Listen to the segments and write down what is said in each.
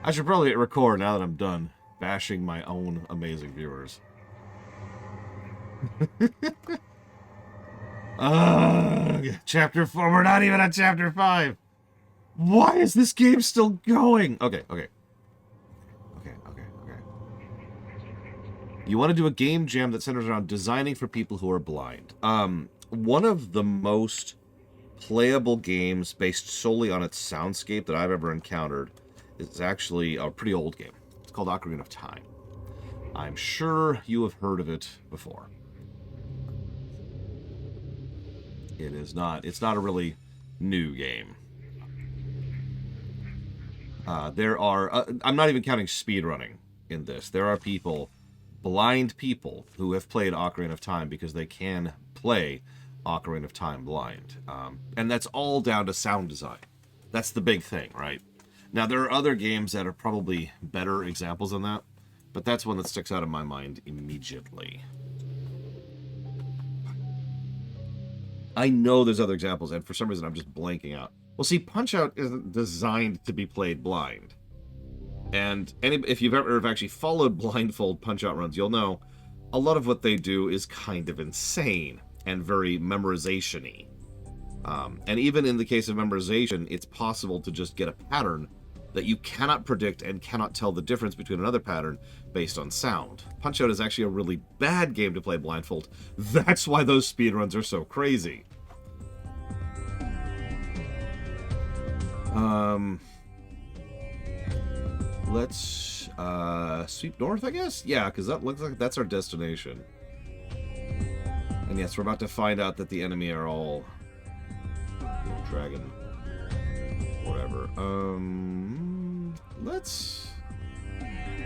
I should probably hit record now that I'm done bashing my own amazing viewers. Chapter 4. We're not even on Chapter 5. Why is this game still going? Okay. You want to do a game jam that centers around designing for people who are blind. One of the most playable games based solely on its soundscape that I've ever encountered is actually a pretty old game. It's called Ocarina of Time. I'm sure you have heard of it before. It is not. It's not a really new game. There are... I'm not even counting speedrunning in this. There are people, blind people, who have played Ocarina of Time because they can play Ocarina of Time blind. And that's all down to sound design. That's the big thing, right? Now, there are other games that are probably better examples than that, but that's one that sticks out in my mind immediately. I know there's other examples, and for some reason I'm just blanking out. Well, see, Punch-Out isn't designed to be played blind. And if you've ever actually followed blindfold Punch-Out runs, you'll know a lot of what they do is kind of insane and very memorization-y. And even in the case of memorization, it's possible to just get a pattern that you cannot predict and cannot tell the difference between another pattern based on sound. Punch-Out is actually a really bad game to play blindfold. That's why those speedruns are so crazy. Let's sweep north, I guess? Yeah, because that looks like that's our destination. And yes, we're about to find out that the enemy are all dragon whatever. Let's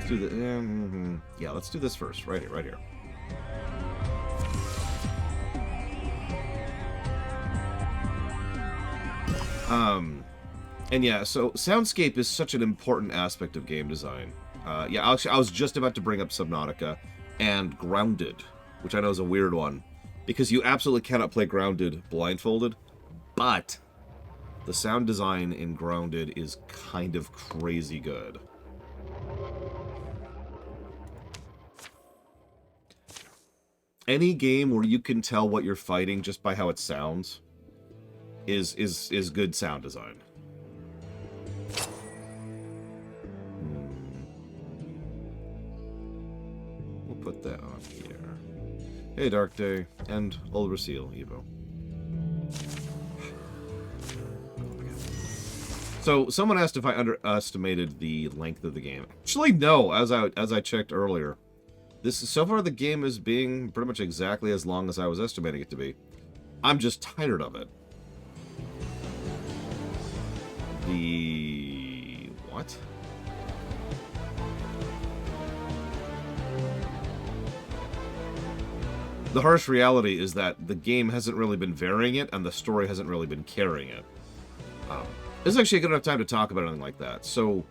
do the yeah, let's do this first. Right here. And yeah, so soundscape is such an important aspect of game design. Yeah, actually, I was just about to bring up Subnautica and Grounded, which I know is a weird one, because you absolutely cannot play Grounded blindfolded, but the sound design in Grounded is kind of crazy good. Any game where you can tell what you're fighting just by how it sounds is good sound design. We'll put that on here. Hey, Dark Day, and Ulbrasil, Evo. So, someone asked if I underestimated the length of the game. Actually, no, as I checked earlier. So far the game is being pretty much exactly as long as I was estimating it to be. I'm just tired of it. What? The harsh reality is that the game hasn't really been varying it, and the story hasn't really been carrying it. This is actually a good enough time to talk about anything like that. So,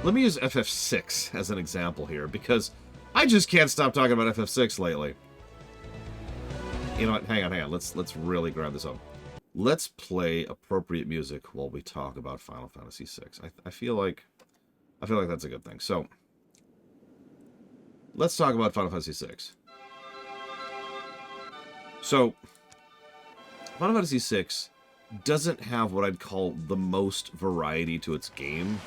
let me use FF6 as an example here, because I just can't stop talking about FF6 lately. You know what? Hang on. Let's really grab this up. Let's play appropriate music while we talk about Final Fantasy VI. I feel like that's a good thing. So, let's talk about Final Fantasy VI. So, Final Fantasy VI doesn't have what I'd call the most variety to its game.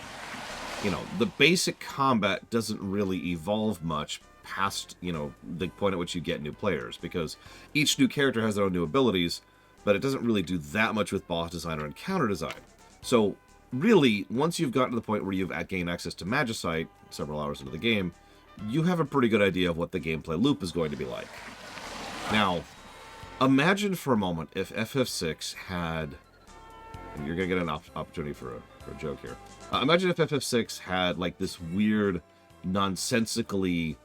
You know, the basic combat doesn't really evolve much past, you know, the point at which you get new players, because each new character has their own new abilities, but it doesn't really do that much with boss design or encounter design. So, really, once you've gotten to the point where you've gained access to Magicite, several hours into the game, you have a pretty good idea of what the gameplay loop is going to be like. Now, imagine for a moment if FF6 had... And you're going to get an opportunity for a joke here. Imagine if FF6 had, like, this weird, nonsensically,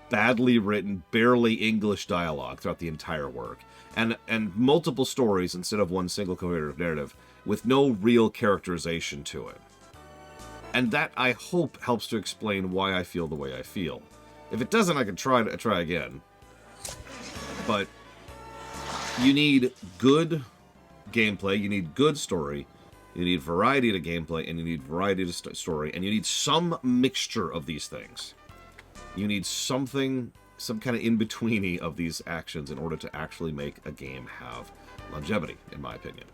badly written, barely English dialogue throughout the entire work. And multiple stories instead of one single coherent narrative, with no real characterization to it. And that, I hope, helps to explain why I feel the way I feel. If it doesn't, I can try again. But you need good gameplay, you need good story, You need variety to gameplay, and you need variety to story, and you need some mixture of these things. You need something, some kind of in-betweeny of these actions in order to actually make a game have longevity, in my opinion.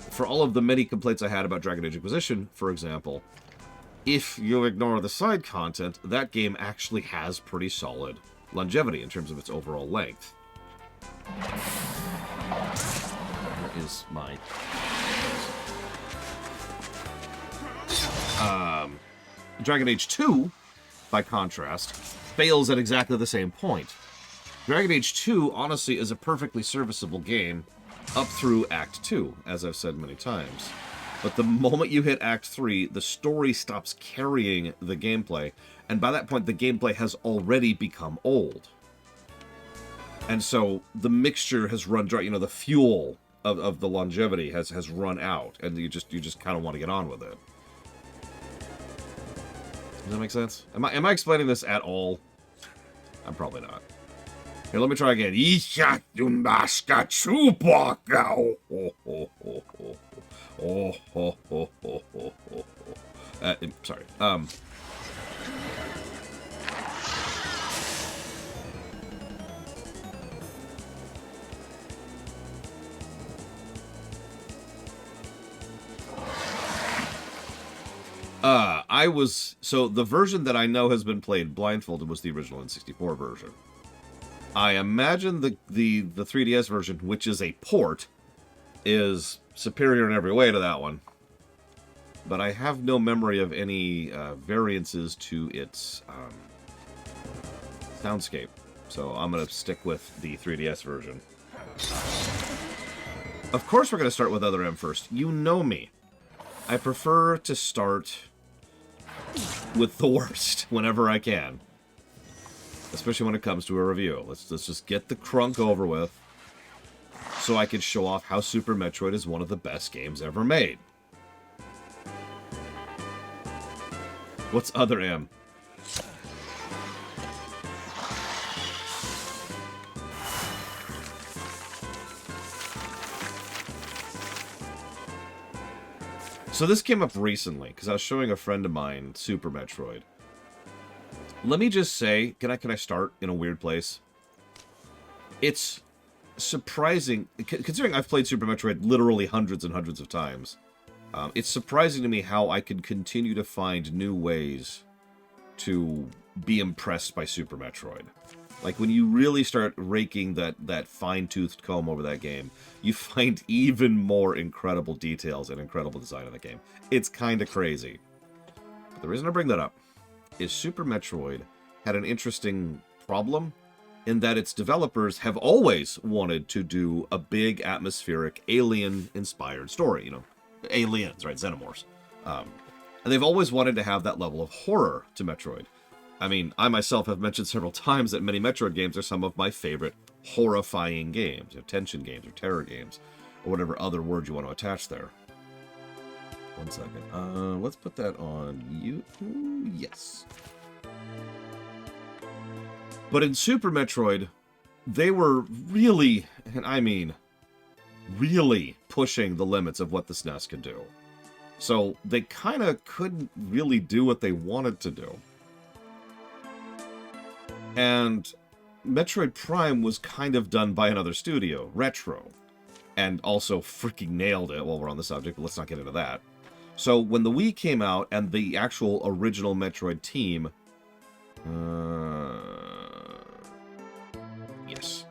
For all of the many complaints I had about Dragon Age Inquisition, for example, if you ignore the side content, that game actually has pretty solid longevity in terms of its overall length. Where is my... Dragon Age 2, by contrast, fails at exactly the same point. Dragon Age 2, honestly, is a perfectly serviceable game up through Act 2, as I've said many times. But the moment you hit Act 3, the story stops carrying the gameplay, and by that point, the gameplay has already become old. And so the mixture has run dry. You know, the fuel of the longevity has run out, and you just kind of want to get on with it. Does that make sense? Am I explaining this at all? I'm probably not. Here, let me try again. Sorry. So the version that I know has been played blindfolded was the original N64 version. I imagine the 3DS version, which is a port, is superior in every way to that one. But I have no memory of any variances to its soundscape. So I'm going to stick with the 3DS version. Of course we're going to start with Other M first. You know me. I prefer to start with the worst whenever I can. Especially when it comes to a review. Let's just get the crunk over with, so I can show off how Super Metroid is one of the best games ever made. What's Other M? So this came up recently, because I was showing a friend of mine Super Metroid. Let me just say, can I start in a weird place? It's surprising, considering I've played Super Metroid literally hundreds and hundreds of times. It's surprising to me how I can continue to find new ways to be impressed by Super Metroid. Like, when you really start raking that fine-toothed comb over that game, you find even more incredible details and incredible design in the game. It's kind of crazy. But the reason I bring that up is Super Metroid had an interesting problem in that its developers have always wanted to do a big, atmospheric, alien-inspired story. You know, aliens, right? Xenomorphs. And they've always wanted to have that level of horror to Metroid. I mean, I myself have mentioned several times that many Metroid games are some of my favorite horrifying games, you know, tension games or terror games, or whatever other word you want to attach there. 1 second. Let's put that on YouTube. Yes. But in Super Metroid, they were really, and I mean really, pushing the limits of what the SNES could do. So they kind of couldn't really do what they wanted to do. And Metroid Prime was kind of done by another studio, Retro, and also freaking nailed it while we're on the subject, but let's not get into that. So when the Wii came out and the actual original Metroid team... yes.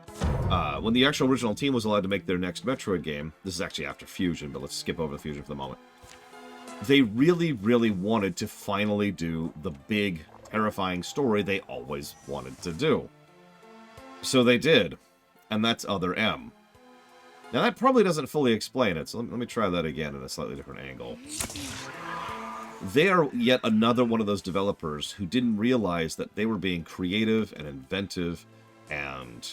When the actual original team was allowed to make their next Metroid game, this is actually after Fusion, but let's skip over the Fusion for the moment. They really, really wanted to finally do the big, terrifying story they always wanted to do. So they did, and that's Other M. Now that probably doesn't fully explain it, so let me try that again in a slightly different angle. They are yet another one of those developers who didn't realize that they were being creative and inventive and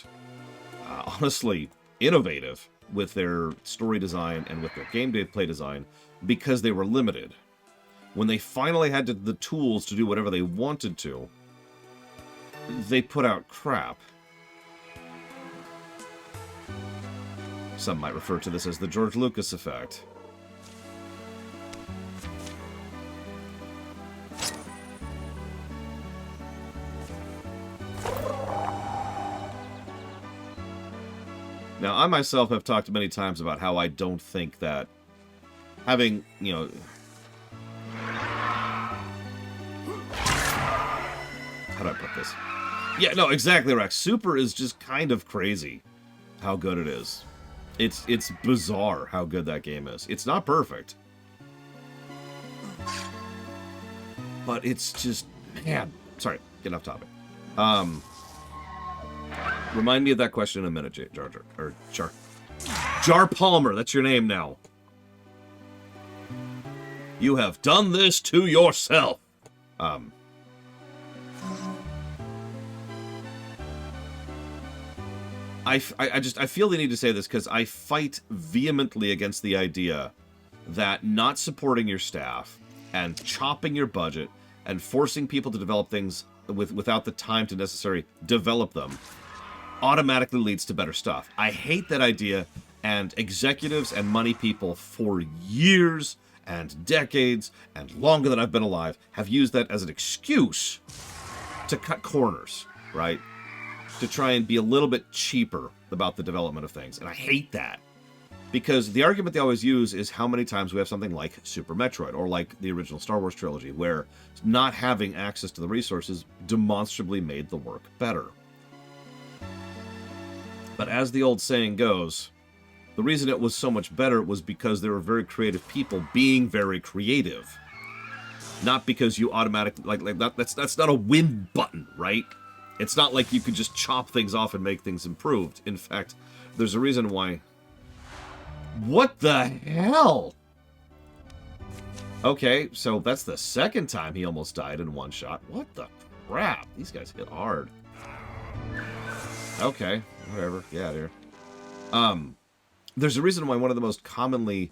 honestly innovative with their story design and with their gameplay design because they were limited. When they finally had the tools to do whatever they wanted to, they put out crap. Some might refer to this as the George Lucas effect. Now, I myself have talked many times about how I don't think that having, you know... How do I put this? Yeah, no, exactly, Rex. Super is just kind of crazy how good it is. It's bizarre how good that game is. It's not perfect. But it's just... Man. Sorry, getting off topic. Remind me of that question in a minute, Jar Palmer, that's your name now. You have done this to yourself. I feel the need to say this because I fight vehemently against the idea that not supporting your staff and chopping your budget and forcing people to develop things without the time to necessarily develop them automatically leads to better stuff. I hate that idea, and executives and money people for years and decades and longer than I've been alive have used that as an excuse to cut corners, right? To try and be a little bit cheaper about the development of things. And I hate that. Because the argument they always use is how many times we have something like Super Metroid, or like the original Star Wars trilogy, where not having access to the resources demonstrably made the work better. But as the old saying goes, the reason it was so much better was because there were very creative people being very creative. Not because you automatically... That's not a win button, right? It's not like you could just chop things off and make things improved. In fact, there's a reason why... What the hell? Okay, so that's the second time he almost died in one shot. What the crap? These guys hit hard. Okay, whatever. Get out of here. There's a reason why one of the most commonly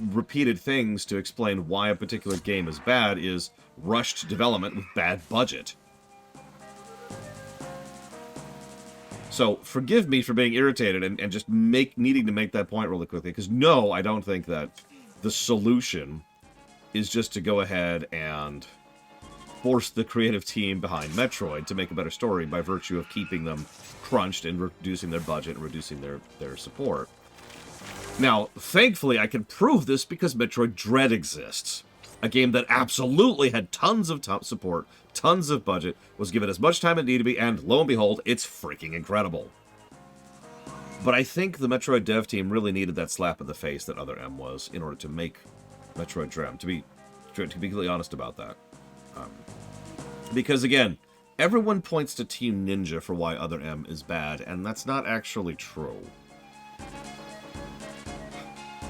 repeated things to explain why a particular game is bad is rushed development with bad budget. So, forgive me for being irritated and just needing to make that point really quickly, because no, I don't think that the solution is just to go ahead and force the creative team behind Metroid to make a better story by virtue of keeping them crunched and reducing their budget and reducing their support. Now, thankfully, I can prove this because Metroid Dread exists. A game that absolutely had tons of support, tons of budget, was given as much time as it needed to be, and lo and behold, it's freaking incredible. But I think the Metroid dev team really needed that slap in the face that Other M was in order to make Metroid Dread, to be completely honest about that. Because, again, everyone points to Team Ninja for why Other M is bad, and that's not actually true.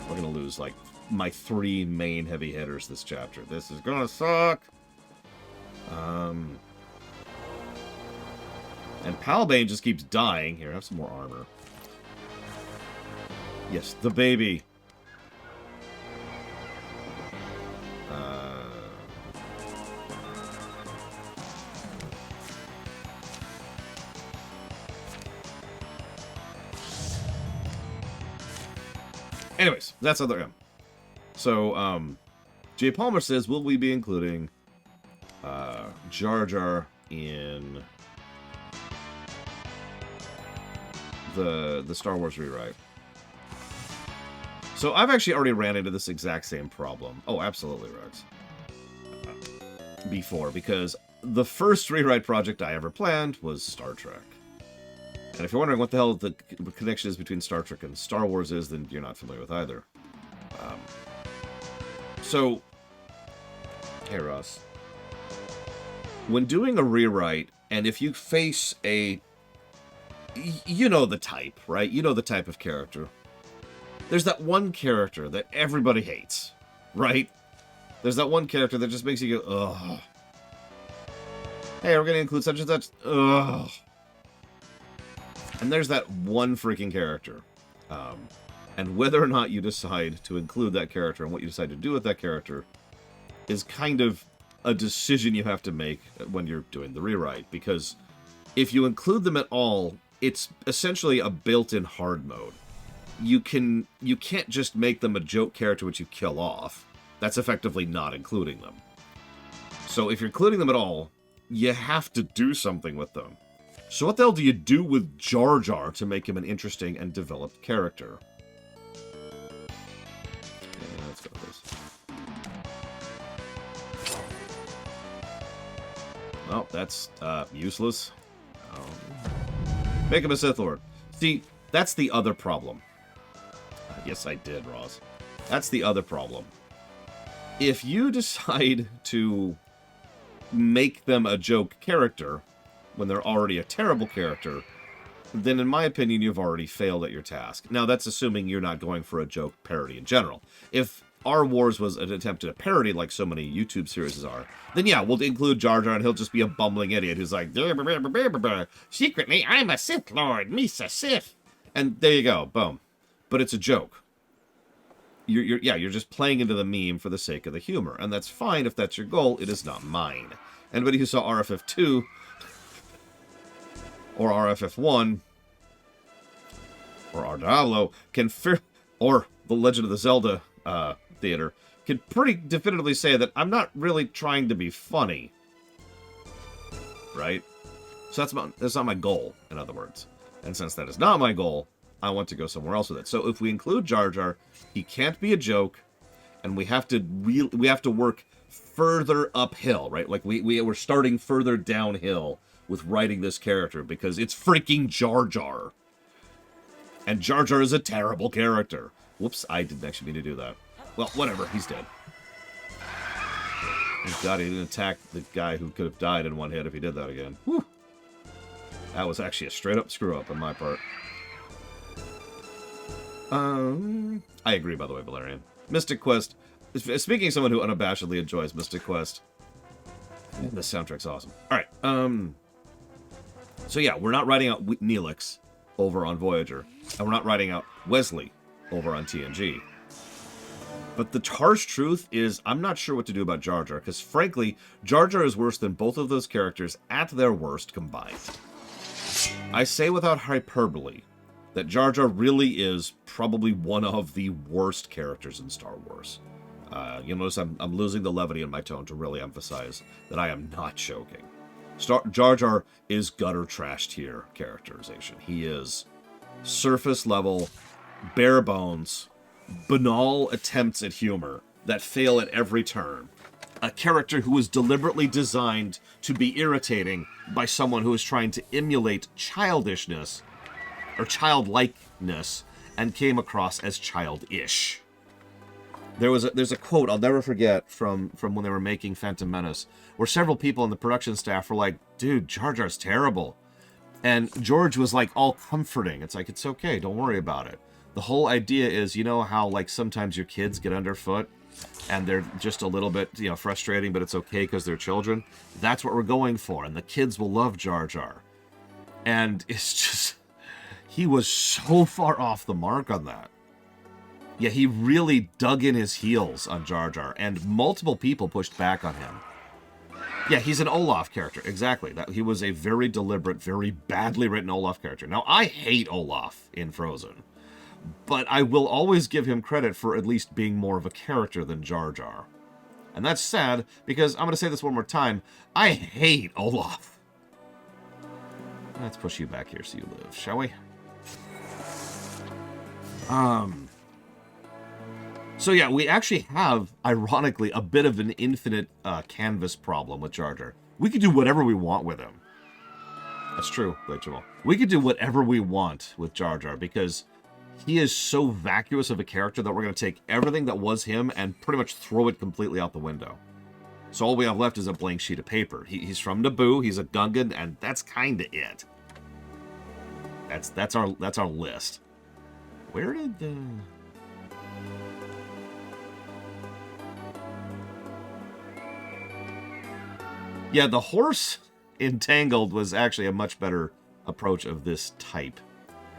We're gonna lose, like, my 3 main heavy hitters this chapter. This is gonna suck! And Palbane just keeps dying. Here, have some more armor. Yes, the baby. Anyways, that's Other M. So, Jay Palmer says, will we be including Jar Jar in the Star Wars rewrite? So I've actually already ran into this exact same problem. Oh, absolutely, Rex. Before, because the first rewrite project I ever planned was Star Trek. And if you're wondering what the hell the connection is between Star Trek and Star Wars is, then you're not familiar with either. So, hey Ross, when doing a rewrite, and if you face a, you know the type, right? You know the type of character. There's that one character that everybody hates, right? There's that one character that just makes you go, ugh. Hey, we're going to include such and such, ugh. And there's that one freaking character. And whether or not you decide to include that character and what you decide to do with that character is kind of a decision you have to make when you're doing the rewrite. Because if you include them at all, it's essentially a built-in hard mode. You can't just make them a joke character which you kill off. That's effectively not including them. So if you're including them at all, you have to do something with them. So what the hell do you do with Jar Jar to make him an interesting and developed character? Yeah, let's go with this. Oh, that's useless. Make him a Sith Lord. See, that's the other problem. Yes, I did, Ross. That's the other problem. If you decide to make them a joke character when they're already a terrible character, then in my opinion, you've already failed at your task. Now, that's assuming you're not going for a joke parody in general. If Our Wars was an attempt at a parody, like so many YouTube series are, then yeah, we'll include Jar Jar, and he'll just be a bumbling idiot who's like, secretly, I'm a Sith Lord, Misa Sith. And there you go, boom. But it's a joke. You're just playing into the meme for the sake of the humor, and that's fine if that's your goal. It is not mine. Anybody who saw RFF2 or RFF1 or Our Diablo or The Legend of the Zelda theater can pretty definitively say that I'm not really trying to be funny, right? So that's not my goal, in other words. And since that is not my goal, I want to go somewhere else with it. So if we include Jar Jar, he can't be a joke, and we have to work further uphill, right? Like we're starting further downhill with writing this character because it's freaking Jar Jar. And Jar Jar is a terrible character. Whoops, I didn't actually mean to do that. Well, whatever, he's dead. Thank God he didn't attack the guy who could have died in one hit if he did that again. Whew. That was actually a straight-up screw-up on my part. I agree, by the way, Valerian. Mystic Quest. Speaking of someone who unabashedly enjoys Mystic Quest, this soundtrack's awesome. Alright, so yeah, we're not writing out Neelix over on Voyager, and we're not writing out Wesley over on TNG. But the harsh truth is, I'm not sure what to do about Jar Jar, because frankly, Jar Jar is worse than both of those characters at their worst combined. I say without hyperbole that Jar Jar really is probably one of the worst characters in Star Wars. You'll notice I'm losing the levity in my tone to really emphasize that I am not joking. Jar Jar is gutter trash tier characterization. He is surface level, bare bones, banal attempts at humor that fail at every turn. A character who was deliberately designed to be irritating by someone who is trying to emulate childishness or childlikeness and came across as childish. There's a quote I'll never forget from when they were making Phantom Menace, where several people in the production staff were like, dude, Jar Jar's terrible. And George was like all comforting. It's like, it's okay, don't worry about it. The whole idea is, you know how like sometimes your kids get underfoot and they're just a little bit, frustrating, but it's okay because they're children? That's what we're going for, and the kids will love Jar Jar. And it's just, he was so far off the mark on that. Yeah, he really dug in his heels on Jar Jar, and multiple people pushed back on him. Yeah, he's an Olaf character, exactly. He was a very deliberate, very badly written Olaf character. Now, I hate Olaf in Frozen, but I will always give him credit for at least being more of a character than Jar Jar. And that's sad, because I'm going to say this one more time, I hate Olaf. Let's push you back here so you live, shall we? So yeah, we actually have, ironically, a bit of an infinite canvas problem with Jar Jar. We could do whatever we want with him. That's true, Jamal. We could do whatever we want with Jar Jar, because he is so vacuous of a character that we're going to take everything that was him and pretty much throw it completely out the window. So all we have left is a blank sheet of paper. He's from Naboo, he's a Gungan, and that's kind of it. That's our list. Where did the... Yeah, the horse in Tangled was actually a much better approach of this type.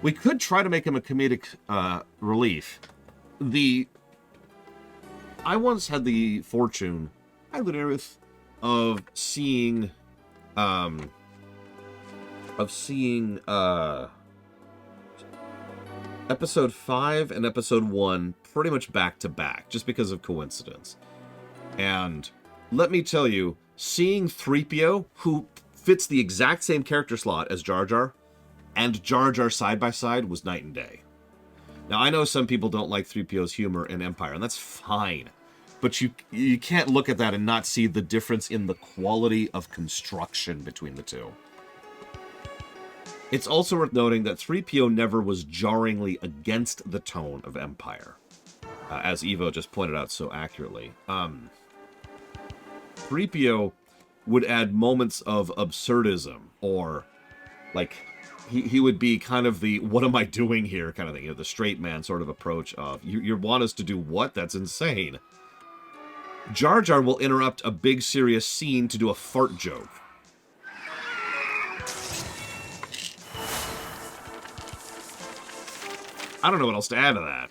We could try to make him a comedic relief. I once had the fortune, Wildermyth, of seeing episode 5 and episode 1 pretty much back to back, just because of coincidence. And let me tell you, seeing 3PO, who fits the exact same character slot as Jar Jar, and Jar Jar side by side was night and day. Now, I know some people don't like 3PO's humor in Empire, and that's fine. But you can't look at that and not see the difference in the quality of construction between the two. It's also worth noting that 3PO never was jarringly against the tone of Empire, as Evo just pointed out so accurately. 3PO would add moments of absurdism, or, like, he would be kind of the, what am I doing here kind of thing, the straight man sort of approach of, you want us to do what? That's insane. Jar Jar will interrupt a big serious scene to do a fart joke. I don't know what else to add to that.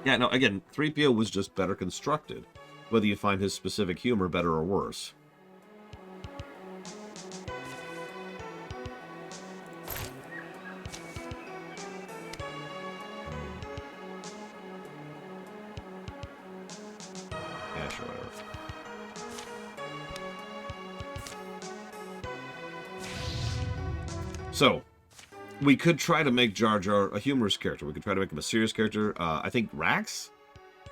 Yeah, no, again, 3PO was just better constructed, whether you find his specific humor better or worse. Yeah, sure, whatever. So, we could try to make Jar Jar a humorous character. We could try to make him a serious character. I think Rax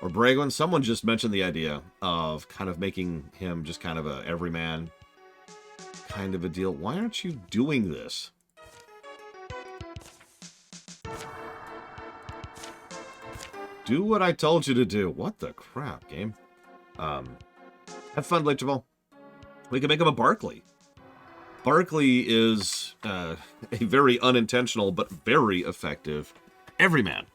or Bragon, someone just mentioned the idea of kind of making him just kind of a everyman kind of a deal. Why aren't you doing this? Do what I told you to do. What the crap, game? Have fun, Blake Javal. We can make him a Barkley. Barkley is a very unintentional but very effective everyman.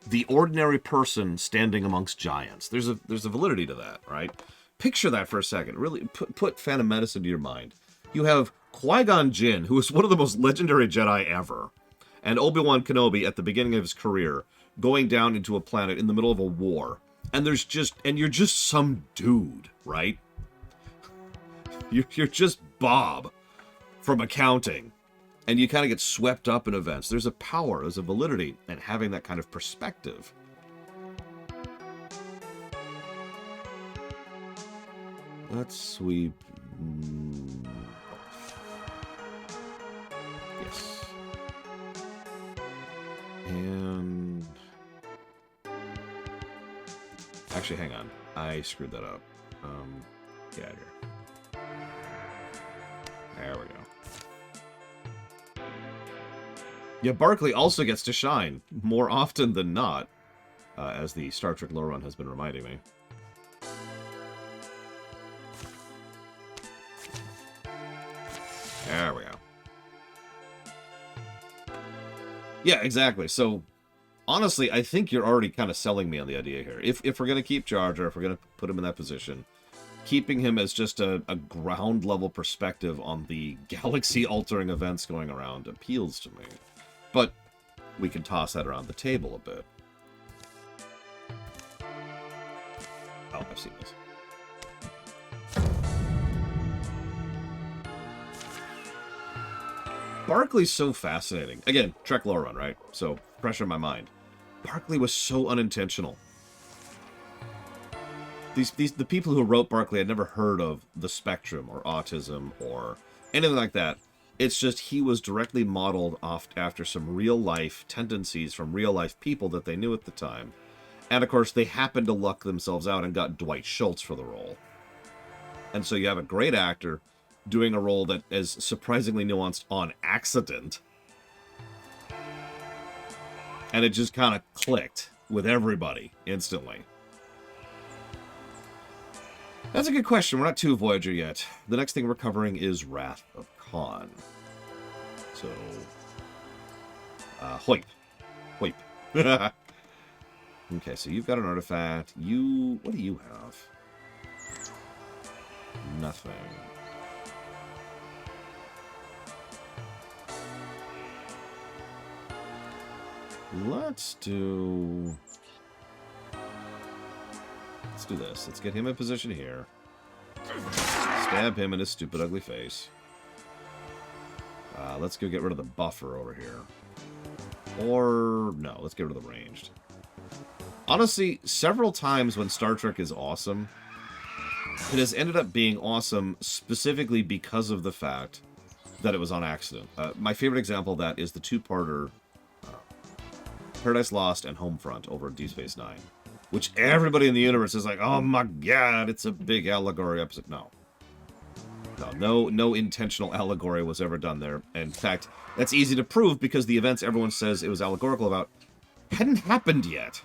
The ordinary person standing amongst giants. There's a validity to that, right? Picture that for a second. Really put Phantom Menace into your mind. You have Qui-Gon Jinn, who is one of the most legendary Jedi ever, and Obi-Wan Kenobi at the beginning of his career going down into a planet in the middle of a war. And you're just some dude, right? You're just Bob from accounting, and you kind of get swept up in events. There's a power, there's a validity in having that kind of perspective. Let's sweep. Yes. And actually, hang on. I screwed that up. Get out of here. There we go. Yeah, Barkley also gets to shine more often than not, as the Star Trek lore run has been reminding me. There we go. Yeah, exactly. So, honestly, I think you're already kind of selling me on the idea here. If we're going to keep Jar Jar, if we're going to put him in that position, keeping him as just a ground-level perspective on the galaxy-altering events going around appeals to me. But we can toss that around the table a bit. Oh, I've seen this. Barkley's so fascinating. Again, Trek lore run, right? So, pressure in my mind. Barkley was so unintentional. The people who wrote Barkley had never heard of the spectrum or autism or anything like that. It's just he was directly modeled off after some real-life tendencies from real-life people that they knew at the time. And, of course, they happened to luck themselves out and got Dwight Schultz for the role. And so you have a great actor doing a role that is surprisingly nuanced on accident. And it just kind of clicked with everybody instantly. That's a good question. We're not to Voyager yet. The next thing we're covering is Wrath of Khan. So, Hoip. Hoip. Okay, so you've got an artifact. What do you have? Nothing. Let's do this. Let's get him in position here. Stab him in his stupid, ugly face. Let's go get rid of the buffer over here. Or, no, let's get rid of the ranged. Honestly, several times when Star Trek is awesome, it has ended up being awesome specifically because of the fact that it was on accident. My favorite example of that is the two-parter Paradise Lost and Homefront over at Deep Space Nine, which everybody in the universe is like, oh my god, it's a big allegory episode. No intentional allegory was ever done there. In fact, that's easy to prove because the events everyone says it was allegorical about hadn't happened yet.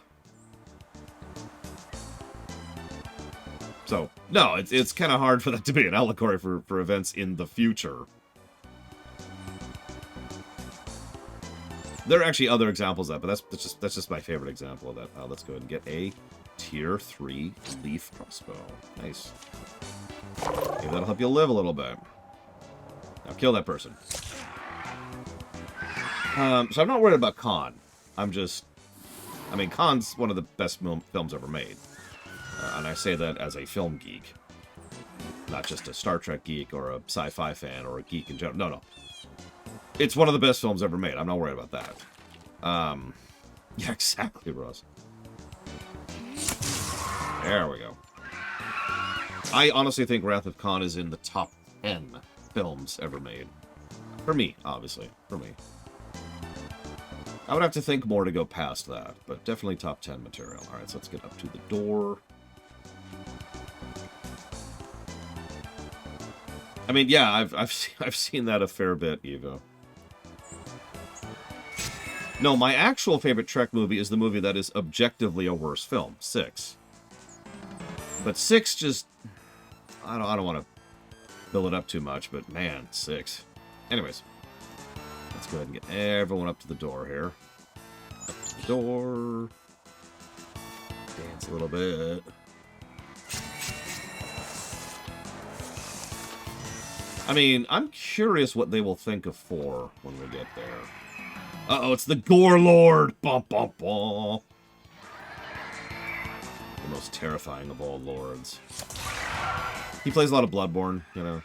So, no, it's kind of hard for that to be an allegory for events in the future. There are actually other examples of that, but that's just my favorite example of that. Let's go ahead and get a Tier 3 Leaf Crossbow. Nice. Maybe that'll help you live a little bit. Now kill that person. So I'm not worried about Khan. I mean, Khan's one of the best films ever made. And I say that as a film geek. Not just a Star Trek geek or a sci-fi fan or a geek in general. No. It's one of the best films ever made. I'm not worried about that. Yeah, exactly, Ross. There we go. I honestly think Wrath of Khan is in the top 10 films ever made. For me, obviously. For me. I would have to think more to go past that, but definitely top 10 material. Alright, so let's get up to the door. I mean, yeah, I've seen that a fair bit, Evo. No, my actual favorite Trek movie is the movie that is objectively a worse film, 6. But 6 just... I don't want to build it up too much, but man, 6. Anyways, let's go ahead and get everyone up to the door here. Up to the door. Dance a little bit. I mean, I'm curious what they will think of 4 when we get there. Uh-oh, it's the Gore Lord! Bum, bum, bum. The most terrifying of all lords. He plays a lot of Bloodborne, you know.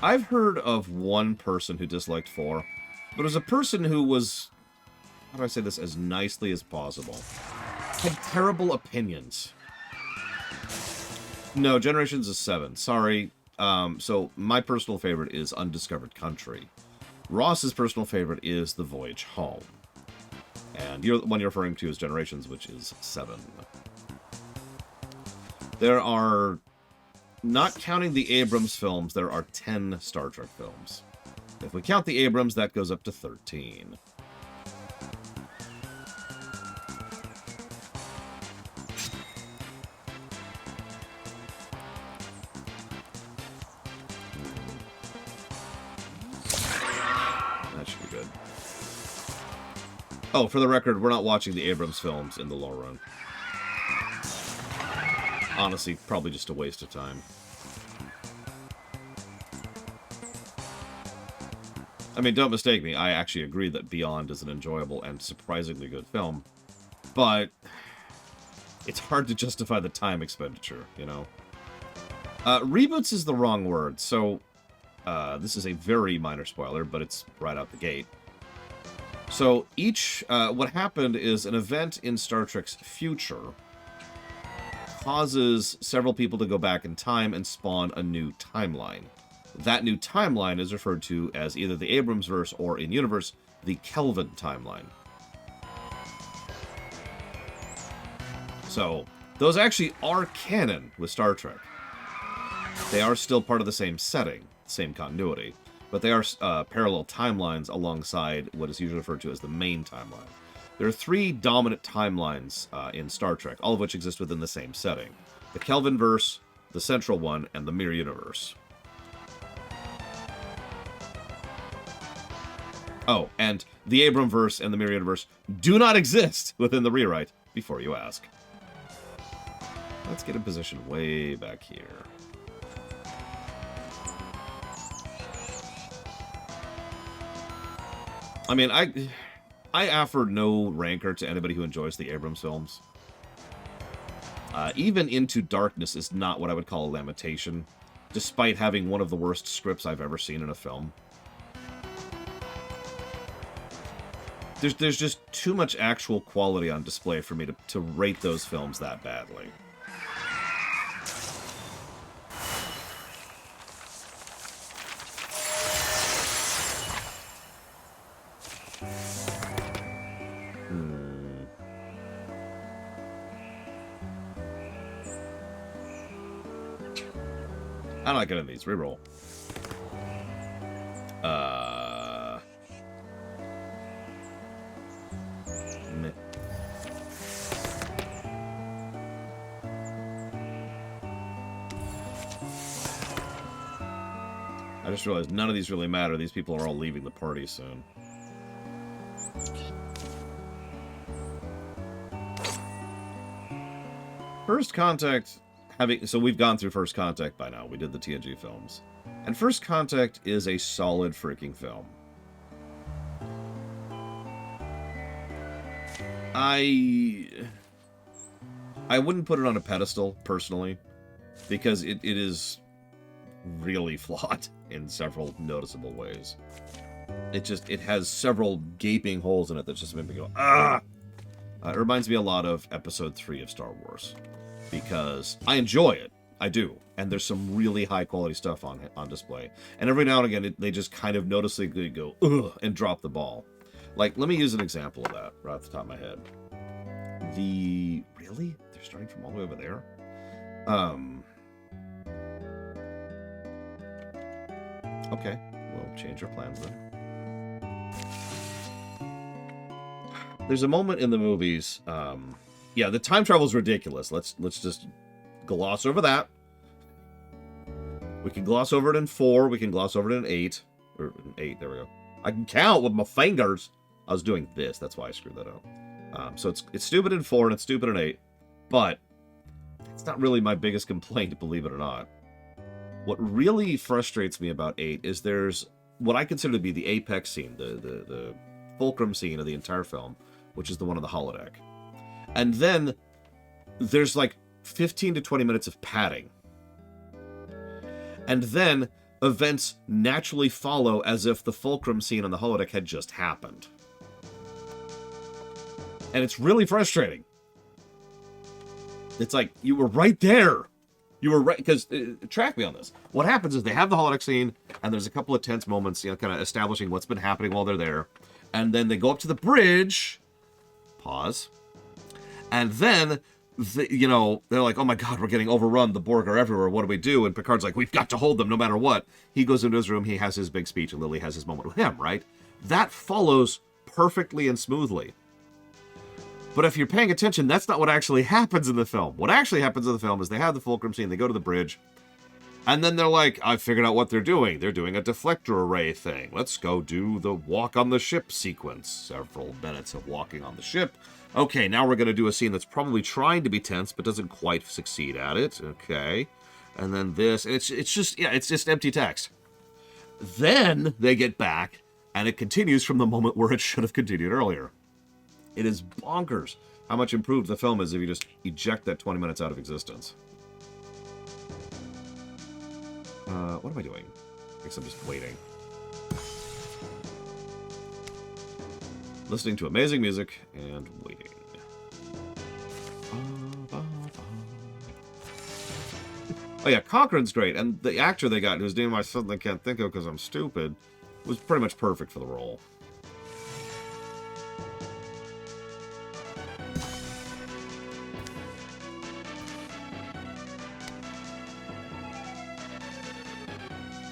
I've heard of one person who disliked 4, but it was a person who was, how do I say this as nicely as possible, had terrible opinions. No, Generations is 7. Sorry. So my personal favorite is Undiscovered Country. Ross's personal favorite is The Voyage Home. And the one you're referring to is Generations, which is 7. There are, not counting the Abrams films, there are 10 Star Trek films. If we count the Abrams, that goes up to 13. That should be good. Oh, for the record, we're not watching the Abrams films in the long run. Honestly, probably just a waste of time. I mean, don't mistake me, I actually agree that Beyond is an enjoyable and surprisingly good film, but it's hard to justify the time expenditure, you know? Reboots is the wrong word, so this is a very minor spoiler, but it's right out the gate. So what happened is an event in Star Trek's future causes several people to go back in time and spawn a new timeline. That new timeline is referred to as either the Abramsverse or, in universe, the Kelvin timeline. So, those actually are canon with Star Trek. They are still part of the same setting, same continuity, but they are parallel timelines alongside what is usually referred to as the main timeline. There are 3 dominant timelines in Star Trek, all of which exist within the same setting. The Kelvinverse, the central one, and the Mirror Universe. Oh, and the Abramverse and the Mirror Universe do not exist within the rewrite, before you ask. Let's get in position way back here. I mean, I offer no rancor to anybody who enjoys the Abrams films. Even Into Darkness is not what I would call a lamentation, despite having one of the worst scripts I've ever seen in a film. there's just too much actual quality on display for me to rate those films that badly. I don't like any of these. Reroll. Meh. I just realized none of these really matter. These people are all leaving the party soon. First Contact, so we've gone through First Contact by now. We did the TNG films. And First Contact is a solid freaking film. I wouldn't put it on a pedestal, personally, because it is really flawed in several noticeable ways. It has several gaping holes in it that just make me go, ah! It reminds me a lot of Episode 3 of Star Wars, because I enjoy it. I do. And there's some really high-quality stuff on display. And every now and again, they just kind of noticeably go, ugh, and drop the ball. Like, let me use an example of that right off the top of my head. Really? They're starting from all the way over there? Okay. We'll change our plans then. There's a moment in the movies, yeah, the time travel's ridiculous. Let's just gloss over that. We can gloss over it in 4. We can gloss over it in 8. Or in 8, there we go. I can count with my fingers. I was doing this. That's why I screwed that up. So it's stupid in 4 and it's stupid in 8. But it's not really my biggest complaint, believe it or not. What really frustrates me about 8 is there's what I consider to be the apex scene, the fulcrum scene of the entire film, which is the one on the holodeck. And then there's like 15 to 20 minutes of padding. And then events naturally follow as if the fulcrum scene on the holodeck had just happened. And it's really frustrating. It's like, you were right there. You were right, because, track me on this. What happens is they have the holodeck scene, and there's a couple of tense moments, kind of establishing what's been happening while they're there. And then they go up to the bridge, pause, and then, they're like, oh my god, we're getting overrun, the Borg are everywhere, what do we do? And Picard's like, we've got to hold them no matter what. He goes into his room, he has his big speech, and Lily has his moment with him, right? That follows perfectly and smoothly. But if you're paying attention, that's not what actually happens in the film. What actually happens in the film is they have the fulcrum scene, they go to the bridge, and then they're like, I've figured out what they're doing. They're doing a deflector array thing. Let's go do the walk on the ship sequence. Several minutes of walking on the ship. Okay, now we're going to do a scene that's probably trying to be tense, but doesn't quite succeed at it. Okay. And then this. And it's just empty text. Then they get back, and it continues from the moment where it should have continued earlier. It is bonkers how much improved the film is if you just eject that 20 minutes out of existence. What am I doing? I guess I'm just waiting. Listening to amazing music and waiting. Oh yeah, Cochrane's great, and the actor they got, whose name I suddenly can't think of because I'm stupid, was pretty much perfect for the role.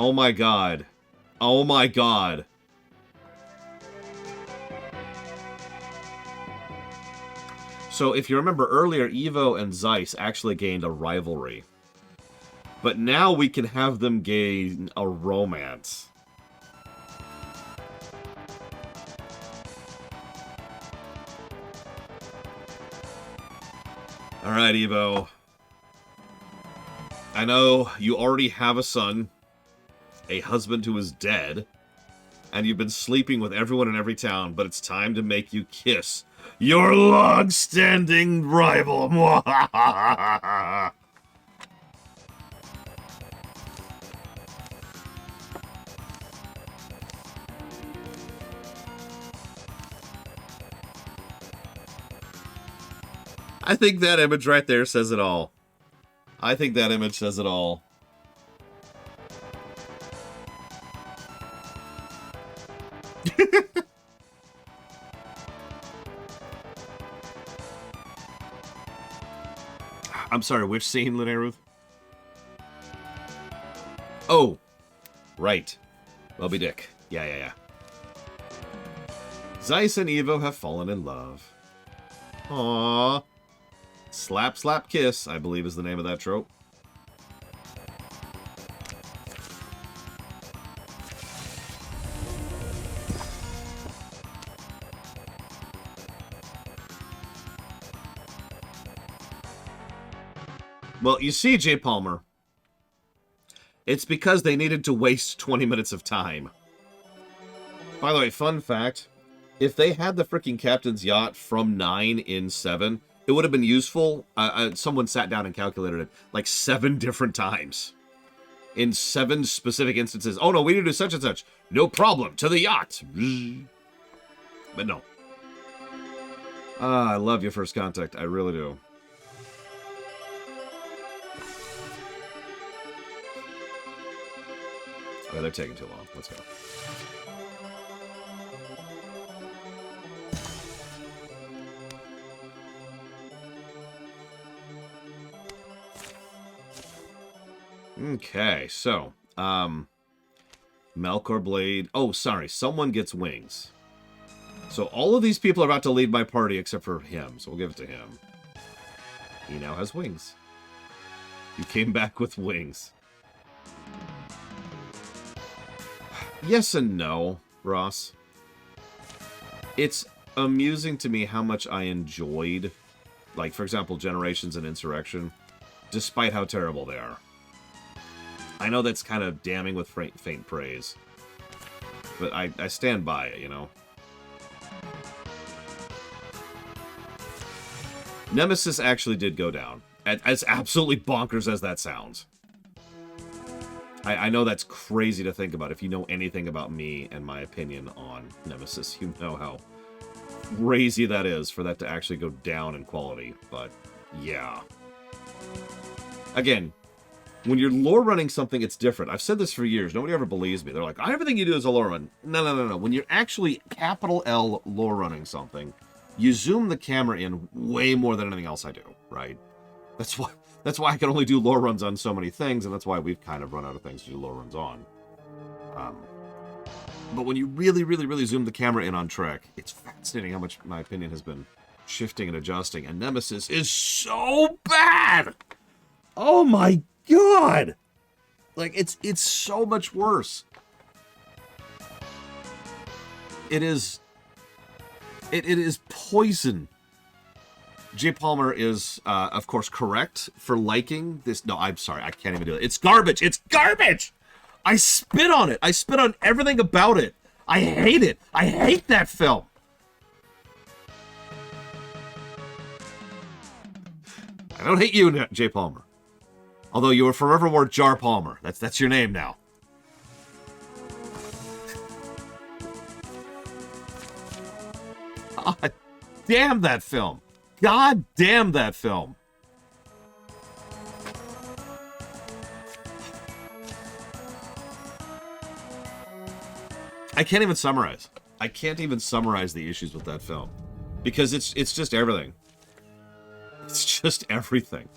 Oh my god. Oh my god. So if you remember earlier, Evo and Zeiss actually gained a rivalry. But now we can have them gain a romance. Alright, Evo. I know you already have a son. A husband who is dead, and you've been sleeping with everyone in every town, but it's time to make you kiss your long-standing rival. I think that image right there says it all. I think that image says it all. I'm sorry, which scene, Linnea Ruth? Oh, right. Moby Dick. Yeah. Zeiss and Evo have fallen in love. Aww. Slap, slap, kiss, I believe is the name of that trope. Well, you see, Jay Palmer, it's because they needed to waste 20 minutes of time. By the way, fun fact, if they had the freaking captain's yacht from 9 in 7, it would have been useful. Someone sat down and calculated it like 7 different times. In 7 specific instances. Oh no, we need to do such and such. No problem, to the yacht. But no. I love your first contact, I really do. Oh, they're taking too long. Let's go. Okay, so, Melkor Blade. Oh, sorry, someone gets wings. So all of these people are about to leave my party except for him, so we'll give it to him. He now has wings. You came back with wings. Yes and no, Ross. It's amusing to me how much I enjoyed, like, for example, Generations and Insurrection, despite how terrible they are. I know that's kind of damning with faint praise, but I stand by it, you know? Nemesis actually did go down, as absolutely bonkers as that sounds. I know that's crazy to think about. If you know anything about me and my opinion on Nemesis, you know how crazy that is for that to actually go down in quality. But, yeah. Again, when you're lore running something, it's different. I've said this for years. Nobody ever believes me. They're like, everything you do is a lore run. No. When you're actually capital L lore running something, you zoom the camera in way more than anything else I do, right? That's why I can only do lore runs on so many things, and that's why we've kind of run out of things to do lore runs on. But when you really zoom the camera in on Trek, it's fascinating how much my opinion has been shifting and adjusting, and Nemesis is so bad! Oh my god! Like, it's so much worse. It is poison. Jay Palmer is, of course, correct for liking this. No, I'm sorry. I can't even do it. It's garbage. It's garbage! I spit on it. I spit on everything about it. I hate it. I hate that film. I don't hate you, Jay Palmer. Although you are forevermore Jar Palmer. That's your name now. God damn that film. God damn that film. I can't even summarize. I can't even summarize the issues with that film. Because it's just everything. It's just everything.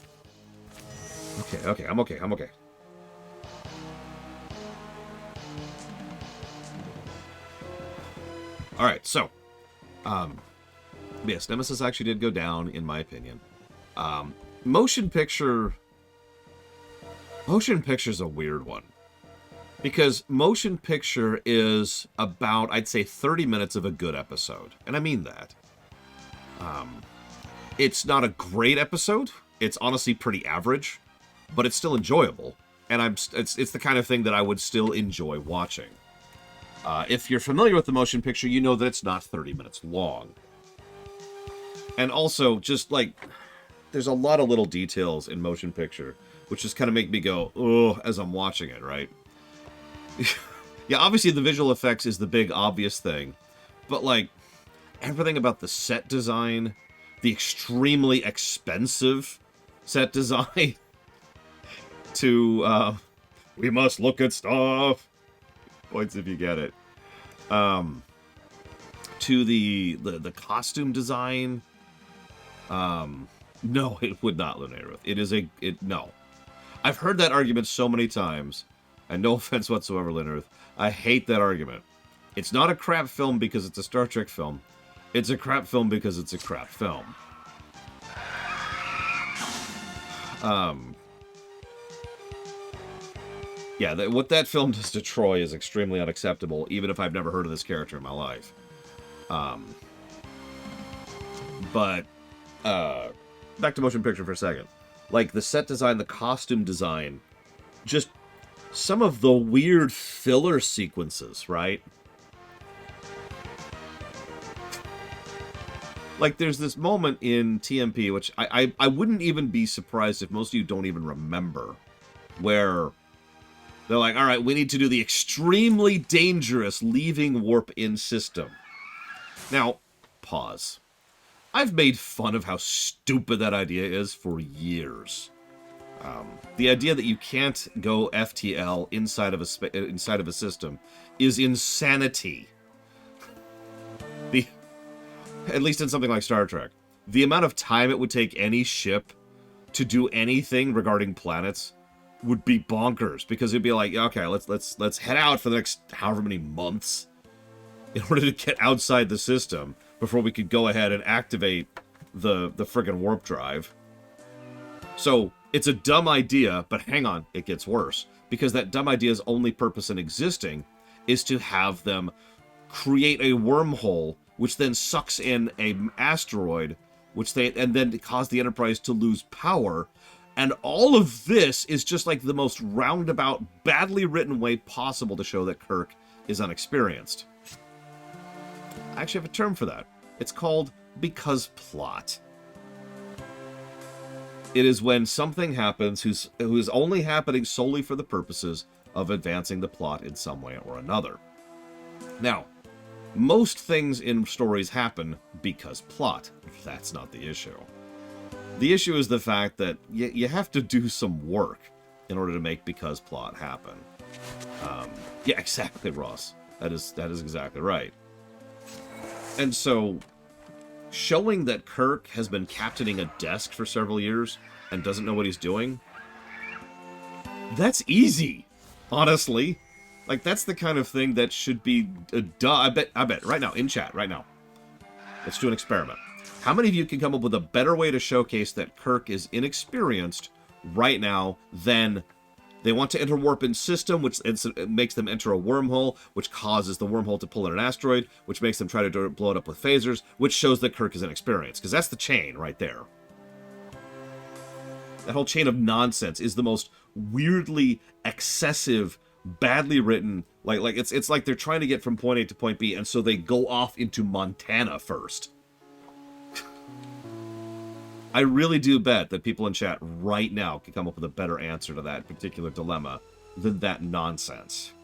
Okay, I'm okay. Alright, so. Yes, Nemesis actually did go down, in my opinion. Motion picture's a weird one. Because motion picture is about, I'd say, 30 minutes of a good episode. And I mean that. It's not a great episode. It's honestly pretty average. But it's still enjoyable. And it's the kind of thing that I would still enjoy watching. If you're familiar with the motion picture, you know that it's not 30 minutes long. And also, just like, there's a lot of little details in motion picture, which just kind of make me go, ugh, as I'm watching it, right? Yeah, obviously the visual effects is the big obvious thing. But, like, everything about the set design, the extremely expensive set design to, we must look at stuff. Points if you get it. To the costume design. No, it would not, Lunairith. It is no. I've heard that argument so many times, and no offense whatsoever, Lunairith. I hate that argument. It's not a crap film because it's a Star Trek film. It's a crap film because it's a crap film. Yeah, what that film does to Troy is extremely unacceptable, even if I've never heard of this character in my life. But, back to motion picture for a second. Like, the set design, the costume design, just some of the weird filler sequences, right? Like, there's this moment in TMP, which I wouldn't even be surprised if most of you don't even remember, where they're like, all right, we need to do the extremely dangerous leaving warp-in system. Now, pause. I've made fun of how stupid that idea is for years. The idea that you can't go FTL inside of a system is insanity. At least in something like Star Trek. The amount of time it would take any ship to do anything regarding planets would be bonkers, because it'd be like, okay, let's head out for the next however many months in order to get outside the system before we could go ahead and activate the friggin' warp drive. So it's a dumb idea, but hang on, it gets worse, because that dumb idea's only purpose in existing is to have them create a wormhole, which then sucks in an asteroid, and then cause the Enterprise to lose power. And all of this is just like the most roundabout, badly written way possible to show that Kirk is unexperienced. I actually have a term for that. It's called because plot. It is when something happens who is only happening solely for the purposes of advancing the plot in some way or another. Now, most things in stories happen because plot. That's not the issue. The issue is the fact that you have to do some work in order to make because plot happen. Yeah, exactly, Ross. That is exactly right. And so, showing that Kirk has been captaining a desk for several years and doesn't know what he's doing, that's easy, honestly. Like, that's the kind of thing that should be I bet, right now, in chat, right now. Let's do an experiment. How many of you can come up with a better way to showcase that Kirk is inexperienced right now than they want to enter warp-in system, which makes them enter a wormhole, which causes the wormhole to pull in an asteroid, which makes them try to blow it up with phasers, which shows that Kirk is inexperienced, because that's the chain right there. That whole chain of nonsense is the most weirdly excessive, badly written, like it's like they're trying to get from point A to point B, and so they go off into Montana first. I really do bet that people in chat right now can come up with a better answer to that particular dilemma than that nonsense.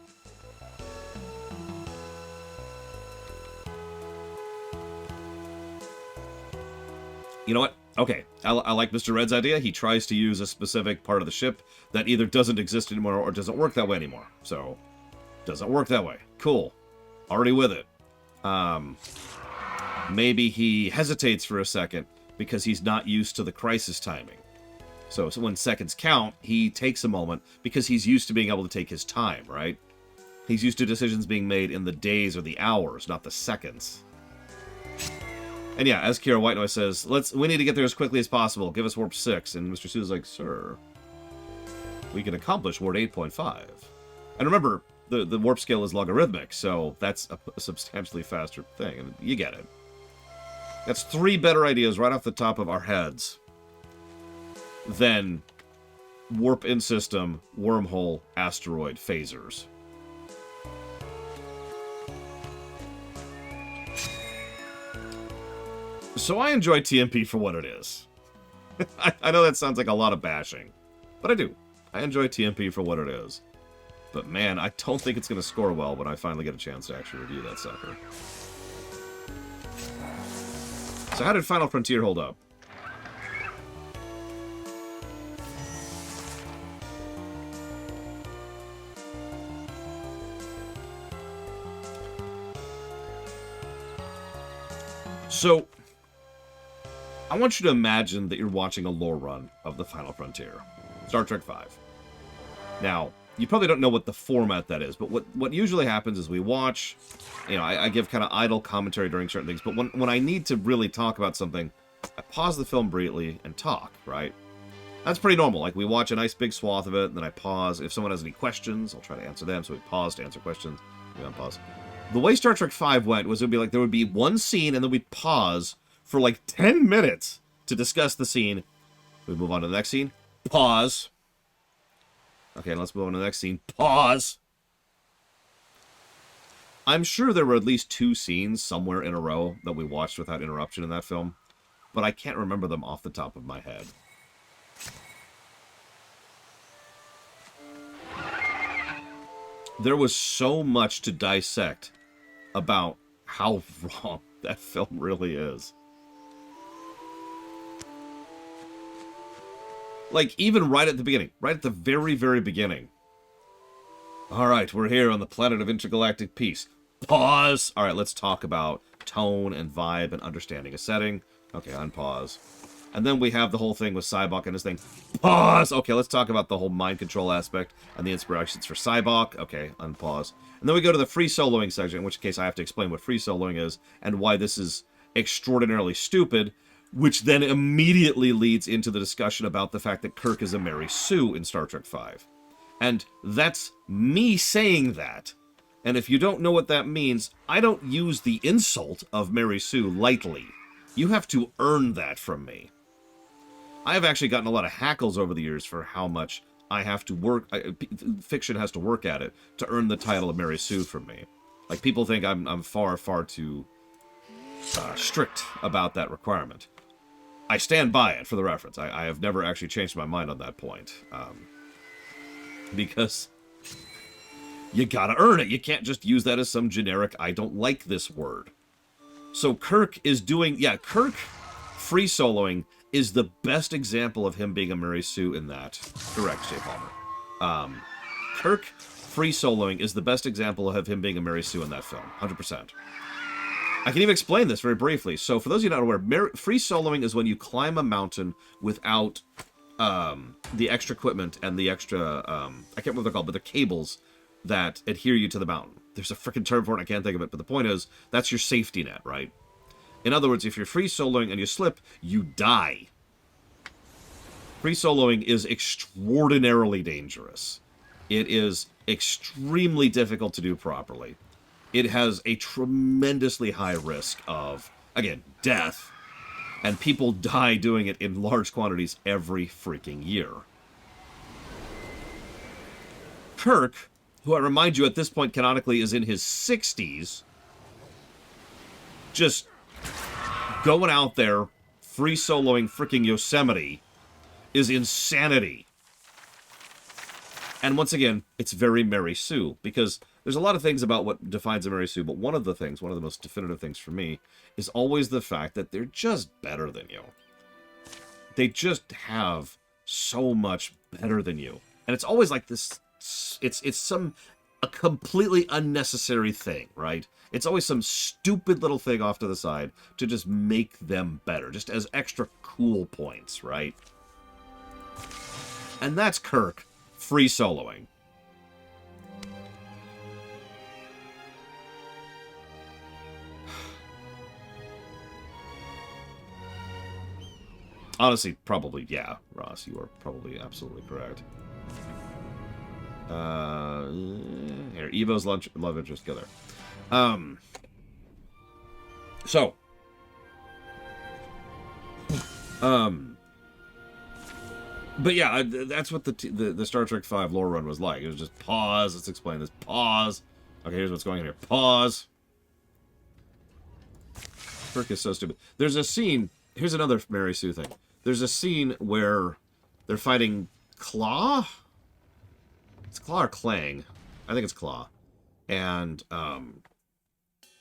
You know what? Okay, I like Mr. Red's idea. He tries to use a specific part of the ship that either doesn't exist anymore or doesn't work that way anymore. So, doesn't work that way. Cool. Already with it. Maybe he hesitates for a second because he's not used to the crisis timing. So when seconds count, he takes a moment because he's used to being able to take his time, right? He's used to decisions being made in the days or the hours, not the seconds. And yeah, as Kira White Noise says, we need to get there as quickly as possible. Give us warp 6. And Mr. Sue's like, sir, we can accomplish warp 8.5. And remember, the warp scale is logarithmic, so that's a substantially faster thing. And you get it. That's 3 better ideas right off the top of our heads than warp-in system, wormhole, asteroid, phasers. So I enjoy TMP for what it is. I know that sounds like a lot of bashing, but I do. I enjoy TMP for what it is. But man, I don't think it's going to score well when I finally get a chance to actually review that sucker. So how did Final Frontier hold up? So, I want you to imagine that you're watching a lore run of the Final Frontier. Star Trek V. Now, you probably don't know what the format that is, but what usually happens is we watch, you know, I give kind of idle commentary during certain things, but when I need to really talk about something, I pause the film briefly and talk, right? That's pretty normal. Like, we watch a nice big swath of it, and then I pause. If someone has any questions, I'll try to answer them, so we pause to answer questions. We unpause. The way Star Trek V went was it would be like there would be one scene, and then we'd pause for like 10 minutes to discuss the scene. We move on to the next scene. Pause. Okay, let's move on to the next scene. Pause. I'm sure there were at least 2 scenes somewhere in a row that we watched without interruption in that film, but I can't remember them off the top of my head. There was so much to dissect about how wrong that film really is. Like, even right at the beginning. Right at the very, very beginning. Alright, we're here on the planet of intergalactic peace. Pause! Alright, let's talk about tone and vibe and understanding a setting. Okay, unpause. And then we have the whole thing with Cybok and his thing. Pause! Okay, let's talk about the whole mind control aspect and the inspirations for Cybok. Okay, unpause. And then we go to the free soloing section, in which case I have to explain what free soloing is and why this is extraordinarily stupid, which then immediately leads into the discussion about the fact that Kirk is a Mary Sue in Star Trek V. And that's me saying that. And if you don't know what that means, I don't use the insult of Mary Sue lightly. You have to earn that from me. I have actually gotten a lot of hackles over the years for how much I have to work, fiction has to work at it to earn the title of Mary Sue from me. Like, people think I'm far, far too strict about that requirement. I stand by it, for the reference. I have never actually changed my mind on that point. Because you gotta earn it. You can't just use that as some generic, I don't like this word. So Kirk is doing... Yeah, Kirk free soloing is the best example of him being a Mary Sue in that. Correct, Jay Palmer. Kirk free soloing is the best example of him being a Mary Sue in that film. 100%. I can even explain this very briefly. So, for those of you not aware, free soloing is when you climb a mountain without the extra equipment and the extra, I can't remember what they're called, but the cables that adhere you to the mountain. There's a freaking term for it, I can't think of it, but the point is, that's your safety net, right? In other words, if you're free soloing and you slip, you die. Free soloing is extraordinarily dangerous. It is extremely difficult to do properly. It has a tremendously high risk of, again, death, and people die doing it in large quantities every freaking year. Kirk, who I remind you at this point canonically is in his 60s, just going out there, free soloing freaking Yosemite, is insanity. And once again, it's very Mary Sue, because there's a lot of things about what defines a Mary Sue, but one of the most definitive things for me, is always the fact that they're just better than you. They just have so much better than you. And it's always like this, it's a completely unnecessary thing, right? It's always some stupid little thing off to the side to just make them better, just as extra cool points, right? And that's Kirk free soloing. Honestly, probably, yeah, Ross, you are probably absolutely correct. Here, Evo's love interest, go there. But yeah, that's what the Star Trek V lore run was like. It was just pause, let's explain this, pause. Okay, here's what's going on here, pause. Kirk is so stupid. There's a scene, here's another Mary Sue thing. There's a scene where they're fighting Claw? It's Claw or Clang? I think it's Claw. And,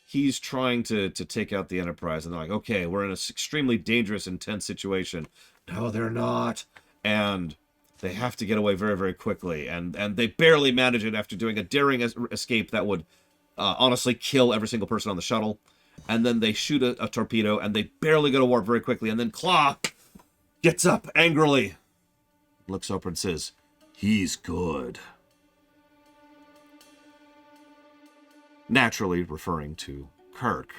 he's trying to take out the Enterprise, and they're like, okay, we're in an extremely dangerous, intense situation. No, they're not. And they have to get away very, very quickly. And they barely manage it after doing a daring escape that would honestly kill every single person on the shuttle. And then they shoot a torpedo, and they barely go to warp very quickly. And then Claw gets up angrily, looks over and says, he's good. Naturally referring to Kirk.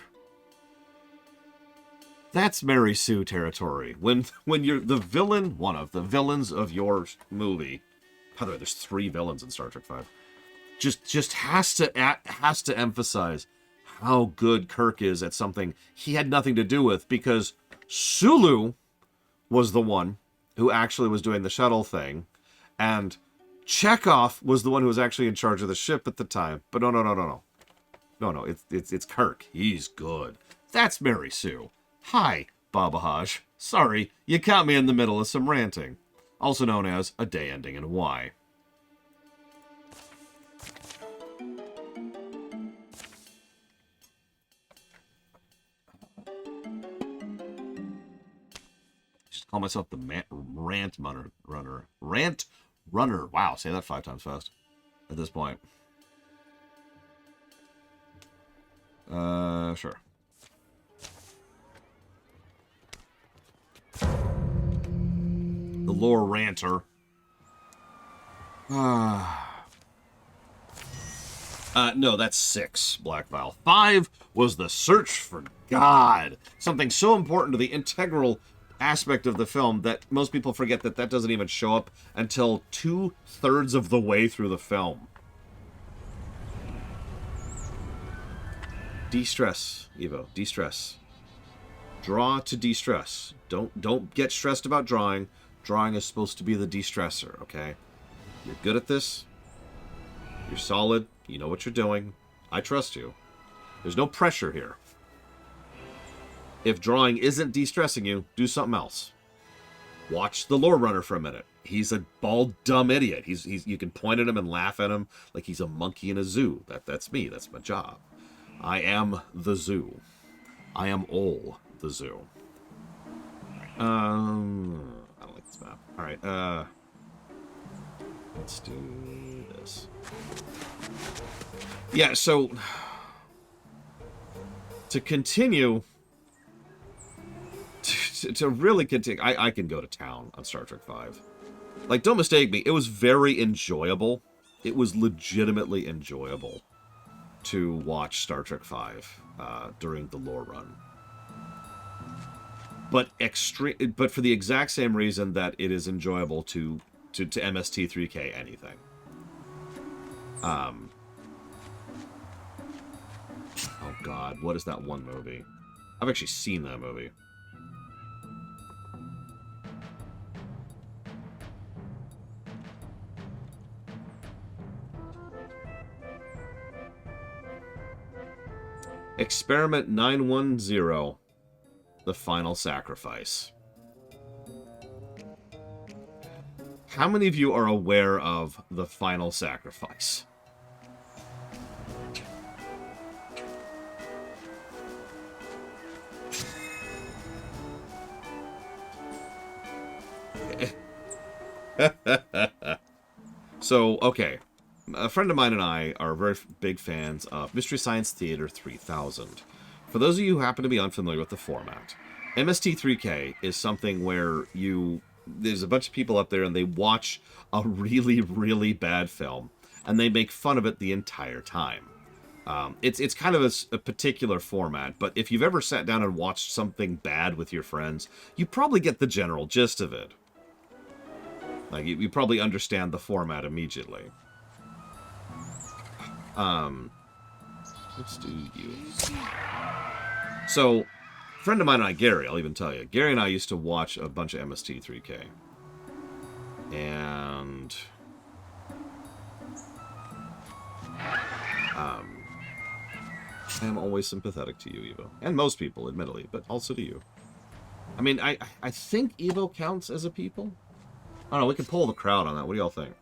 That's Mary Sue territory. When you're the villain, one of the villains of your movie. By the way, there's 3 villains in Star Trek V. Just has to emphasize how good Kirk is at something he had nothing to do with, because Sulu was the one who actually was doing the shuttle thing, and Chekhov was the one who was actually in charge of the ship at the time. But no, it's Kirk. He's good. That's Mary Sue. Hi, Babahaj. Sorry, you caught me in the middle of some ranting. Also known as a day ending in Y. Just call myself the rant runner. Rant runner. Wow, say that 5 times fast at this point. Sure. The lore ranter. No, that's 6, Black Vial. 5 was the search for God. Something so important to the integral aspect of the film that most people forget that doesn't even show up until 2/3 of the way through the film. De-stress, Evo. De-stress. Draw to de-stress. Don't get stressed about drawing. Drawing is supposed to be the de-stressor, okay? You're good at this. You're solid. You know what you're doing. I trust you. There's no pressure here. If drawing isn't de-stressing you, do something else. Watch the lore runner for a minute. He's a bald, dumb idiot. He's you can point at him and laugh at him like he's a monkey in a zoo. That's me. That's my job. I am the zoo. I am all the zoo. I don't like this map. All right. Let's do this. Yeah. So to continue. To really continue, I can go to town on Star Trek V. Like, don't mistake me, it was very enjoyable. It was legitimately enjoyable to watch Star Trek V during the lore run. But for the exact same reason that it is enjoyable to MST3K anything. Oh God, what is that one movie? I've actually seen that movie. Experiment 910, The Final Sacrifice. How many of you are aware of The Final Sacrifice? So, okay. A friend of mine and I are very big fans of Mystery Science Theater 3000. For those of you who happen to be unfamiliar with the format, MST3K is something where there's a bunch of people up there and they watch a really, really bad film and they make fun of it the entire time. It's kind of a particular format, but if you've ever sat down and watched something bad with your friends, you probably get the general gist of it. Like, you probably understand the format immediately. Let's do you. So, a friend of mine and I, Gary, I'll even tell you. Gary and I used to watch a bunch of MST3K. And I am always sympathetic to you, Evo. And most people, admittedly, but also to you. I mean, I think Evo counts as a people. I don't know, we can poll the crowd on that. What do y'all think?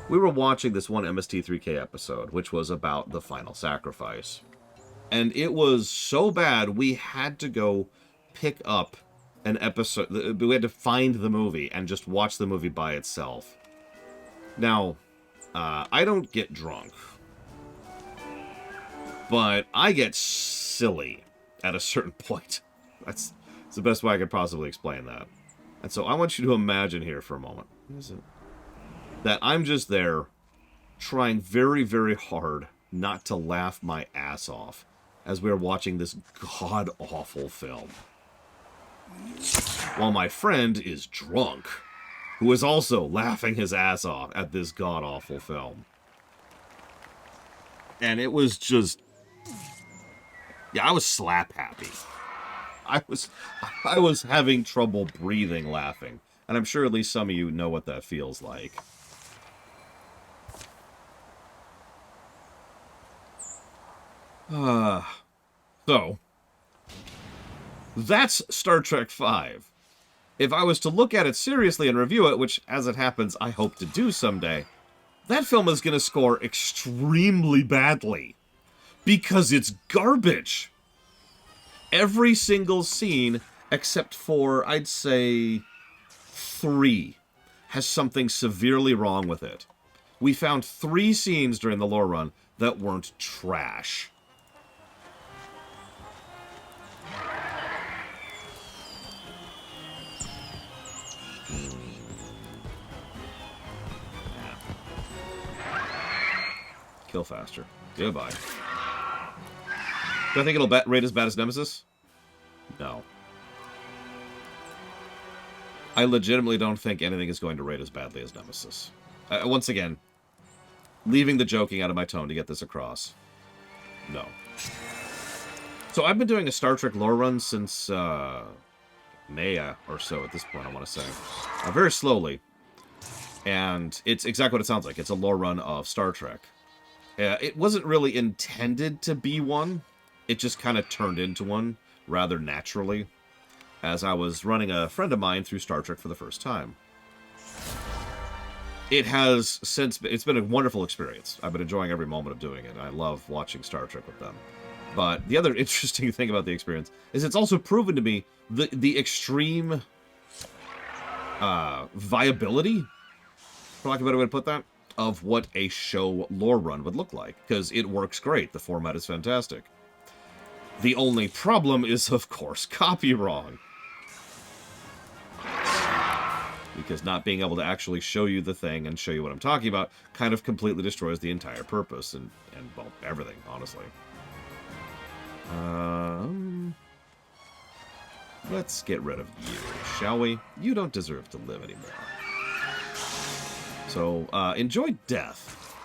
we were watching this one MST3K episode, which was about the final sacrifice. And it was so bad, we had to go pick up an episode. We had to find the movie and just watch the movie by itself. Now, I don't get drunk, but I get silly at a certain point. That's the best way I could possibly explain that. And so I want you to imagine here for a moment. What is it? That I'm just there trying very, very hard not to laugh my ass off as we're watching this god-awful film. While my friend is drunk, who is also laughing his ass off at this god-awful film. And it was just... yeah, I was slap happy. I was having trouble breathing laughing. And I'm sure at least some of you know what that feels like. So, that's Star Trek V. If I was to look at it seriously and review it, which, as it happens, I hope to do someday, that film is going to score extremely badly. Because it's garbage. Every single scene, except for, I'd say, 3, has something severely wrong with it. We found 3 scenes during the lore run that weren't trash. Kill faster. Goodbye. Do I think it'll rate as bad as Nemesis? No. I legitimately don't think anything is going to rate as badly as Nemesis. Once again, leaving the joking out of my tone to get this across. No. So I've been doing a Star Trek lore run since May or so at this point, I want to say. Very slowly. And it's exactly what it sounds like. It's a lore run of Star Trek. It wasn't really intended to be one. It just kind of turned into one rather naturally as I was running a friend of mine through Star Trek for the first time. It has since... it's been a wonderful experience. I've been enjoying every moment of doing it. I love watching Star Trek with them. But the other interesting thing about the experience is it's also proven to me the extreme viability, for lack of a better way to put that, of what a show lore run would look like. Because it works great. The format is fantastic. The only problem is, of course, copy wrong. Because not being able to actually show you the thing and show you what I'm talking about kind of completely destroys the entire purpose and well, everything, honestly. Let's get rid of you, shall we? You don't deserve to live anymore. So, enjoy death.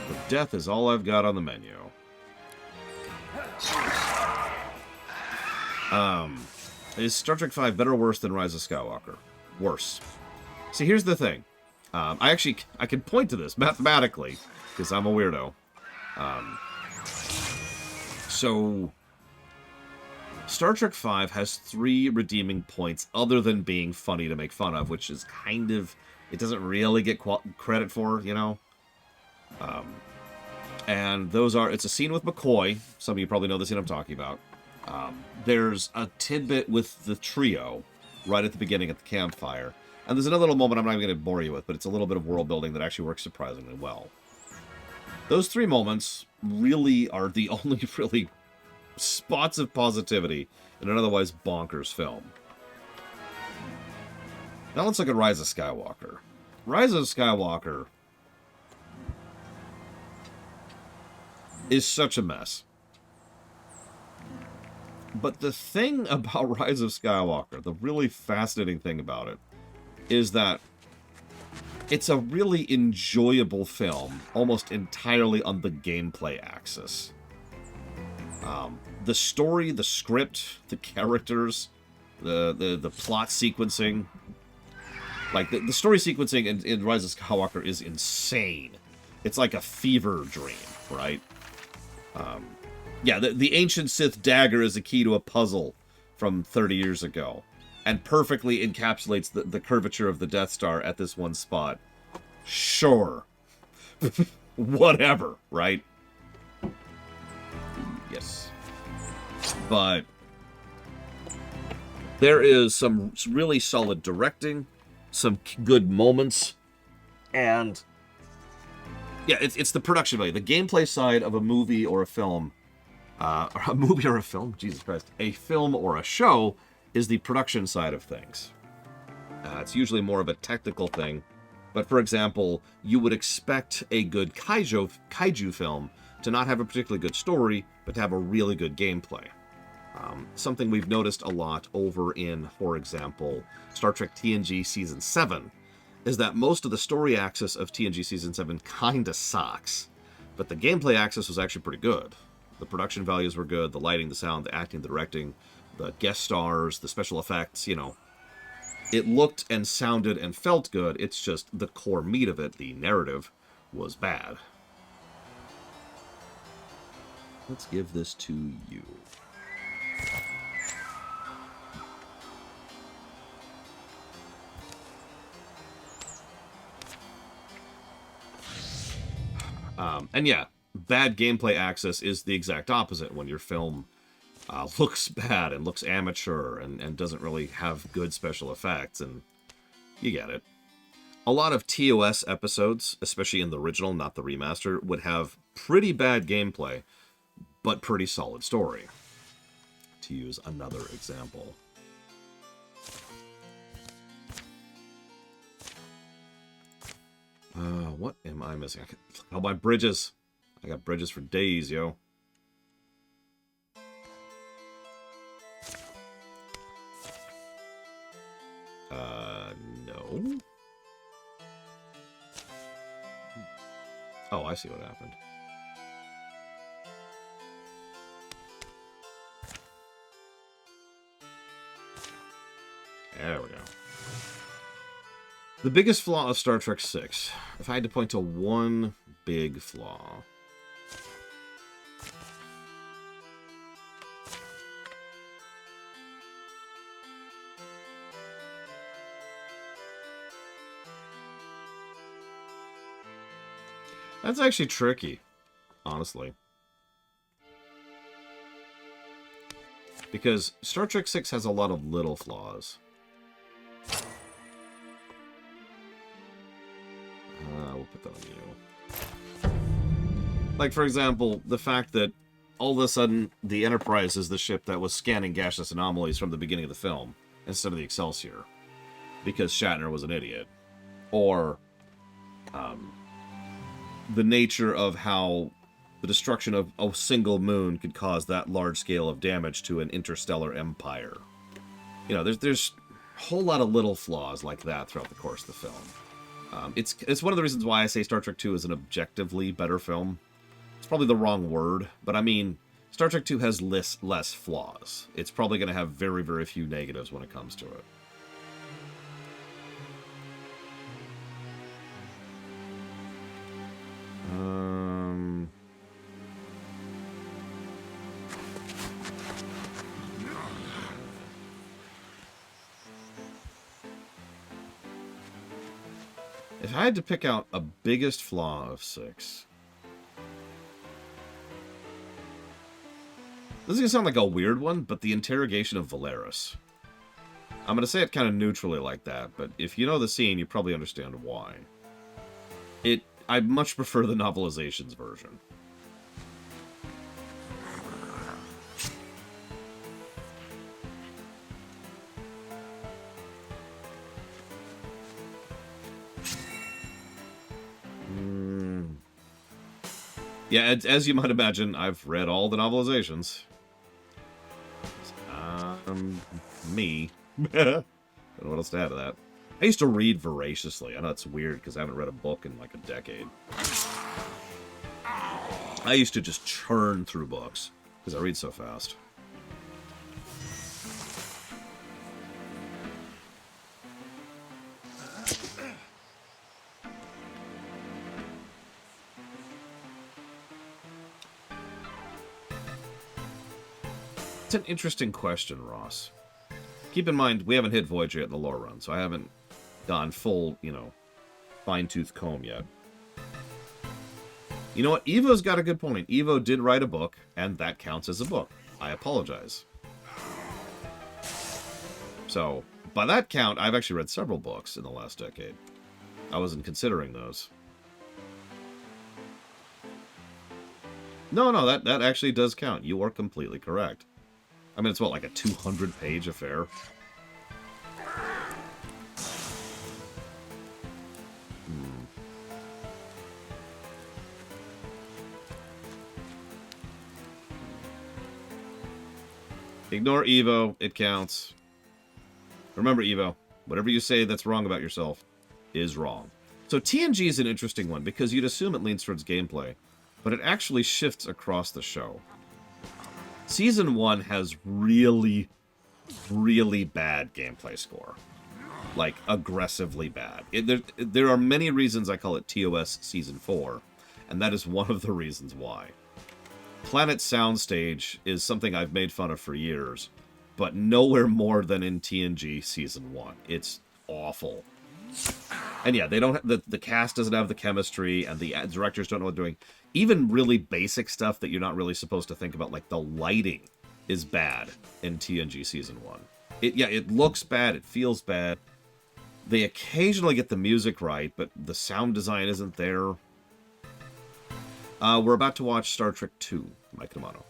But death is all I've got on the menu. Is Star Trek V better or worse than Rise of Skywalker? Worse. See, here's the thing. I can point to this mathematically, because I'm a weirdo. So, Star Trek V has 3 redeeming points other than being funny to make fun of, which is kind of... it doesn't really get credit for, you know? And those are... it's a scene with McCoy. Some of you probably know the scene I'm talking about. There's a tidbit with the trio right at the beginning at the campfire. And there's another little moment I'm not even going to bore you with, but it's a little bit of world building that actually works surprisingly well. Those 3 moments really are the only really spots of positivity in an otherwise bonkers film. Now let's look at Rise of Skywalker. Rise of Skywalker is such a mess. But the thing about Rise of Skywalker, the really fascinating thing about it, is that it's a really enjoyable film, almost entirely on the gameplay axis. The story, the script, the characters, the plot sequencing, like the story sequencing in Rise of Skywalker is insane. It's like a fever dream, right? Yeah, the ancient Sith dagger is a key to a puzzle from 30 years ago, and perfectly encapsulates the curvature of the Death Star at this one spot. Sure. Whatever, right? Yes. But there is some really solid directing, some good moments, and yeah, it's the production value. The gameplay side of a movie or a film, Jesus Christ, a film or a show is the production side of things. It's usually more of a technical thing. But for example, you would expect a good kaiju film to not have a particularly good story, but to have a really good gameplay. Something we've noticed a lot over in, for example, Star Trek TNG Season 7, is that most of the story axis of TNG Season 7 kinda sucks. But the gameplay axis was actually pretty good. The production values were good, the lighting, the sound, the acting, the directing, the guest stars, the special effects, you know. It looked and sounded and felt good, it's just the core meat of it, the narrative, was bad. Let's give this to you. And yeah, bad gameplay access is the exact opposite when your film looks bad and looks amateur and doesn't really have good special effects, and you get it. A lot of TOS episodes, especially in the original, not the remaster, would have pretty bad gameplay, but pretty solid story. To use another example. What am I missing? Oh, my bridges. I got bridges for days, yo. No. Oh, I see what happened. There we go. The biggest flaw of Star Trek VI, if I had to point to one big flaw. That's actually tricky, honestly. Because Star Trek VI has a lot of little flaws. We'll put that on you. Like, for example, the fact that all of a sudden the Enterprise is the ship that was scanning gaseous anomalies from the beginning of the film, instead of the Excelsior. Because Shatner was an idiot. Or, the nature of how the destruction of a single moon could cause that large scale of damage to an interstellar empire. You know, there's a whole lot of little flaws like that throughout the course of the film. It's one of the reasons why I say Star Trek II is an objectively better film. It's probably the wrong word, but I mean, Star Trek II has less flaws. It's probably going to have very, very few negatives when it comes to it. If I had to pick out a biggest flaw of 6... This is going to sound like a weird one, but the interrogation of Valeris. I'm going to say it kind of neutrally like that, but if you know the scene, you probably understand why. I much prefer the novelization's version. Yeah, as you might imagine, I've read all the novelizations. Me. I don't know what else to add to that. I used to read voraciously. I know it's weird because I haven't read a book in like a decade. I used to just churn through books because I read so fast. It's an interesting question, Ross. Keep in mind, we haven't hit Voyager yet in the lore run, so I haven't gone full, you know, fine-tooth comb yet. You know what? Evo's got a good point. Evo did write a book, and that counts as a book. I apologize. So, by that count, I've actually read several books in the last decade. I wasn't considering those. No, that actually does count. You are completely correct. I mean, it's what, like a 200-page affair? Ignore Evo. It counts. Remember, Evo, whatever you say that's wrong about yourself is wrong. So TNG is an interesting one because you'd assume it leans towards gameplay, but it actually shifts across the show. Season 1 has really, really bad gameplay score. Like, aggressively bad. There are many reasons I call it TOS Season 4, and that is one of the reasons why. Planet Soundstage is something I've made fun of for years, but nowhere more than in TNG Season 1. It's awful. And yeah, they don't have, the cast doesn't have the chemistry, and the directors don't know what they're doing. Even really basic stuff that you're not really supposed to think about, like the lighting, is bad in TNG Season 1. It looks bad, it feels bad. They occasionally get the music right, but the sound design isn't there. We're about to watch Star Trek II, Mike Romano.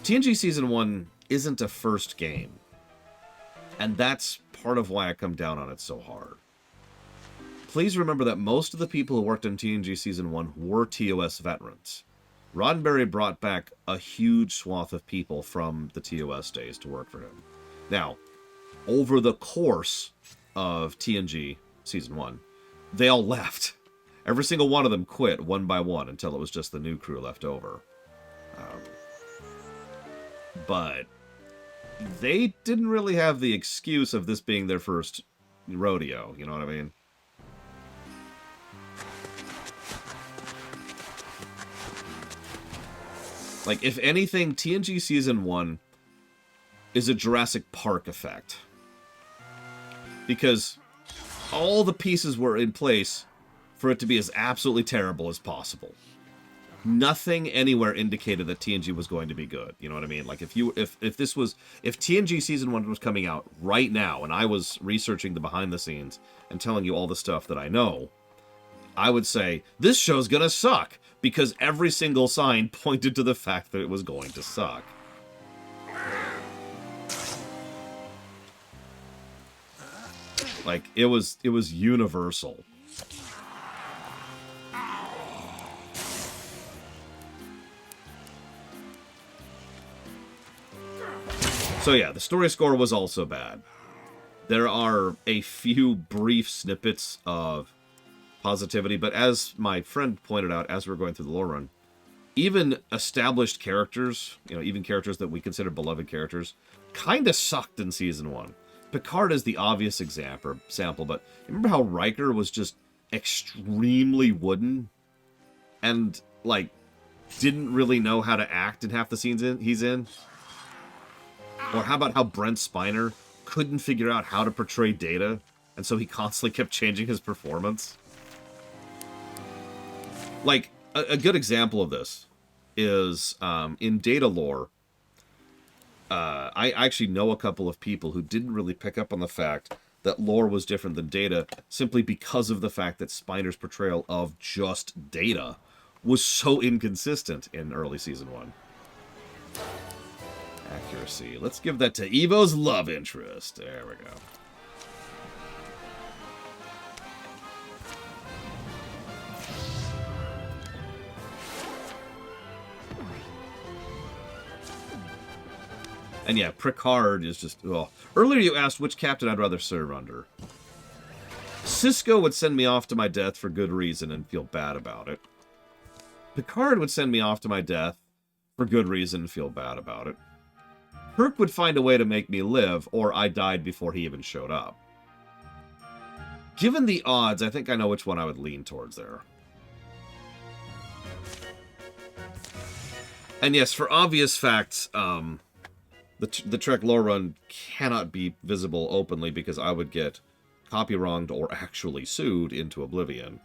TNG Season 1 isn't a first game, and that's part of why I come down on it so hard. Please remember that most of the people who worked on TNG Season 1 were TOS veterans. Roddenberry brought back a huge swath of people from the TOS days to work for him. Now, over the course of TNG Season 1, they all left. Every single one of them quit one by one until it was just the new crew left over. But they didn't really have the excuse of this being their first rodeo, you know what I mean? Like, if anything, TNG Season 1 is a Jurassic Park effect. Because all the pieces were in place for it to be as absolutely terrible as possible. Nothing anywhere indicated that TNG was going to be good. You know what I mean? Like, if TNG Season 1 was coming out right now, and I was researching the behind the scenes and telling you all the stuff that I know, I would say, this show's gonna suck, because every single sign pointed to the fact that it was going to suck. Like, it was universal. So yeah, the story score was also bad. There are a few brief snippets of positivity, but as my friend pointed out as we were going through the lore run, even established characters, even characters that we consider beloved characters, kind of sucked in Season 1. Picard is the obvious example, but remember how Riker was just extremely wooden and, like, didn't really know how to act in half the scenes he's in? Or how about how Brent Spiner couldn't figure out how to portray Data, and so he constantly kept changing his performance? Like, a good example of this is in Data lore. I actually know a couple of people who didn't really pick up on the fact that lore was different than Data simply because of the fact that Spiner's portrayal of just Data was so inconsistent in early Season 1. Accuracy. Let's give that to Evo's love interest. There we go. And yeah, Picard is just... Oh. Earlier you asked which captain I'd rather serve under. Sisko would send me off to my death for good reason and feel bad about it. Picard would send me off to my death for good reason and feel bad about it. Kirk would find a way to make me live, or I died before he even showed up. Given the odds, I think I know which one I would lean towards there. And yes, for obvious facts, the Trek lore run cannot be visible openly because I would get copy-wronged, or actually sued into oblivion.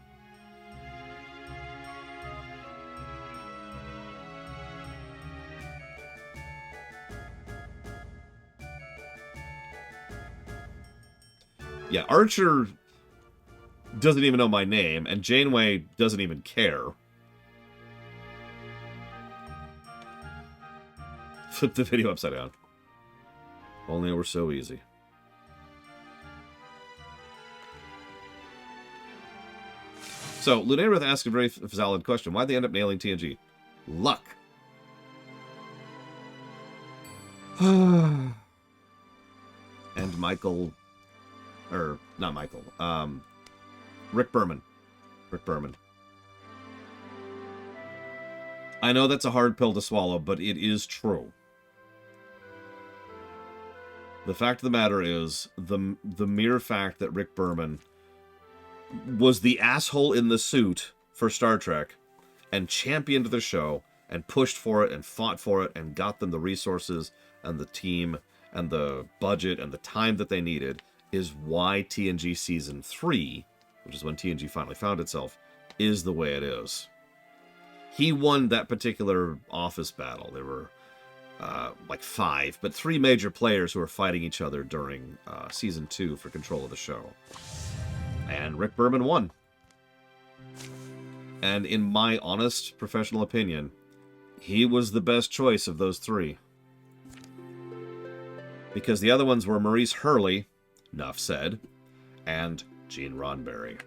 Yeah, Archer doesn't even know my name, and Janeway doesn't even care. Flip the video upside down. Only it were so easy. So, Lunarith asked a very valid question. Why'd they end up nailing TNG? Luck. And Michael... Or, not Michael. Rick Berman. Rick Berman. I know that's a hard pill to swallow, but it is true. The fact of the matter is, the mere fact that Rick Berman was the asshole in the suit for Star Trek and championed the show and pushed for it and fought for it and got them the resources and the team and the budget and the time that they needed is why TNG Season 3, which is when TNG finally found itself, is the way it is. He won that particular office battle. There were like 5, but 3 major players who were fighting each other during Season 2 for control of the show. And Rick Berman won. And in my honest professional opinion, he was the best choice of those 3. Because the other ones were Maurice Hurley, enough said, and Gene Roddenberry.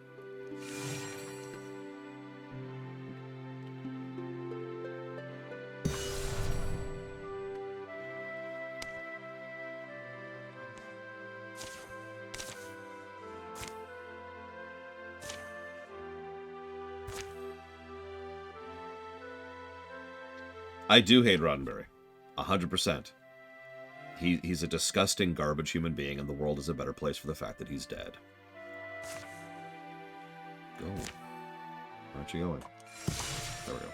I do hate Roddenberry. 100%. He's a disgusting, garbage human being, and the world is a better place for the fact that he's dead. Go. Where aren't you going? There we go.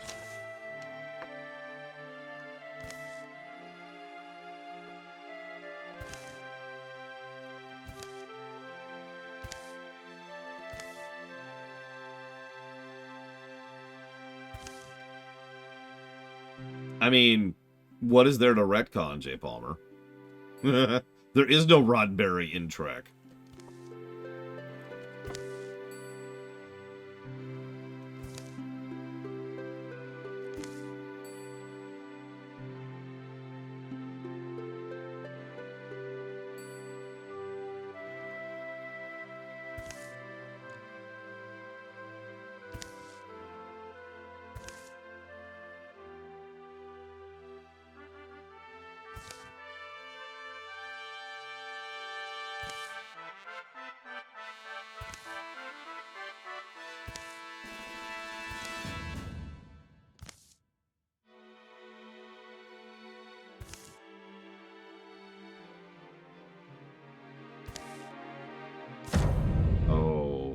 I mean, what is there to retcon, J. Palmer? There is no Roddenberry in Trek.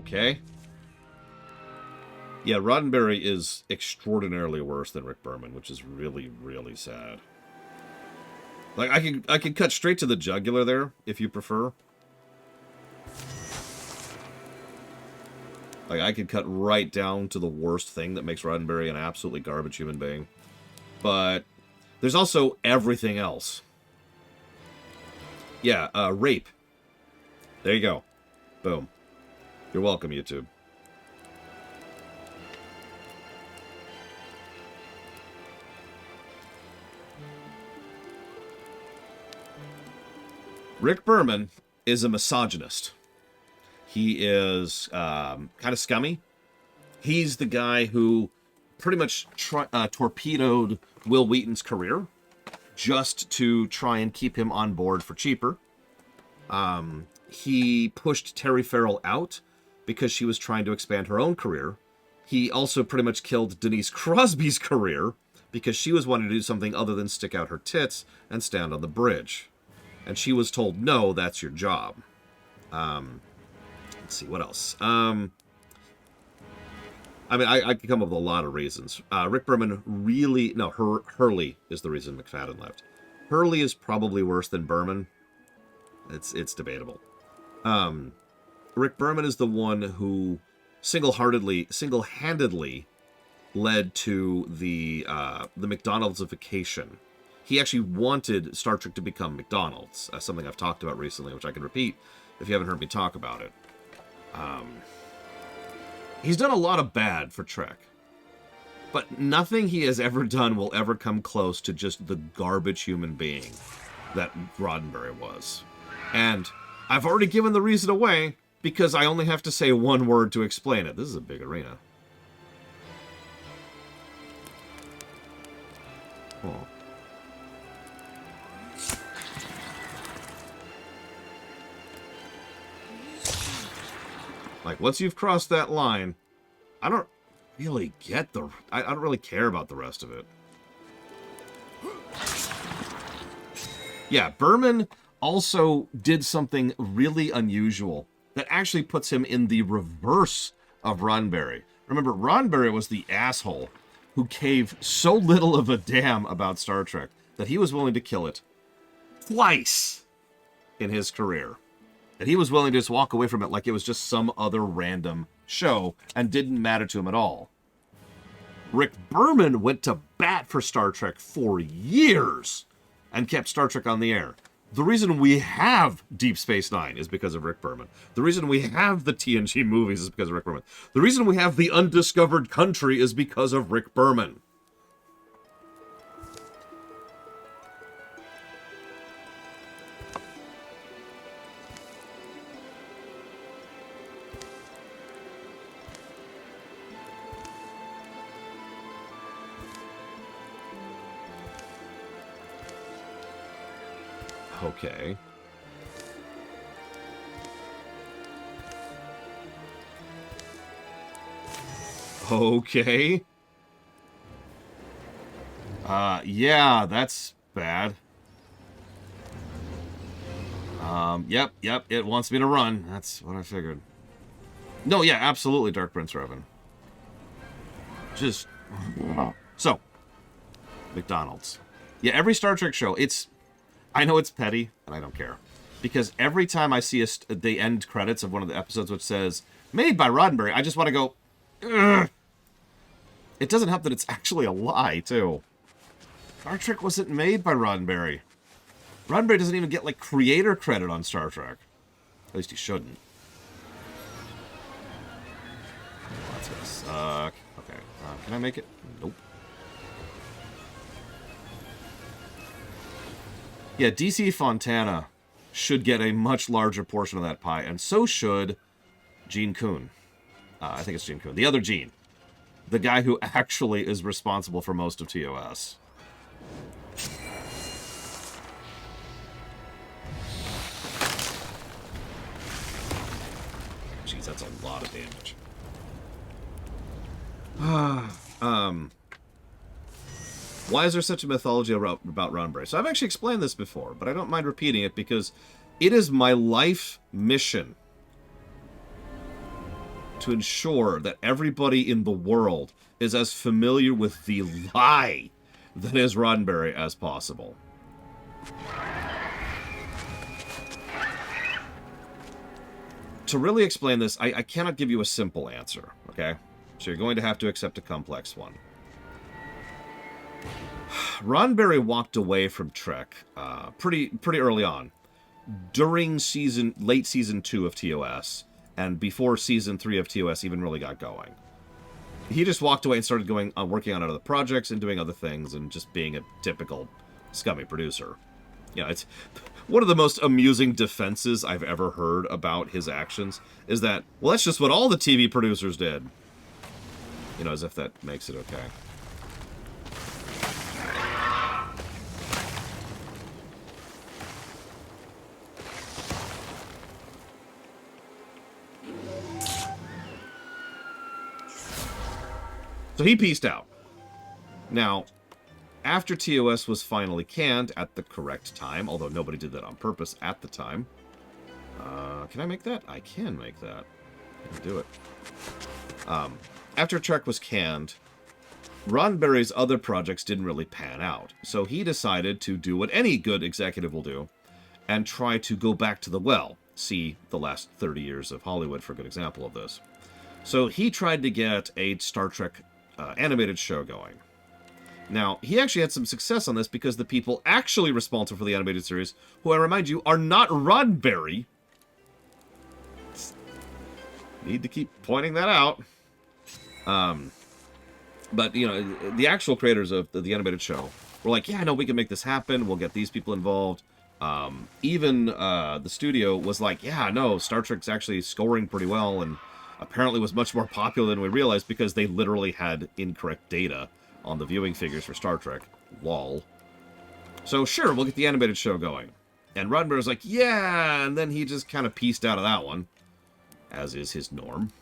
Okay. Yeah, Roddenberry is extraordinarily worse than Rick Berman, which is really, really sad. Like, I could cut straight to the jugular there, if you prefer. Like, I could cut right down to the worst thing that makes Roddenberry an absolutely garbage human being. But there's also everything else. Yeah, rape. There you go. Boom. You're welcome, YouTube. Rick Berman is a misogynist. He is kind of scummy. He's the guy who pretty much torpedoed Will Wheaton's career just to try and keep him on board for cheaper. He pushed Terry Farrell out because she was trying to expand her own career. He also pretty much killed Denise Crosby's career because she was wanting to do something other than stick out her tits and stand on the bridge. And she was told, no, that's your job. Let's see, what else? I mean, I could come up with a lot of reasons. Rick Berman really... No, Hurley is the reason McFadden left. Hurley is probably worse than Berman. It's debatable. Rick Berman is the one who single-handedly led to the McDonald'sification. He actually wanted Star Trek to become McDonald's, something I've talked about recently, which I can repeat if you haven't heard me talk about it. He's done a lot of bad for Trek, but nothing he has ever done will ever come close to just the garbage human being that Roddenberry was. And I've already given the reason away, because I only have to say one word to explain it. This is a big arena. Oh. Like, once you've crossed that line, I don't really get the... I don't really care about the rest of it. Yeah, Berman also did something really unusual that actually puts him in the reverse of Roddenberry. Remember, Roddenberry was the asshole who gave so little of a damn about Star Trek that he was willing to kill it twice in his career. And he was willing to just walk away from it like it was just some other random show and didn't matter to him at all. Rick Berman went to bat for Star Trek for years and kept Star Trek on the air. The reason we have Deep Space Nine is because of Rick Berman. The reason we have the TNG movies is because of Rick Berman. The reason we have The Undiscovered Country is because of Rick Berman. Okay. Okay. Yeah, that's bad. Yep, it wants me to run. That's what I figured. No, yeah, absolutely, Dark Prince Revan. Just... So, McDonald's. Yeah, every Star Trek show, it's... I know it's petty, and I don't care. Because every time I see the end credits of one of the episodes which says, made by Roddenberry, I just want to go, ugh. It doesn't help that it's actually a lie, too. Star Trek wasn't made by Roddenberry. Roddenberry doesn't even get, like, creator credit on Star Trek. At least he shouldn't. Oh, that's gonna suck. Okay, can I make it? Nope. Yeah, DC Fontana should get a much larger portion of that pie, and so should Gene Kuhn. I think it's Gene Kuhn. The other Gene. The guy who actually is responsible for most of TOS. Jeez, that's a lot of damage. Why is there such a mythology about Roddenberry? So I've actually explained this before, but I don't mind repeating it because it is my life mission to ensure that everybody in the world is as familiar with the lie that is Roddenberry as possible. To really explain this, I cannot give you a simple answer, okay? So you're going to have to accept a complex one. Roddenberry walked away from Trek pretty early on, during late season 2 of TOS, and before season 3 of TOS even really got going. He just walked away and started working on other projects and doing other things and just being a typical scummy producer. You know, it's one of the most amusing defenses I've ever heard about his actions is that, well, that's just what all the TV producers did. You know, as if that makes it okay. So he pieced out. Now, after TOS was finally canned at the correct time, although nobody did that on purpose at the time. Can I make that? I can make that. I can do it. After Trek was canned, Roddenberry's other projects didn't really pan out. So he decided to do what any good executive will do and try to go back to the well See the last 30 years of Hollywood for a good example of this. So he tried to get a Star Trek animated show going. Now, he actually had some success on this because the people actually responsible for the animated series, who I remind you are not Roddenberry. Need to keep pointing that out. But, you know, the actual creators of the animated show were like, yeah, no, we can make this happen. We'll get these people involved. Even the studio was like, yeah, no, Star Trek's actually scoring pretty well and apparently was much more popular than we realized because they literally had incorrect data on the viewing figures for Star Trek. Lol. So sure, we'll get the animated show going. And Roddenberry was like, yeah, and then he just kind of pieced out of that one, as is his norm.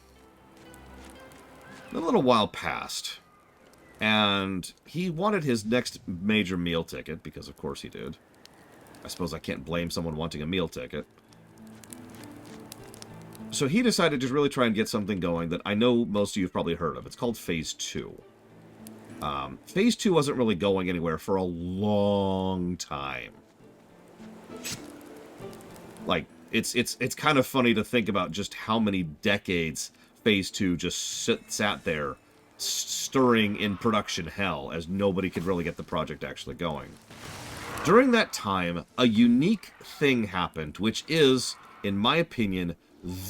A little while passed, and he wanted his next major meal ticket, because of course he did. I suppose I can't blame someone wanting a meal ticket. So he decided to really try and get something going that I know most of you have probably heard of. It's called Phase 2. Phase 2 wasn't really going anywhere for a long time. Like, it's kind of funny to think about just how many decades Phase 2 just sat there stirring in production hell as nobody could really get the project actually going. During that time, a unique thing happened, which is, in my opinion,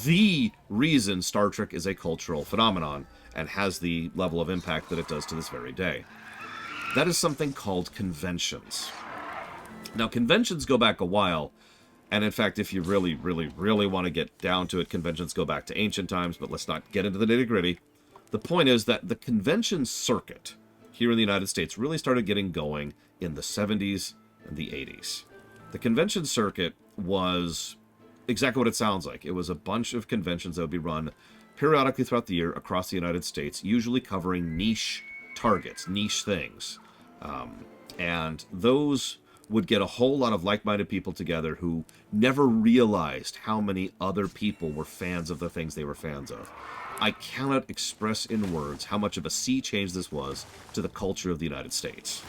the reason Star Trek is a cultural phenomenon and has the level of impact that it does to this very day. That is something called conventions. Now, conventions go back a while, and in fact, if you really, really, really want to get down to it, conventions go back to ancient times, but let's not get into the nitty-gritty. The point is that the convention circuit here in the United States really started getting going in the 70s and the 80s. The convention circuit was exactly what it sounds like. It was a bunch of conventions that would be run periodically throughout the year across the United States, usually covering niche targets, niche things. And those would get a whole lot of like-minded people together who never realized how many other people were fans of the things they were fans of. I cannot express in words how much of a sea change this was to the culture of the United States.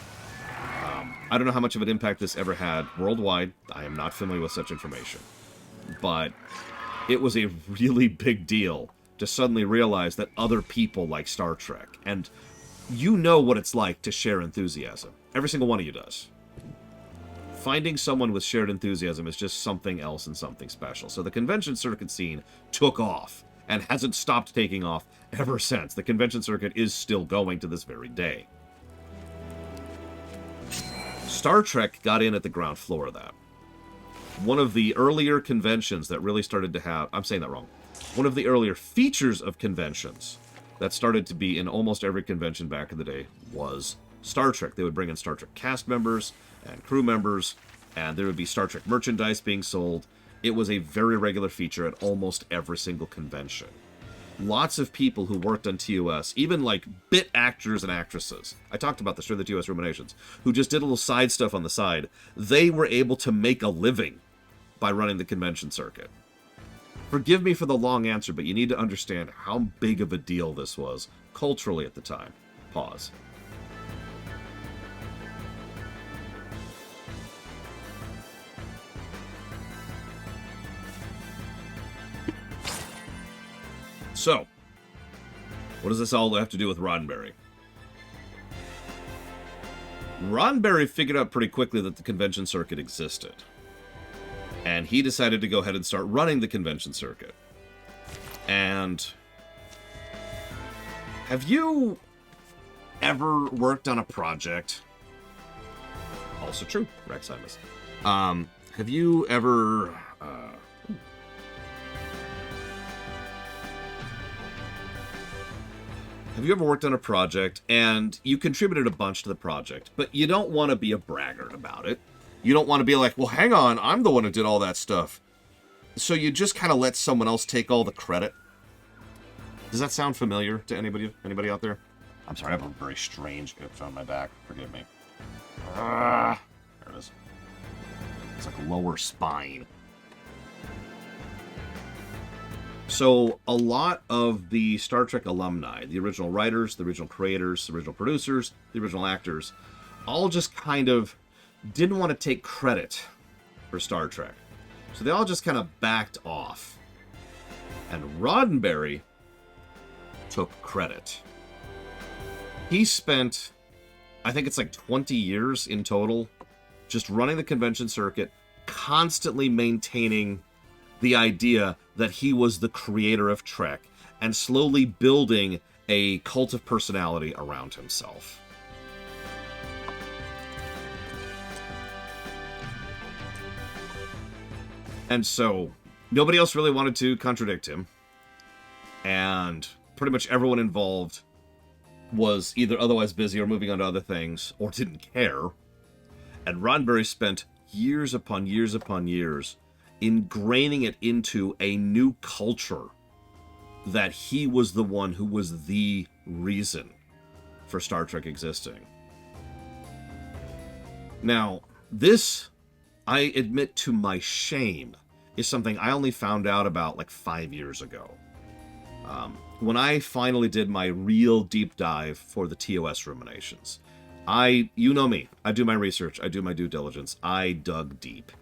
I don't know how much of an impact this ever had worldwide. I am not familiar with such information. But it was a really big deal to suddenly realize that other people like Star Trek. And you know what it's like to share enthusiasm. Every single one of you does. Finding someone with shared enthusiasm is just something else and something special. So the convention circuit scene took off and hasn't stopped taking off ever since. The convention circuit is still going to this very day. Star Trek got in at the ground floor of that. One of the earlier conventions that really started to have... I'm saying that wrong. One of the earlier features of conventions that started to be in almost every convention back in the day was Star Trek. They would bring in Star Trek cast members and crew members, and there would be Star Trek merchandise being sold. It was a very regular feature at almost every single convention. Lots of people who worked on TOS, even like bit actors and actresses, I talked about this during the TOS Ruminations, who just did a little side stuff on the side, they were able to make a living by running the convention circuit. Forgive me for the long answer, but you need to understand how big of a deal this was culturally at the time. Pause. So, what does this all have to do with Roddenberry? Roddenberry figured out pretty quickly that the convention circuit existed. And he decided to go ahead and start running the convention circuit. And have you ever worked on a project? Also true, Rex Hymus. Have you ever... Have you ever worked on a project and you contributed a bunch to the project, but you don't want to be a braggart about it? You don't want to be like, well, hang on, I'm the one who did all that stuff. So you just kind of let someone else take all the credit? Does that sound familiar to anybody out there? I'm sorry, I have a very strange itch on my back. Forgive me. There it is. It's like a lower spine. So a lot of the Star Trek alumni, the original writers, the original creators, the original producers, the original actors, all just kind of didn't want to take credit for Star Trek. So they all just kind of backed off. And Roddenberry took credit. He spent, I think it's like 20 years in total, just running the convention circuit, constantly maintaining the idea that he was the creator of Trek, and slowly building a cult of personality around himself. And so, nobody else really wanted to contradict him. And pretty much everyone involved was either otherwise busy or moving on to other things, or didn't care. And Roddenberry spent years upon years upon years ingraining it into a new culture that he was the one who was the reason for Star Trek existing. Now, this, I admit to my shame, is something I only found out about like 5 years ago. When I finally did my real deep dive for the TOS ruminations, you know me, I do my research, I do my due diligence, I dug deep.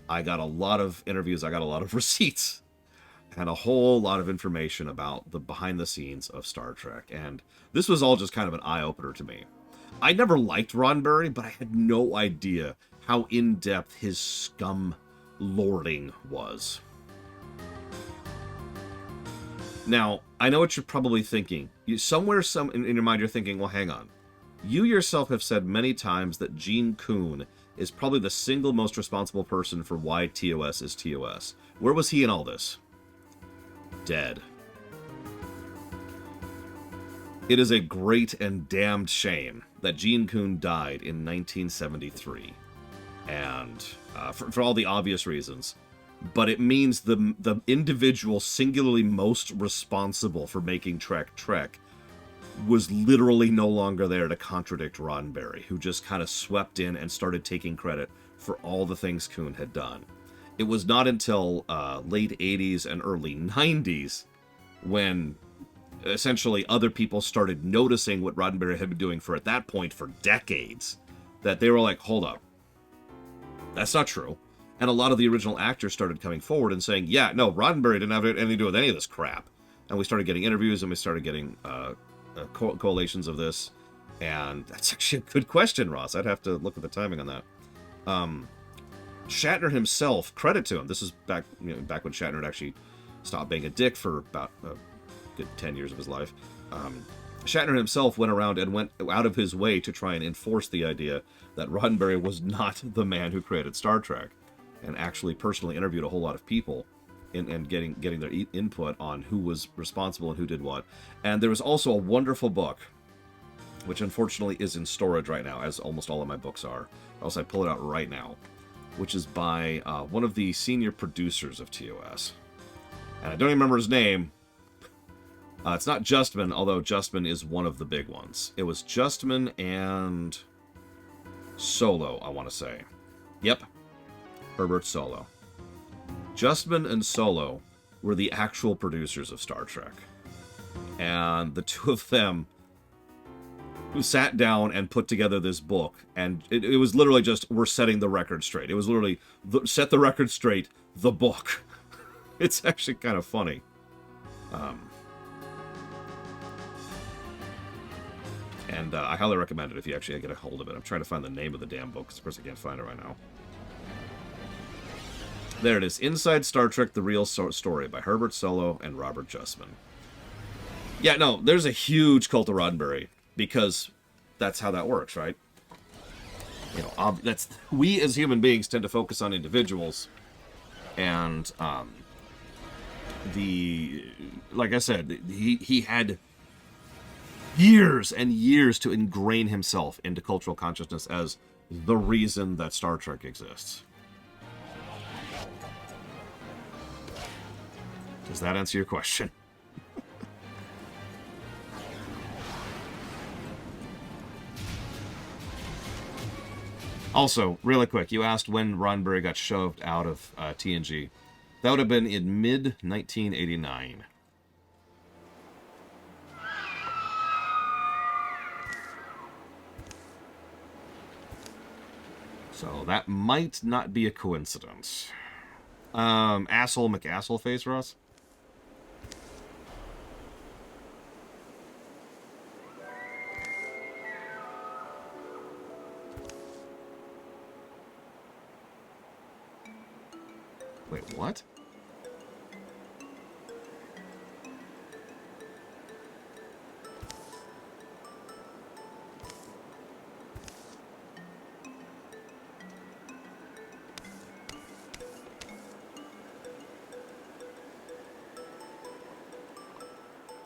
I got a lot of interviews, I got a lot of receipts, and a whole lot of information about the behind the scenes of Star Trek, and this was all just kind of an eye-opener to me. I never liked Roddenberry, but I had no idea how in-depth his scum lording was. Now, I know what you're probably thinking. In your mind, you're thinking, well, hang on. You yourself have said many times that Gene Kuhn is probably the single most responsible person for why TOS is TOS. Where was he in all this? Dead. It is a great and damned shame that Gene Kuhn died in 1973. And for all the obvious reasons. But it means the individual singularly most responsible for making Trek was literally no longer there to contradict Roddenberry, who just kind of swept in and started taking credit for all the things Kuhn had done. It was not until late 80s and early 90s when essentially other people started noticing what Roddenberry had been doing at that point for decades, that they were like, hold up, that's not true. And a lot of the original actors started coming forward and saying, yeah, no, Roddenberry didn't have anything to do with any of this crap. And we started getting interviews, and we started getting collations of this. And that's actually a good question, Ross. I'd have to look at the timing on that. Shatner himself, credit to him. This is back when Shatner had actually stopped being a dick for about a good 10 years of his life. Shatner himself went around and went out of his way to try and enforce the idea that Roddenberry was not the man who created Star Trek, and actually personally interviewed a whole lot of people and getting their input on who was responsible and who did what. And there was also a wonderful book, which unfortunately is in storage right now, as almost all of my books are, or else I pull it out right now, which is by one of the senior producers of TOS. And I don't even remember his name. It's not Justman, although Justman is one of the big ones. It was Justman and Solo, I want to say. Yep. Herbert Solo. Justman and Solo were the actual producers of Star Trek. And the two of them who sat down and put together this book, and it was literally just, we're setting the record straight. It was literally, set the record straight, the book. It's actually kind of funny. And I highly recommend it if you actually get a hold of it. I'm trying to find the name of the damn book, because of course I can't find it right now. There it is. Inside Star Trek, The Real Story by Herbert Solo and Robert Justman. Yeah, no, there's a huge cult of Roddenberry, because that's how that works, right? You know, we as human beings tend to focus on individuals, and like I said, he had years and years to ingrain himself into cultural consciousness as the reason that Star Trek exists. Does that answer your question? Also, really quick, you asked when Roddenberry got shoved out of TNG. That would have been in mid-1989. So that might not be a coincidence. Asshole McAsshole face, Ross? Wait, what?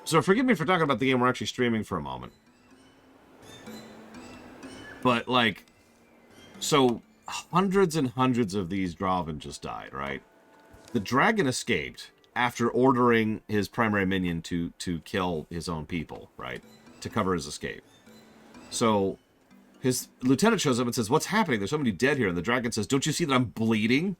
So forgive me for talking about the game we're actually streaming for a moment. But, like, so hundreds and hundreds of these Draven just died, right? The dragon escaped after ordering his primary minion to kill his own people, right? To cover his escape. So his lieutenant shows up and says, "What's happening? There's so many dead here." And the dragon says, "Don't you see that I'm bleeding?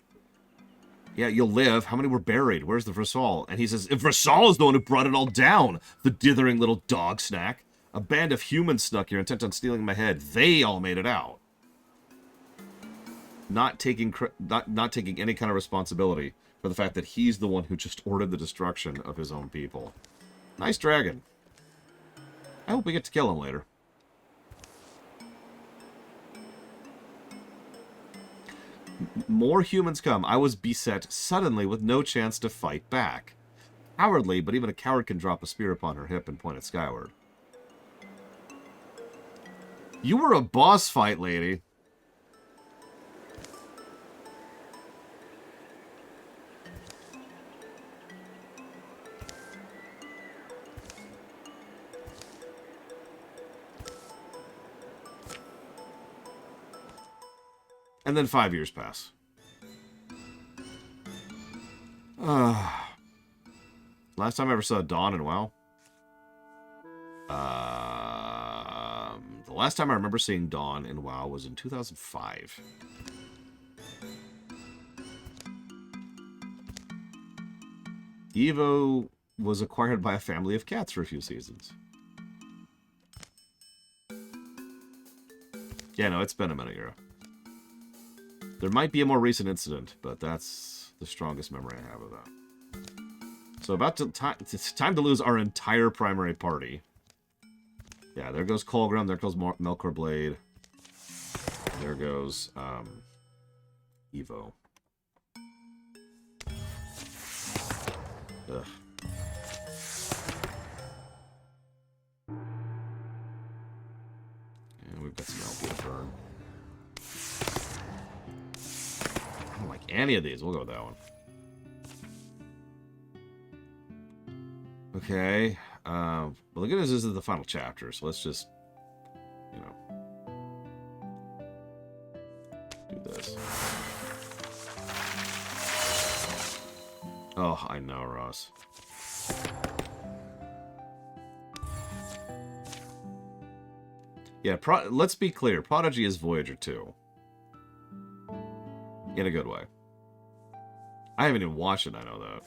Yeah, you'll live. How many were buried? Where's the Versal?" And he says, "If Versal is the one who brought it all down, the dithering little dog snack. A band of humans snuck here intent on stealing my head. They all made it out." Not taking any kind of responsibility for the fact that he's the one who just ordered the destruction of his own people. Nice dragon. I hope we get to kill him later. More humans come. I was beset suddenly with no chance to fight back. Cowardly, but even a coward can drop a spear upon her hip and point it skyward. You were a boss fight, lady. And then 5 years pass. Last time I ever saw Dawn in WoW? The last time I remember seeing Dawn in WoW was in 2005. Evo was acquired by a family of cats for a few seasons. Yeah, no, it's been a minute, Euro. There might be a more recent incident, but that's the strongest memory I have of that. So it's time to lose our entire primary party. Yeah, there goes Colgrim, there goes Melkor Blade. There goes Evo. Ugh. Yeah, we've got some LP to burn. I don't like any of these. We'll go with that one. Okay. Well, the good news is this is the final chapter, so let's just, you know, do this. Oh, I know, Ross. Yeah, let's be clear. Prodigy is Voyager 2. In a good way. I haven't even watched it, I know that.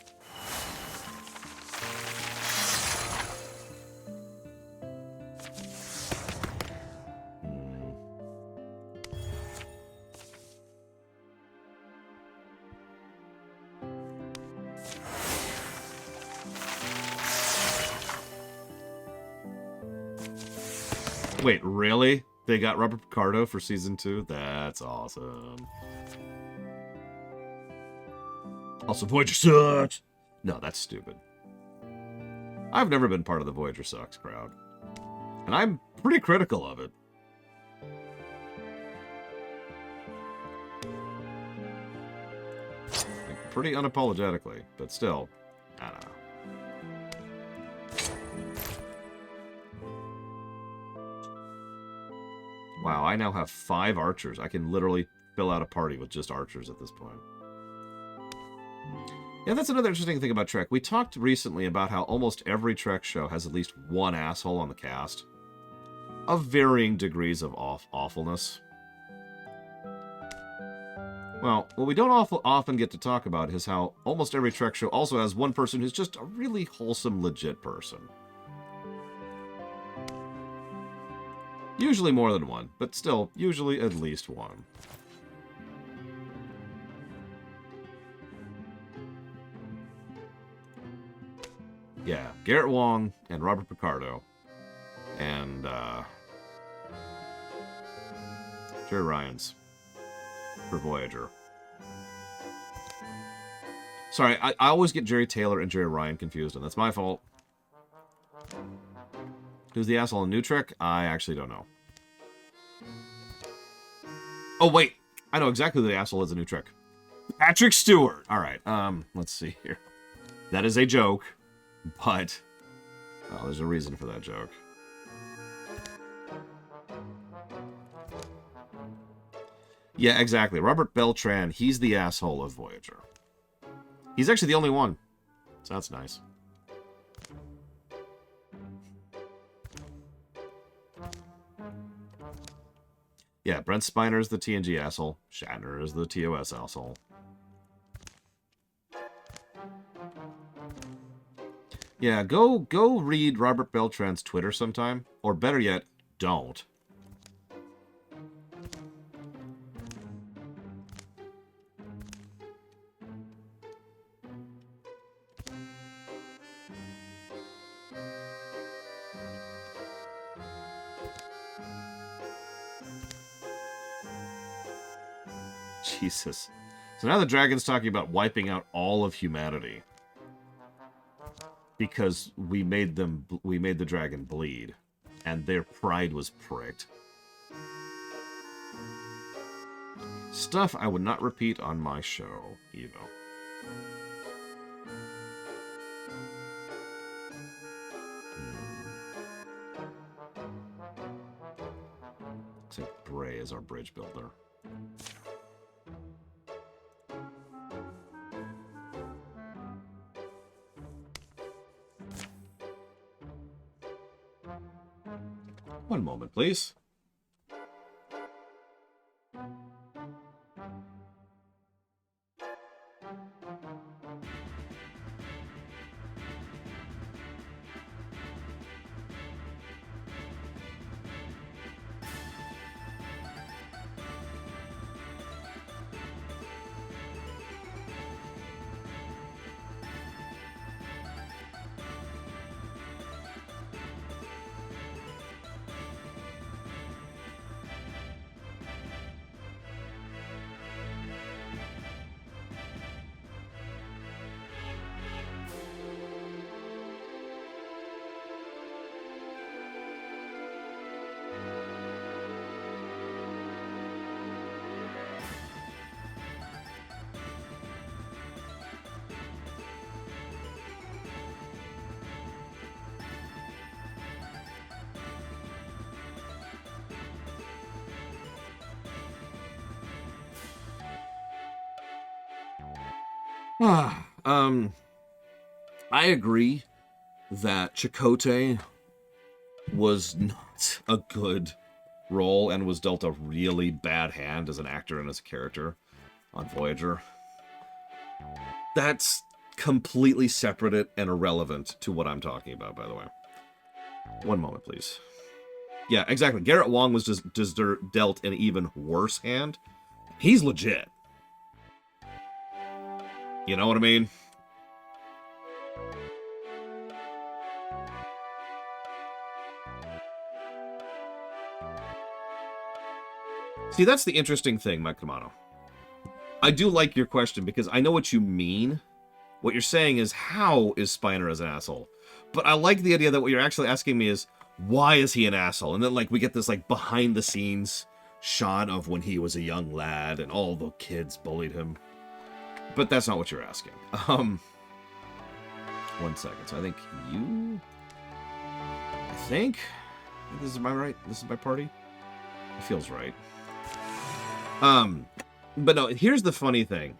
Wait, really? They got Robert Picardo for season 2? That's awesome. Also, Voyager sucks! No, that's stupid. I've never been part of the Voyager sucks crowd. And I'm pretty critical of it. Like, pretty unapologetically, but still, I don't know. Wow, I now have 5 archers. I can literally fill out a party with just archers at this point. Yeah, that's another interesting thing about Trek. We talked recently about how almost every Trek show has at least one asshole on the cast. Of varying degrees of awfulness. Well, what we don't often get to talk about is how almost every Trek show also has one person who's just a really wholesome, legit person. Usually more than one, but still, usually at least one. Yeah, Garrett Wong and Robert Picardo. And, Jerry Ryans for Voyager. Sorry, I always get Jerry Taylor and Jerry Ryan confused, and that's my fault. Who's the asshole in New Trek? I actually don't know. Oh, wait. I know exactly who the asshole is in New Trek. Patrick Stewart. All right. Let's see here. That is a joke, but well, there's a reason for that joke. Yeah, exactly. Robert Beltran, he's the asshole of Voyager. He's actually the only one. So that's nice. Yeah, Brent Spiner's the TNG asshole. Shatner is the TOS asshole. Yeah, go read Robert Beltran's Twitter sometime. Or better yet, don't. Jesus. So now the dragon's talking about wiping out all of humanity. Because we made the dragon bleed. And their pride was pricked. Stuff I would not repeat on my show, Evo. Looks like Bray is our bridge builder. One moment, please. I agree that Chakotay was not a good role and was dealt a really bad hand as an actor and as a character on Voyager. That's completely separate and irrelevant to what I'm talking about, by the way. One moment, please. Yeah, exactly. Garrett Wong was just dealt an even worse hand. He's legit. You know what I mean? See, that's the interesting thing, Mike Kamano. I do like your question because I know what you mean. What you're saying is, how is Spiner as an asshole? But I like the idea that what you're actually asking me is, why is he an asshole? And then, like, we get this, like, behind-the-scenes shot of when he was a young lad and all the kids bullied him. But that's not what you're asking. 1 second. So I think this is my right. This is my party. It feels right. But no, here's the funny thing.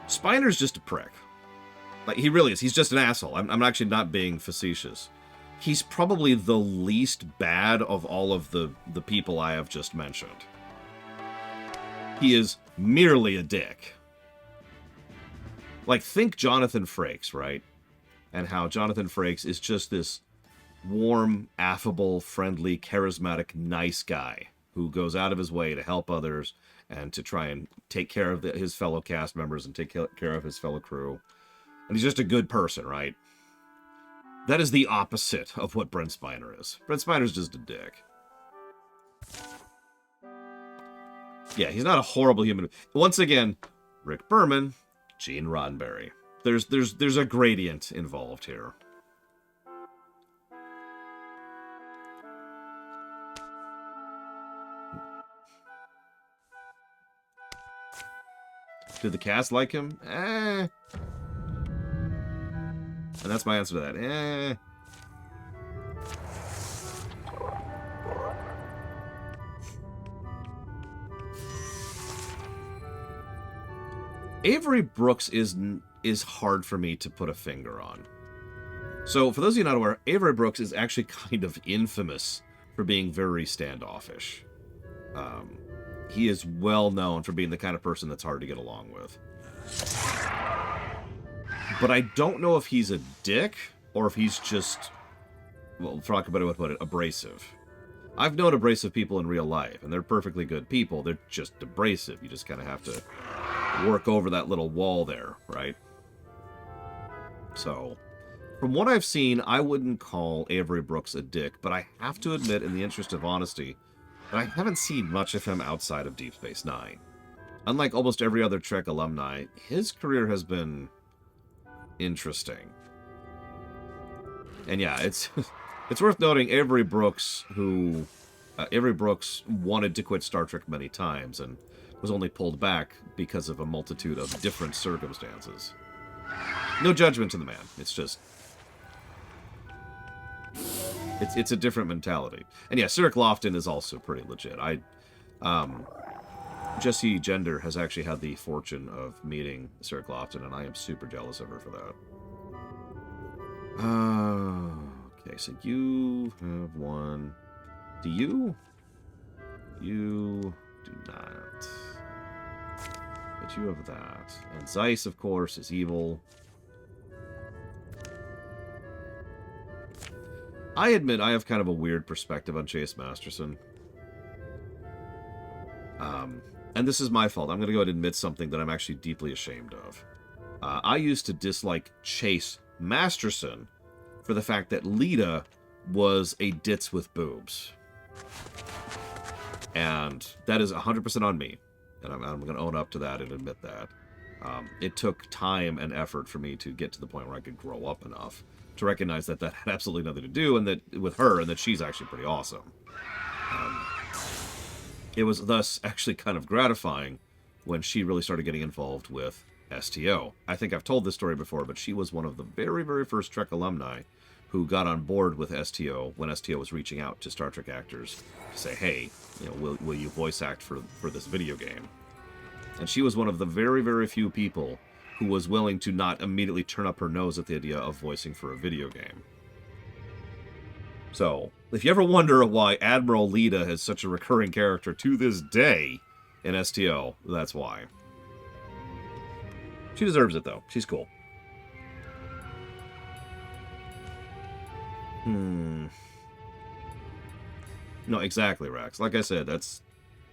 Spiner's just a prick. Like, he really is. He's just an asshole. I'm actually not being facetious. He's probably the least bad of all of the people I have just mentioned. He is merely a dick. Like, think Jonathan Frakes, right? And how Jonathan Frakes is just this warm, affable, friendly, charismatic, nice guy who goes out of his way to help others and to try and take care of his fellow cast members and take care of his fellow crew. And he's just a good person, right? That is the opposite of what Brent Spiner is. Brent Spiner's just a dick. Yeah, he's not a horrible human. Once again, Rick Berman, Gene Roddenberry. There's a gradient involved here. Did the cast like him? Eh. And that's my answer to that. Eh. Avery Brooks is hard for me to put a finger on. So, for those of you not aware, Avery Brooks is actually kind of infamous for being very standoffish. He is well known for being the kind of person that's hard to get along with. But I don't know if he's a dick, or if he's just, well, for lack of a better way to put it, abrasive. I've known abrasive people in real life, and they're perfectly good people. They're just abrasive. You just kind of have to work over that little wall there, right? So, from what I've seen, I wouldn't call Avery Brooks a dick, but I have to admit, in the interest of honesty, that I haven't seen much of him outside of Deep Space Nine. Unlike almost every other Trek alumni, his career has been interesting. And yeah, it's it's worth noting Avery Brooks, Avery Brooks wanted to quit Star Trek many times and was only pulled back because of a multitude of different circumstances. No judgment to the man. It's just it's a different mentality. And yeah, Cirric Lofton is also pretty legit. Jessie Gender has actually had the fortune of meeting Cirric Lofton, and I am super jealous of her for that. Okay, so you have one. Do you? You do not. But you have that. And Zeiss, of course, is evil. I admit I have kind of a weird perspective on Chase Masterson. And this is my fault. I'm going to go ahead and admit something that I'm actually deeply ashamed of. I used to dislike Chase Masterson for the fact that Lita was a ditz with boobs. And that is 100% on me. And I'm going to own up to that and admit that. It took time and effort for me to get to the point where I could grow up enough to recognize that that had absolutely nothing to do and that with her, and that she's actually pretty awesome. It was thus actually kind of gratifying when she really started getting involved with STO. I think I've told this story before, but she was one of the very, very first Trek alumni who got on board with STO when STO was reaching out to Star Trek actors to say, hey, you know, will you voice act for this video game? And she was one of the very, very few people who was willing to not immediately turn up her nose at the idea of voicing for a video game. So, if you ever wonder why Admiral Lita is such a recurring character to this day in STO, that's why. She deserves it, though. She's cool. No, exactly, Rex. Like I said, that's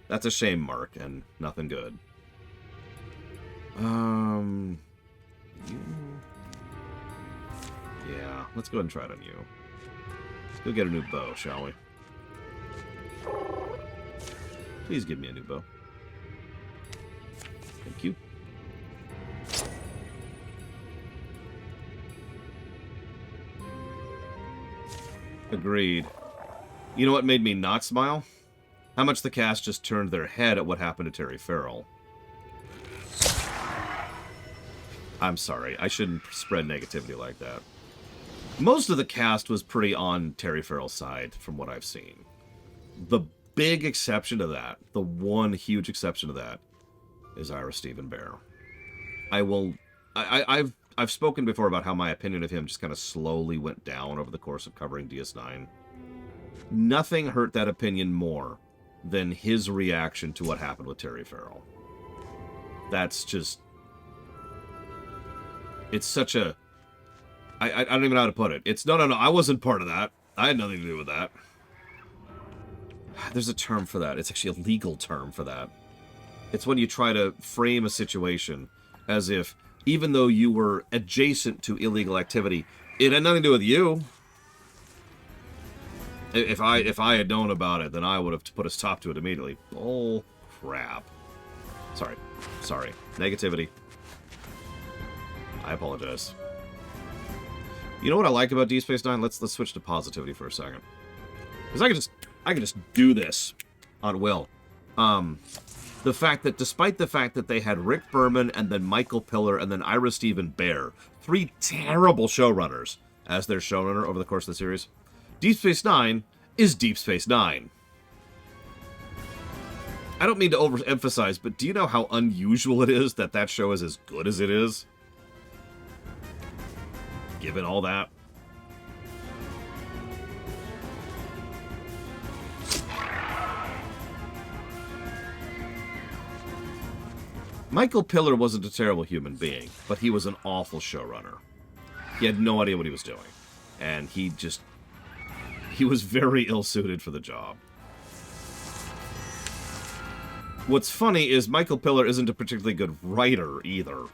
a shame mark and nothing good. You... Yeah, let's go ahead and try it on you. Let's go get a new bow, shall we? Please give me a new bow. Thank you. Agreed. You know what made me not smile? How much the cast just turned their head at what happened to Terry Farrell. I'm sorry, I shouldn't spread negativity like that. Most of the cast was pretty on Terry Farrell's side, from what I've seen. The big exception to that, the one huge exception to that, is Ira Steven Behr. I've spoken before about how my opinion of him just kind of slowly went down over the course of covering DS9. Nothing hurt that opinion more than his reaction to what happened with Terry Farrell. That's just... It's such a... I don't even know how to put it. It's, no, I wasn't part of that. I had nothing to do with that. There's a term for that. It's actually a legal term for that. It's when you try to frame a situation as if, even though you were adjacent to illegal activity, It had nothing to do with you. If I had known about it, then I would have put a stop to it immediately. Bull crap. Sorry. Negativity. I apologize. You know what I like about Deep Space Nine? Let's switch to positivity for a second. Because I can just do this on will. The fact that despite the fact that they had Rick Berman and then Michael Piller and then Ira Steven Behr, 3 terrible showrunners as their showrunner over the course of the series, Deep Space Nine is Deep Space Nine. I don't mean to overemphasize, but do you know how unusual it is that that show is as good as it is? Given all that. Michael Piller wasn't a terrible human being, but he was an awful showrunner. He had no idea what he was doing. And he was very ill-suited for the job. What's funny is Michael Piller isn't a particularly good writer either.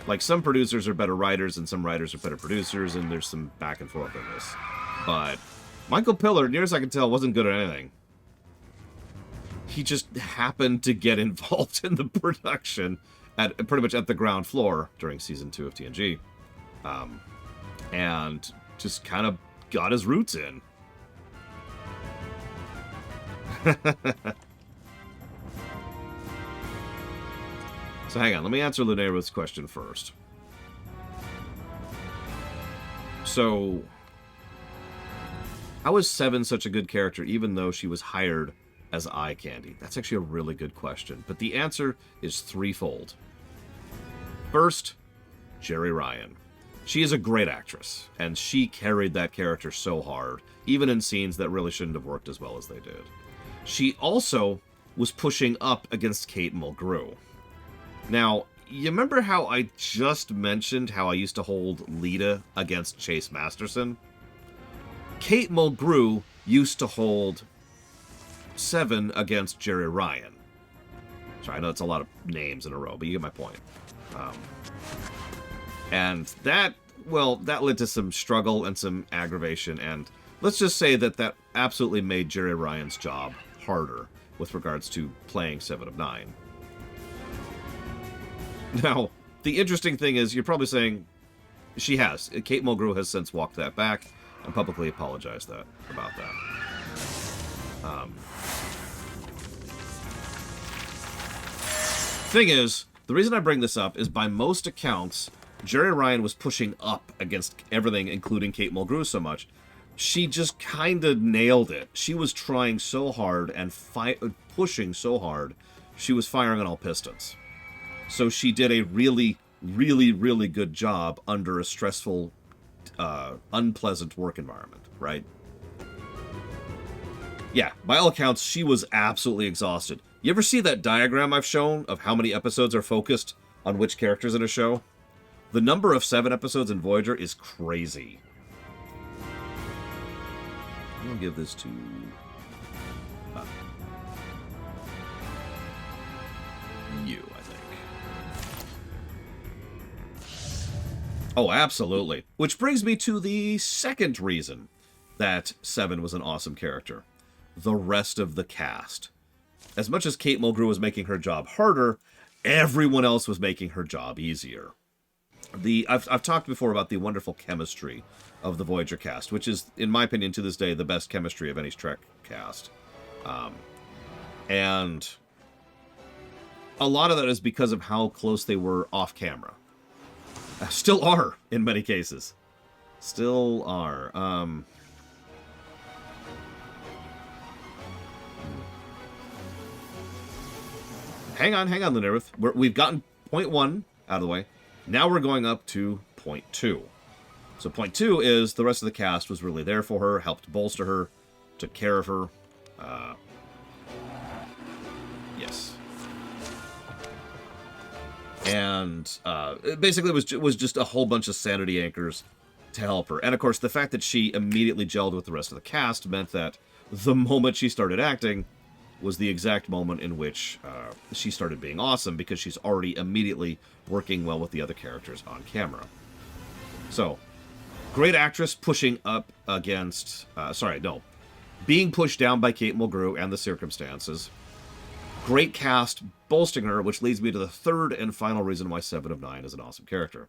Like, some producers are better writers and some writers are better producers, and there's some back and forth in this. But Michael Piller, near as I can tell, wasn't good at anything. He just happened to get involved in the production at pretty much at the ground floor during Season 2 of TNG. And just kind of got his roots in. So hang on, let me answer Lunero's question first. So, how is Seven such a good character even though she was hired as eye candy? That's actually a really good question, but the answer is threefold. First, Jeri Ryan. She is a great actress, and she carried that character so hard, even in scenes that really shouldn't have worked as well as they did. She also was pushing up against Kate Mulgrew. Now, you remember how I just mentioned how I used to hold Lita against Chase Masterson? Kate Mulgrew used to hold Seven against Jeri Ryan. Sorry, I know it's a lot of names in a row, but you get my point. And that led to some struggle and some aggravation, and let's just say that absolutely made Jeri Ryan's job harder with regards to playing 7 of 9. Now, the interesting thing is, you're probably saying, she has. Kate Mulgrew has since walked that back and publicly apologized about that. Thing is, the reason I bring this up is by most accounts, Jeri Ryan was pushing up against everything, including Kate Mulgrew so much. She just kind of nailed it. She was trying so hard and pushing so hard, she was firing on all pistons. So she did a really, really, really good job under a stressful, unpleasant work environment, right? Yeah, by all accounts, she was absolutely exhausted. You ever see that diagram I've shown of how many episodes are focused on which characters in a show? The number of 7 episodes in Voyager is crazy. I'm going to give this to... you, I think. Oh, absolutely. Which brings me to the second reason that 7 was an awesome character. The rest of the cast. As much as Kate Mulgrew was making her job harder, everyone else was making her job easier. I've talked before about the wonderful chemistry of the Voyager cast, which is, in my opinion, to this day, the best chemistry of any Trek cast. And a lot of that is because of how close they were off camera. Still are, in many cases. Still are. Hang on, Lunarith. We've gotten point 1 out of the way. Now we're going up to point 2. So point 2 is the rest of the cast was really there for her, helped bolster her, took care of her. Yes. And basically it was just a whole bunch of sanity anchors to help her. And of course, the fact that she immediately gelled with the rest of the cast meant that the moment she started acting was the exact moment in which she started being awesome, because she's already immediately working well with the other characters on camera. So, Great actress pushing up against... being pushed down by Kate Mulgrew and the circumstances. Great cast bolstering her, which leads me to the third and final reason why 7 of 9 is an awesome character.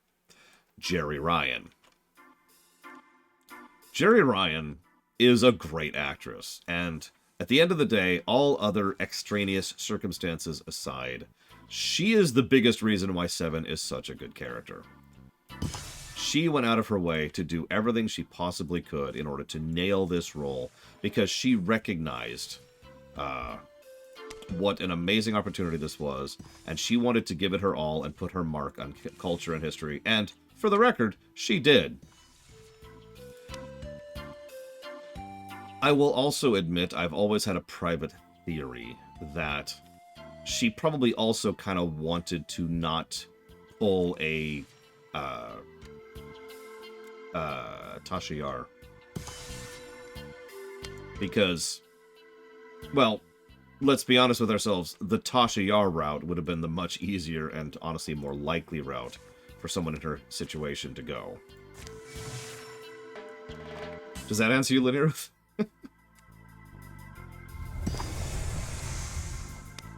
Jeri Ryan. Jeri Ryan is a great actress, and at the end of the day, all other extraneous circumstances aside, she is the biggest reason why 7 is such a good character. She went out of her way to do everything she possibly could in order to nail this role, because she recognized what an amazing opportunity this was, and she wanted to give it her all and put her mark on culture and history, and, for the record, she did. I will also admit I've always had a private theory that she probably also kind of wanted to not pull a Tasha Yar. Because, well, let's be honest with ourselves, the Tasha Yar route would have been the much easier and honestly more likely route for someone in her situation to go. Does that answer you, Linearith?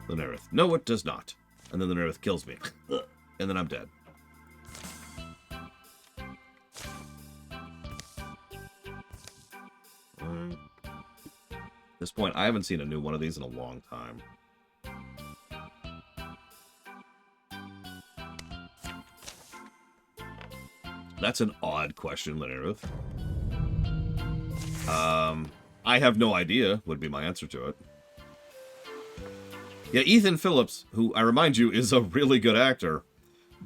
Linearith. No, it does not. And then Linearith kills me. And then I'm dead. At this point, I haven't seen a new one of these in a long time. That's an odd question, Linearith. I have no idea, would be my answer to it. Yeah, Ethan Phillips, who, I remind you, is a really good actor,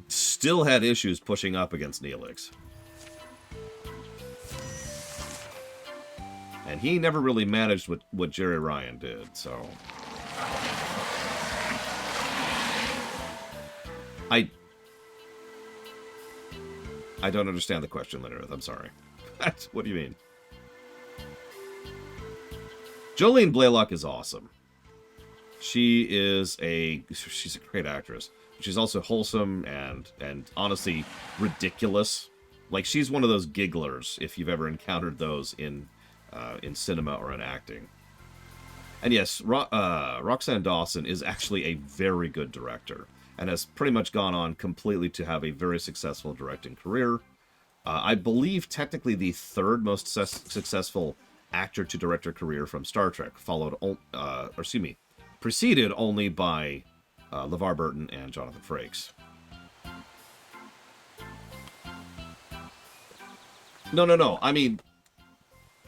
still had issues pushing up against Neelix. And he never really managed what Jeri Ryan did, so... I don't understand the question, Linearith. I'm sorry. What do you mean? Jolene Blalock is awesome. She's a great actress. She's also wholesome and honestly ridiculous. Like, she's one of those gigglers, if you've ever encountered those in cinema or in acting. And yes, Roxanne Dawson is actually a very good director and has pretty much gone on completely to have a very successful directing career. I believe technically the third most successful actor to director career from Star Trek, preceded only by LeVar Burton and Jonathan Frakes. No. I mean,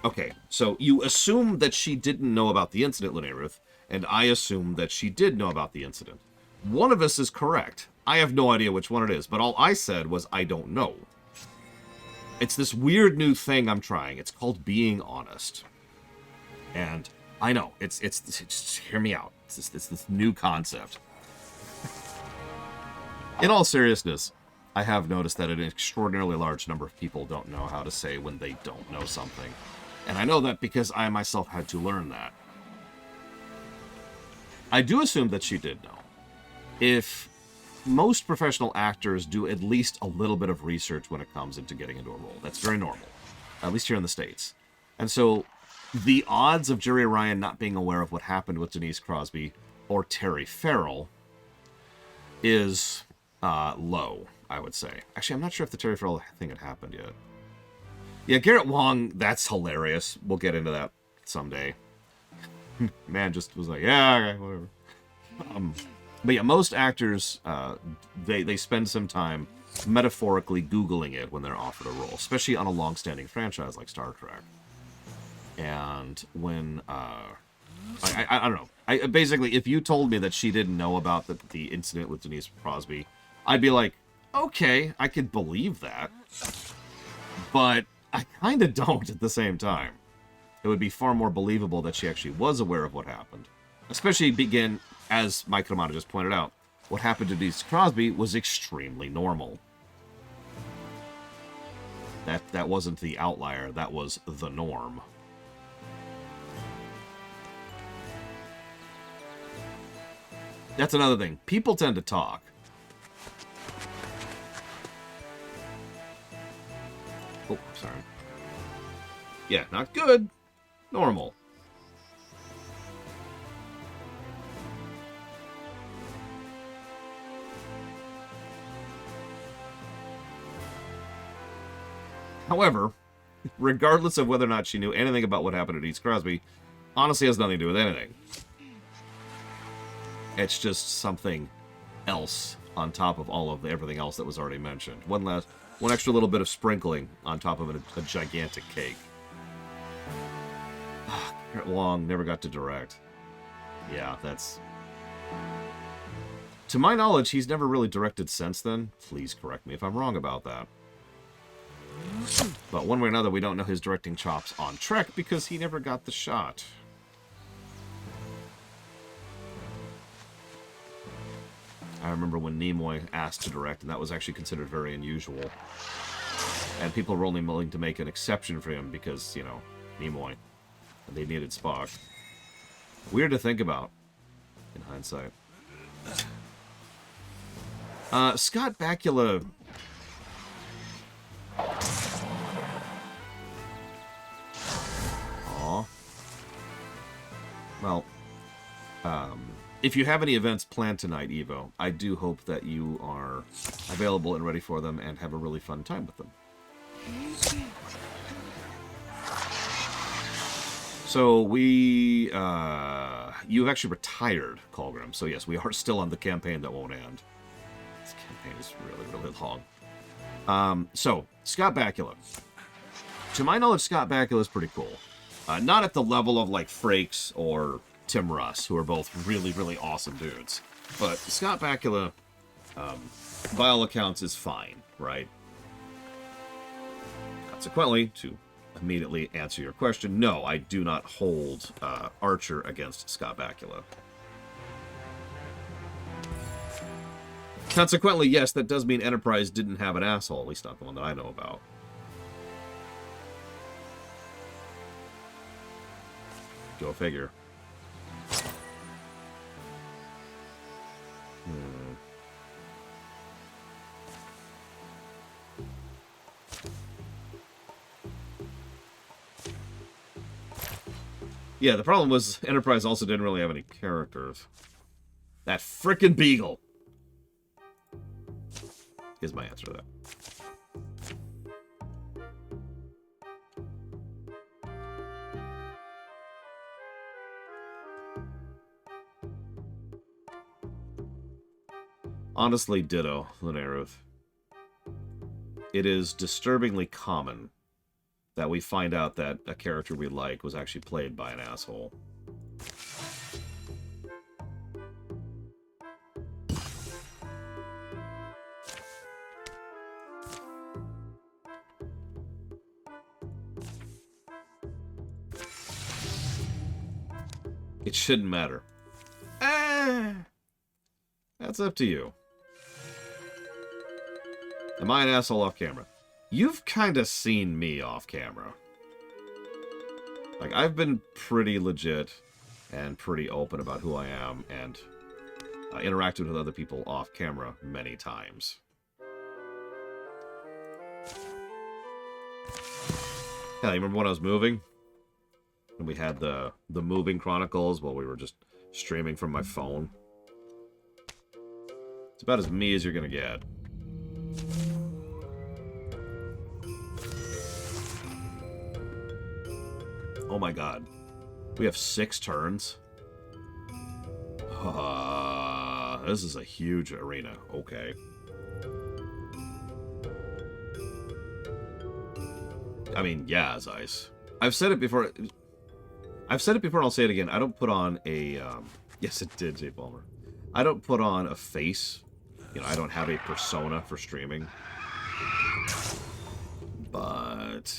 okay, so you assume that she didn't know about the incident, Linearith, and I assume that she did know about the incident. One of us is correct. I have no idea which one it is, but all I said was I don't know. It's this weird new thing I'm trying. It's called being honest. And I know, it's just hear me out. It's this new concept. In all seriousness, I have noticed that an extraordinarily large number of people don't know how to say when they don't know something. And I know that because I myself had to learn that. I do assume that she did know. If most professional actors do at least a little bit of research when it comes into getting into a role. That's very normal, at least here in the States. And so the odds of Jeri Ryan not being aware of what happened with Denise Crosby or Terry Farrell is low, I would say. Actually, I'm not sure if the Terry Farrell thing had happened yet. Yeah, Garrett Wong, that's hilarious. We'll get into that someday. Man just was like, yeah, okay, whatever. But yeah, most actors, they spend some time metaphorically Googling it when they're offered a role, especially on a long-standing franchise like Star Trek. And when, I don't know. Basically, if you told me that she didn't know about the incident with Denise Crosby, I'd be like, okay, I could believe that. But I kind of don't at the same time. It would be far more believable that she actually was aware of what happened. Especially begin, as Mike Romano just pointed out, what happened to Denise Crosby was extremely normal. That wasn't the outlier, that was the norm. That's another thing. People tend to talk. Oh, sorry. Yeah, not good. Normal. However, regardless of whether or not she knew anything about what happened at East Crosby, honestly has nothing to do with anything. It's just something else on top of all of everything else that was already mentioned. One extra little bit of sprinkling on top of a gigantic cake. Garrett Long never got to direct. Yeah, that's... To my knowledge, he's never really directed since then. Please correct me if I'm wrong about that. But one way or another, we don't know his directing chops on Trek because he never got the shot. I remember when Nimoy asked to direct, and that was actually considered very unusual. And people were only willing to make an exception for him because, you know, Nimoy. And they needed Spock. Weird to think about, in hindsight. Scott Bakula... Aw. Well, if you have any events planned tonight, Evo, I do hope that you are available and ready for them and have a really fun time with them. So you've actually retired, Colgrim. So yes, we are still on the campaign that won't end. This campaign is really, really long. So, Scott Bakula. To my knowledge, Scott Bakula is pretty cool. Not at the level of, like, Frakes or Tim Russ, who are both really, really awesome dudes. But Scott Bakula, by all accounts, is fine, right? Consequently, to immediately answer your question, no, I do not hold Archer against Scott Bakula. Consequently, yes, that does mean Enterprise didn't have an asshole, at least not the one that I know about. Go figure. Yeah, the problem was Enterprise also didn't really have any characters. That frickin' Beagle! Is my answer to that. Honestly, ditto, Lunaruth. It is disturbingly common that we find out that a character we like was actually played by an asshole. It shouldn't matter. That's up to you. Am I an asshole off camera? You've kind of seen me off camera. Like, I've been pretty legit and pretty open about who I am and interacted with other people off camera many times. Hell, you remember when I was moving? And we had the moving chronicles while we were just streaming from my phone. It's about as me as you're gonna get. Oh my god. We have 6 turns? This is a huge arena. Okay. I mean, yeah, as ice. I've said it before. I've said it before and I'll say it again. I don't put on a... yes, it did, Jay Palmer. I don't put on a face. You know, I don't have a persona for streaming. But...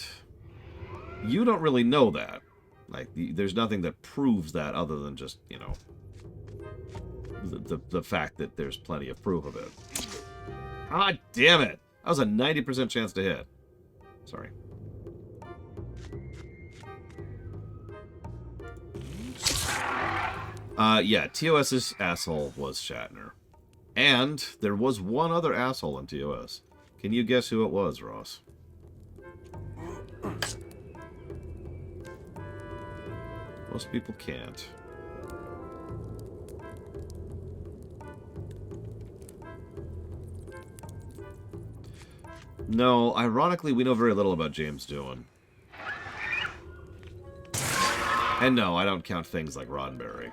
you don't really know that. Like, there's nothing that proves that other than just, you know... the fact that there's plenty of proof of it. God damn it! That was a 90% chance to hit. Sorry. Yeah, TOS's asshole was Shatner. And there was one other asshole in TOS. Can you guess who it was, Ross? Most people can't. No, ironically, we know very little about James Doohan. And no, I don't count things like Roddenberry.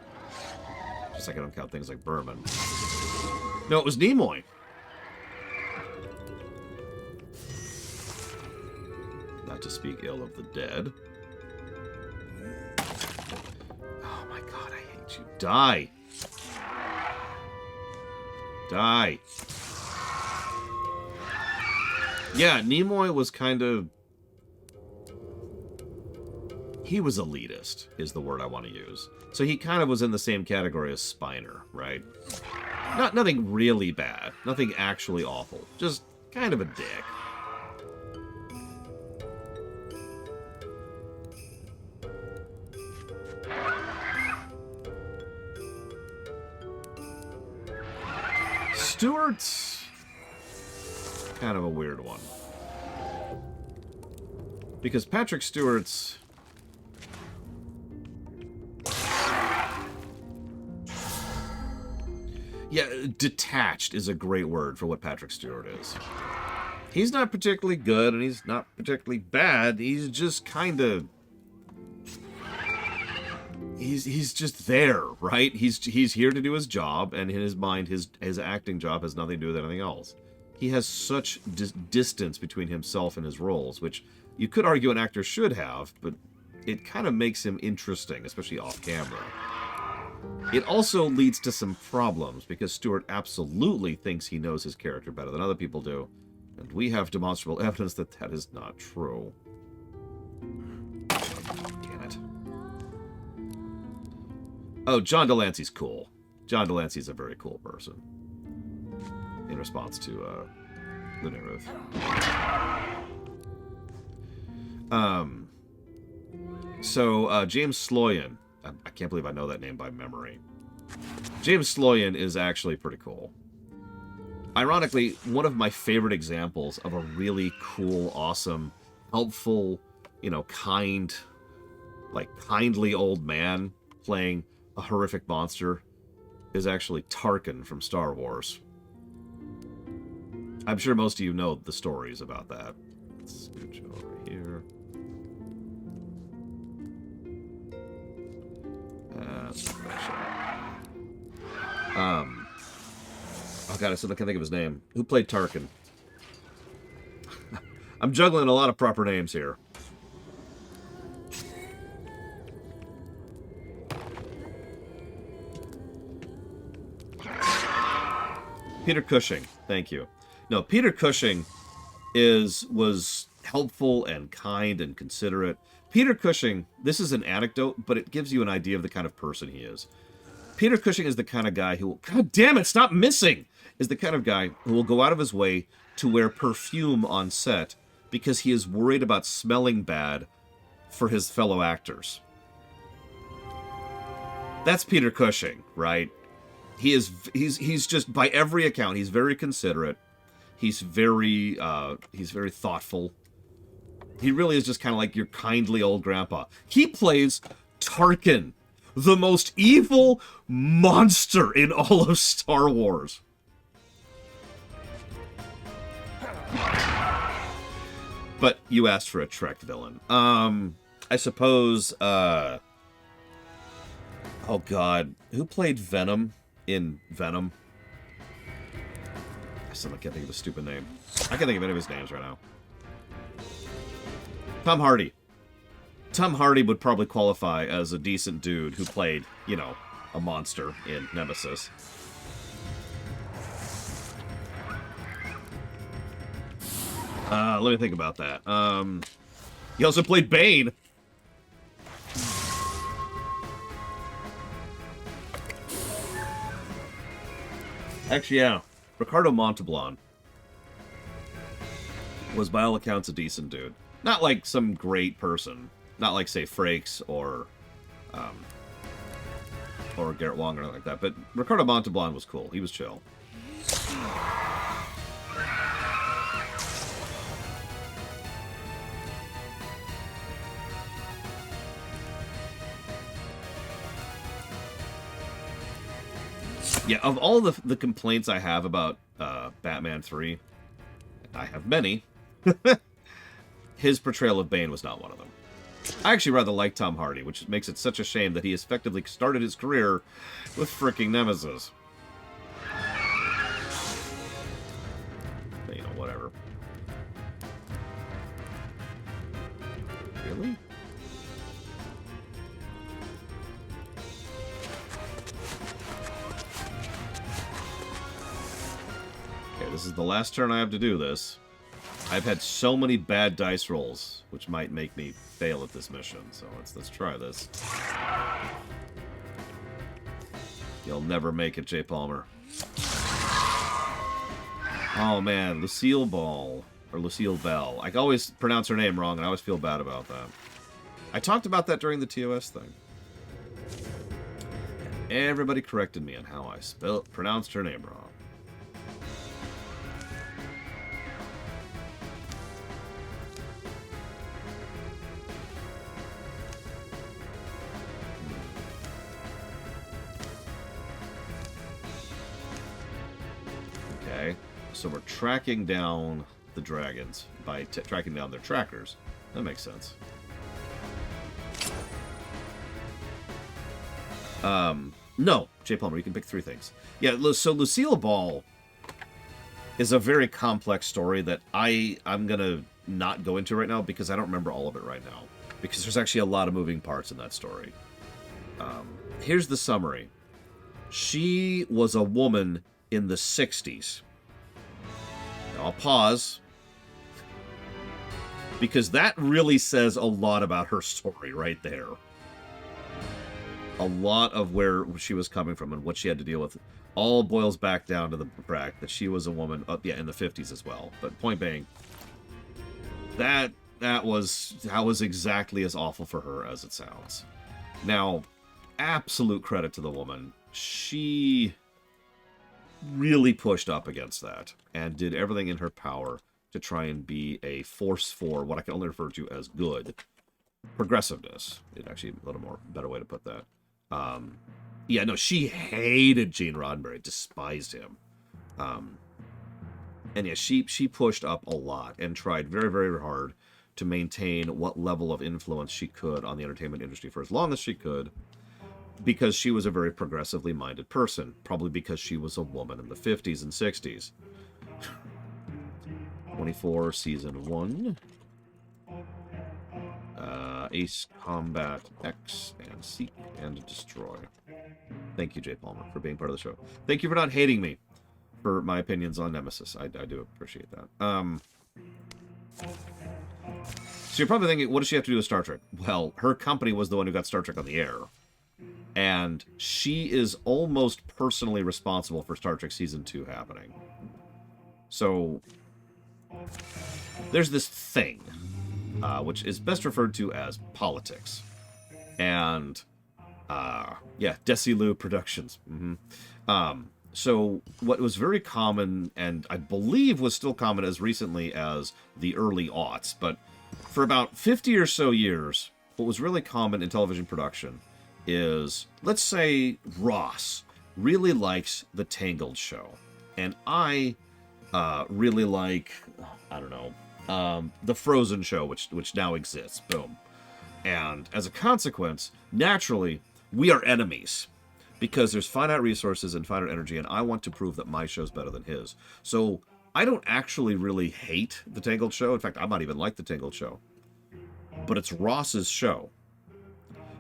Just like I don't count things like Berman. No, it was Nimoy. Not to speak ill of the dead. Oh my god, I hate you. Die! Die! Yeah, Nimoy was kind of... He was elitist, is the word I want to use. So he kind of was in the same category as Spiner, right? Nothing really bad. Nothing actually awful. Just kind of a dick. Stewart's kind of a weird one. Because Patrick Stewart's... Yeah, detached is a great word for what Patrick Stewart is. He's not particularly good, and he's not particularly bad. He's just kind of... He's just there, right? He's here to do his job, and in his mind, his acting job has nothing to do with anything else. He has such distance between himself and his roles, which you could argue an actor should have, but it kind of makes him interesting, especially off camera. It also leads to some problems, because Stewart absolutely thinks he knows his character better than other people do, and we have demonstrable evidence that that is not true. Damn it. Oh, John Delancey's cool. John Delancey's a very cool person. In response to, Wildermyth. James Sloyan. I can't believe I know that name by memory. James Sloyan is actually pretty cool. Ironically, one of my favorite examples of a really cool, awesome, helpful, you know, kindly old man playing a horrific monster is actually Tarkin from Star Wars. I'm sure most of you know the stories about that. Let's scooch over here. Oh god, I still can't think of his name. Who played Tarkin? I'm juggling a lot of proper names here. Peter Cushing. Thank you. No, Peter Cushing was helpful and kind and considerate. Peter Cushing, this is an anecdote, but it gives you an idea of the kind of person he is. Peter Cushing is the kind of guy who will, god damn it, stop missing! Is the kind of guy who will go out of his way to wear perfume on set because he is worried about smelling bad for his fellow actors. That's Peter Cushing, right? He's just, by every account, he's very considerate. He's very thoughtful. He really is just kind of like your kindly old grandpa. He plays Tarkin, the most evil monster in all of Star Wars. But you asked for a Trek villain. I suppose, oh god, who played Venom in Venom? I still can't think of a stupid name. I can't think of any of his names right now. Tom Hardy. Tom Hardy would probably qualify as a decent dude who played, you know, a monster in Nemesis. Let me think about that. He also played Bane. Actually, yeah. Ricardo Montalban was, by all accounts, a decent dude. Not like some great person. Not like, say, Frakes or Garrett Wong or anything like that. But Ricardo Montalban was cool. He was chill. Yeah, of all the complaints I have about Batman 3, I have many. His portrayal of Bane was not one of them. I actually rather like Tom Hardy, which makes it such a shame that he effectively started his career with fricking Nemesis. But, you know, whatever. Really? Okay, this is the last turn I have to do this. I've had so many bad dice rolls, which might make me fail at this mission. So let's try this. You'll never make it, Jay Palmer. Oh man, Lucille Ball or Lucille Bell. I always pronounce her name wrong, and I always feel bad about that. I talked about that during the TOS thing. Everybody corrected me on how I pronounced her name wrong. So we're tracking down the dragons by tracking down their trackers. That makes sense. No, Jay Palmer, you can pick 3 things. Yeah, so Lucille Ball is a very complex story that I'm going to not go into right now because I don't remember all of it right now. Because there's actually a lot of moving parts in that story. Here's the summary. She was a woman in the 60s. I'll pause, because that really says a lot about her story right there. A lot of where she was coming from and what she had to deal with all boils back down to the fact that she was a woman, in the 50s as well. But point being, that was exactly as awful for her as it sounds. Now, absolute credit to the woman. She really pushed up against that and did everything in her power to try and be a force for what I can only refer to as good progressiveness. It's actually a little more better way to put that. Yeah, no, she hated Gene Roddenberry, despised him. And yeah, she pushed up a lot and tried very, very hard to maintain what level of influence she could on the entertainment industry for as long as she could, because she was a very progressively minded person, probably because she was a woman in the 50s and 60s. 24, Season 1. Ace Combat X and Seek and Destroy. Thank you, Jay Palmer, for being part of the show. Thank you for not hating me for my opinions on Nemesis. I do appreciate that. So you're probably thinking, what does she have to do with Star Trek? Well, her company was the one who got Star Trek on the air. And she is almost personally responsible for Star Trek Season 2 happening. So, there's this thing, which is best referred to as politics. And, yeah, Desilu Productions. So, what was very common, and I believe was still common as recently as the early aughts, but for about 50 or so years, what was really common in television production is, let's say Ross really likes the Tangled show, and I really like, I don't know, the Frozen show, which now exists. Boom. And as a consequence, naturally, we are enemies, because there's finite resources and finite energy, and I want to prove that my show's better than his. So I don't actually really hate the Tangled show. In fact, I might even like the Tangled show. But it's Ross's show.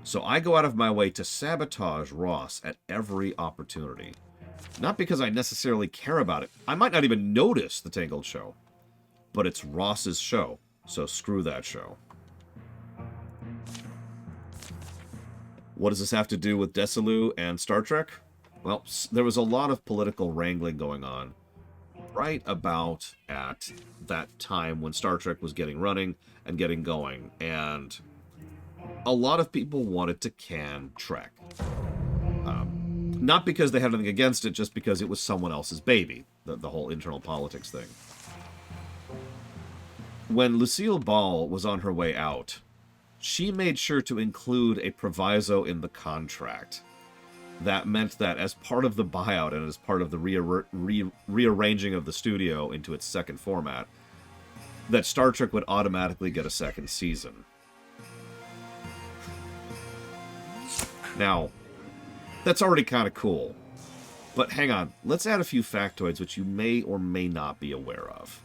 So I go out of my way to sabotage Ross at every opportunity. Not because I necessarily care about it. I might not even notice the Tangled show. But it's Ross's show, so screw that show. What does this have to do with Desilu and Star Trek? Well, there was a lot of political wrangling going on right about at that time when Star Trek was getting running and getting going. And a lot of people wanted to can Trek. Not because they had anything against it, just because it was someone else's baby, the whole internal politics thing. When Lucille Ball was on her way out, she made sure to include a proviso in the contract that meant that as part of the buyout and as part of the rearranging of the studio into its second format, that Star Trek would automatically get a second season. Now, that's already kind of cool. But hang on, let's add a few factoids which you may or may not be aware of.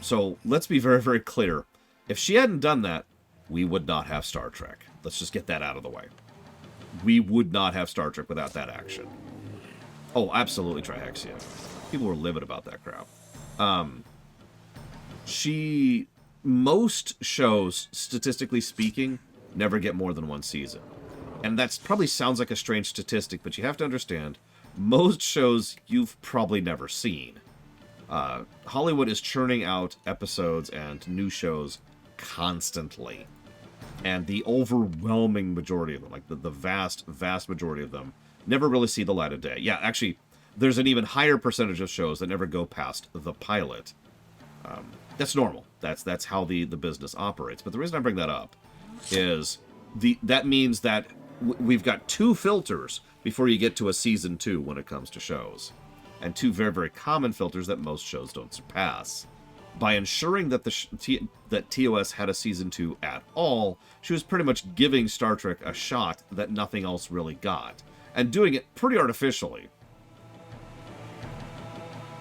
So let's be very, very clear. If she hadn't done that, we would not have Star Trek. Let's just get that out of the way. We would not have Star Trek without that action. Oh, absolutely Trihexia. People were livid about that crap. Most shows, statistically speaking, never get more than one season. And that probably sounds like a strange statistic, but you have to understand, most shows you've probably never seen. Hollywood is churning out episodes and new shows constantly. And the overwhelming majority of them, like the vast, vast majority of them, never really see the light of day. Yeah, actually, there's an even higher percentage of shows that never go past the pilot. That's normal. That's how the business operates. But the reason I bring that up is that means that we've got two filters before you get to a season 2 when it comes to shows. And two very, very common filters that most shows don't surpass. By ensuring that that TOS had a season 2 at all, she was pretty much giving Star Trek a shot that nothing else really got. And doing it pretty artificially.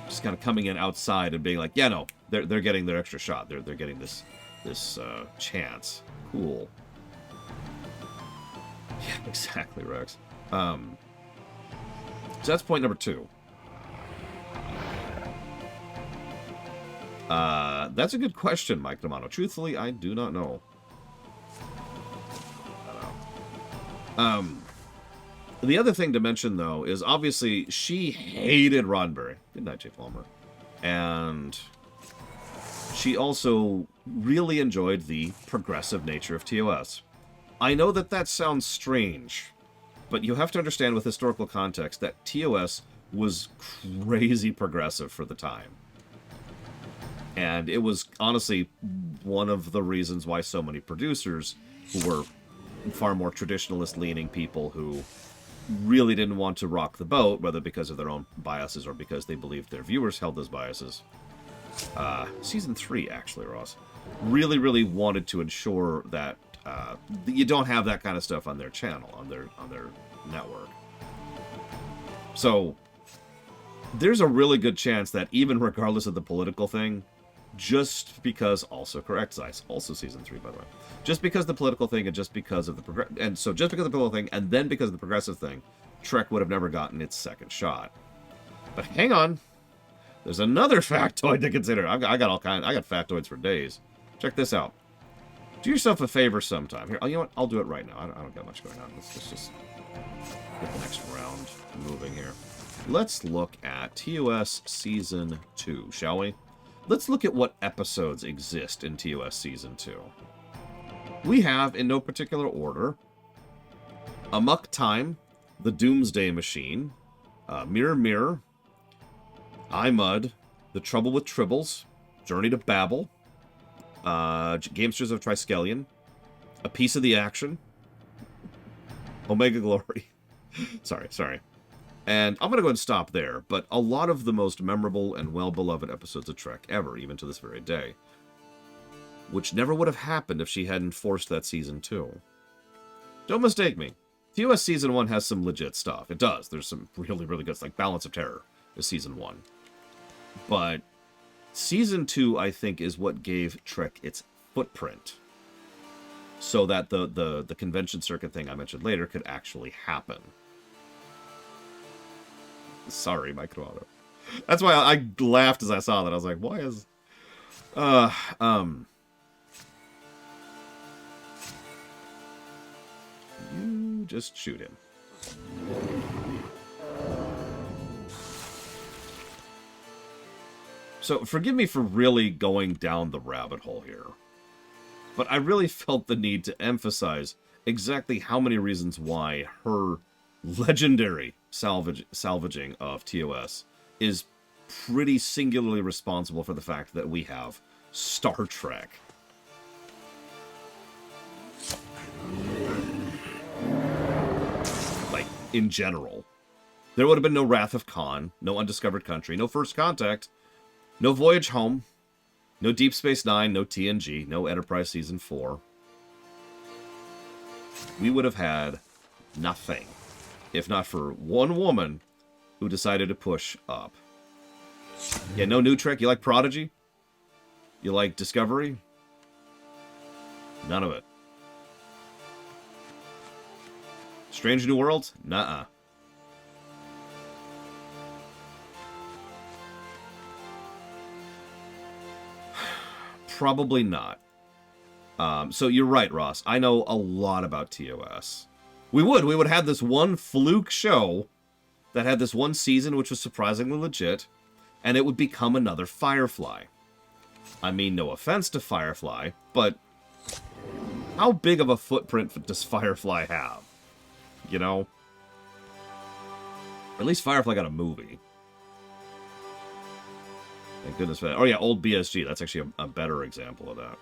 Just kind of coming in outside and being like, yeah, no, they're getting their extra shot. They're getting this chance. Cool. Yeah, exactly, Rex. So that's point number 2. That's a good question, Mike D'Amato. Truthfully, I do not know. The other thing to mention, though, is obviously she hated Roddenberry. Good night, Jay Palmer. And she also really enjoyed the progressive nature of TOS. I know that sounds strange, but you have to understand with historical context that TOS was crazy progressive for the time. And it was honestly one of the reasons why so many producers who were far more traditionalist-leaning people who really didn't want to rock the boat, whether because of their own biases or because they believed their viewers held those biases. Season 3, actually, Ross, really, really wanted to ensure that you don't have that kind of stuff on their channel, on their network. So there's a really good chance that even regardless of the political thing, just because also correct Zeiss, also season 3 by the way, just because the political thing and just because of the just because of the political thing and then because of the progressive thing, Trek would have never gotten its second shot. But hang on, there's another factoid to consider. I got factoids for days. Check this out. Do yourself a favor sometime. Here, you know what? I'll do it right now. I don't got much going on. Let's just get the next round moving here. Let's look at TOS Season 2, shall we? Let's look at what episodes exist in TOS Season 2. We have, in no particular order, Amok Time, The Doomsday Machine, Mirror Mirror, iMud, The Trouble with Tribbles, Journey to Babel, Gamesters of Triskelion, A Piece of the Action, Omega Glory. Sorry. And I'm going to go and stop there, but a lot of the most memorable and well-beloved episodes of Trek ever, even to this very day, which never would have happened if she hadn't forced that Season 2. Don't mistake me. TOS Season 1 has some legit stuff. It does. There's some really, really good stuff, like Balance of Terror is Season 1. But Season 2, I think, is what gave Trek its footprint, so that the convention circuit thing I mentioned later could actually happen. Sorry, Mike Crowder. That's why I laughed as I saw that. I was like, why is... You just shoot him. So, forgive me for really going down the rabbit hole here, but I really felt the need to emphasize exactly how many reasons why her legendary salvaging of TOS is pretty singularly responsible for the fact that we have Star Trek. Like, in general. There would have been no Wrath of Khan, no Undiscovered Country, no First Contact, no Voyage Home, no Deep Space Nine, no TNG, no Enterprise Season 4. We would have had nothing, if not for one woman who decided to push up. Yeah, no New Trek. You like Prodigy? You like Discovery? None of it. Strange New Worlds? Nuh-uh. Probably not. So you're right, Ross. I know a lot about TOS. We would have this one fluke show that had this one season which was surprisingly legit, and it would become another Firefly. I mean, no offense to Firefly, but how big of a footprint does Firefly have? You know? At least Firefly got a movie. Thank goodness for that. Oh yeah, old BSG. That's actually a better example of that.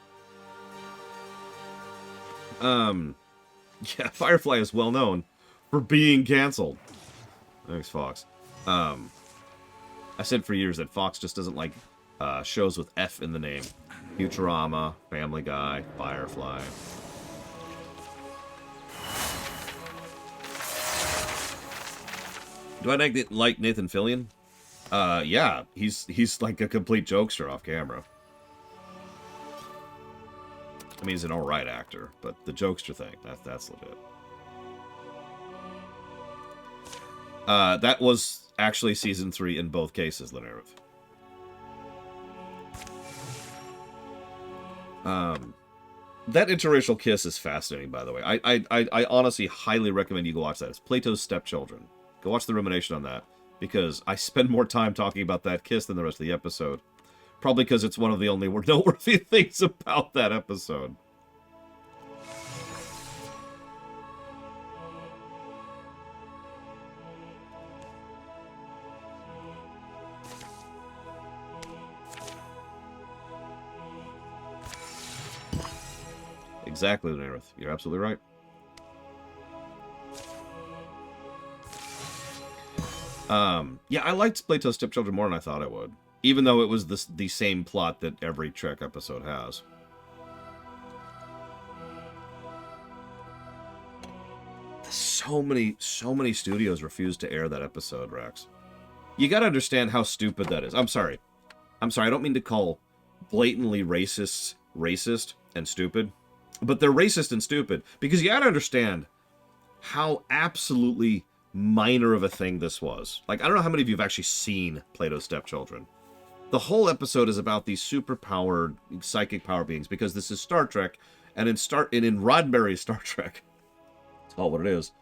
Yeah, Firefly is well known for being canceled. Thanks, Fox. I said for years that Fox just doesn't like shows with F in the name. Futurama, Family Guy, Firefly. Do I like Nathan Fillion? Yeah, he's like a complete jokester off camera. I mean, he's an alright actor, but the jokester thing, that's legit. That was actually Season 3 in both cases, Linareth. That interracial kiss is fascinating, by the way. I honestly highly recommend you go watch that. It's Plato's Stepchildren. Go watch the rumination on that, because I spend more time talking about that kiss than the rest of the episode. Probably because it's one of the only noteworthy things about that episode. Exactly, Nerith. You're absolutely right. Yeah, I liked Plato's Stepchildren more than I thought I would. Even though it was the same plot that every Trek episode has. So many studios refused to air that episode, Rex. You gotta understand how stupid that is. I'm sorry. I don't mean to call blatantly racists racist and stupid. But they're racist and stupid. Because you gotta understand how absolutely minor of a thing this was. Like, I don't know how many of you have actually seen Plato's Stepchildren. The whole episode is about these super-powered psychic power beings, because this is Star Trek, and in Roddenberry's Star Trek, it's all what it is,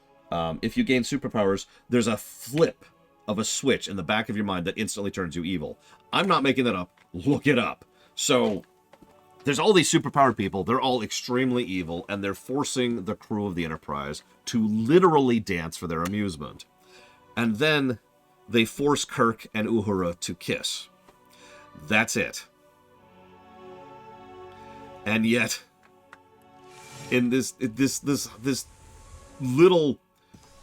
if you gain superpowers, there's a flip of a switch in the back of your mind that instantly turns you evil. I'm not making that up. Look it up. So, there's all these superpowered people. They're all extremely evil, and they're forcing the crew of the Enterprise to literally dance for their amusement. And then they force Kirk and Uhura to kiss. That's it. And yet, in this little,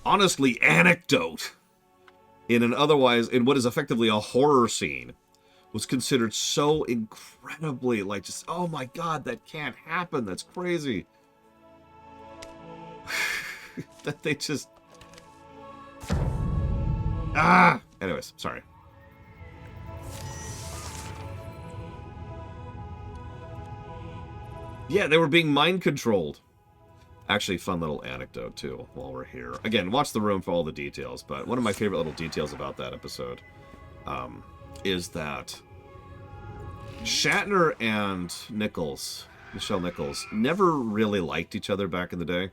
honestly, anecdote, in what is effectively a horror scene, was considered so incredibly, like, just, oh my god, that can't happen, that's crazy. That they just... Anyways, sorry. Yeah, they were being mind-controlled. Actually, fun little anecdote, too, while we're here. Again, watch the room for all the details, but one of my favorite little details about that episode, is that Shatner and Nichelle Nichols, never really liked each other back in the day.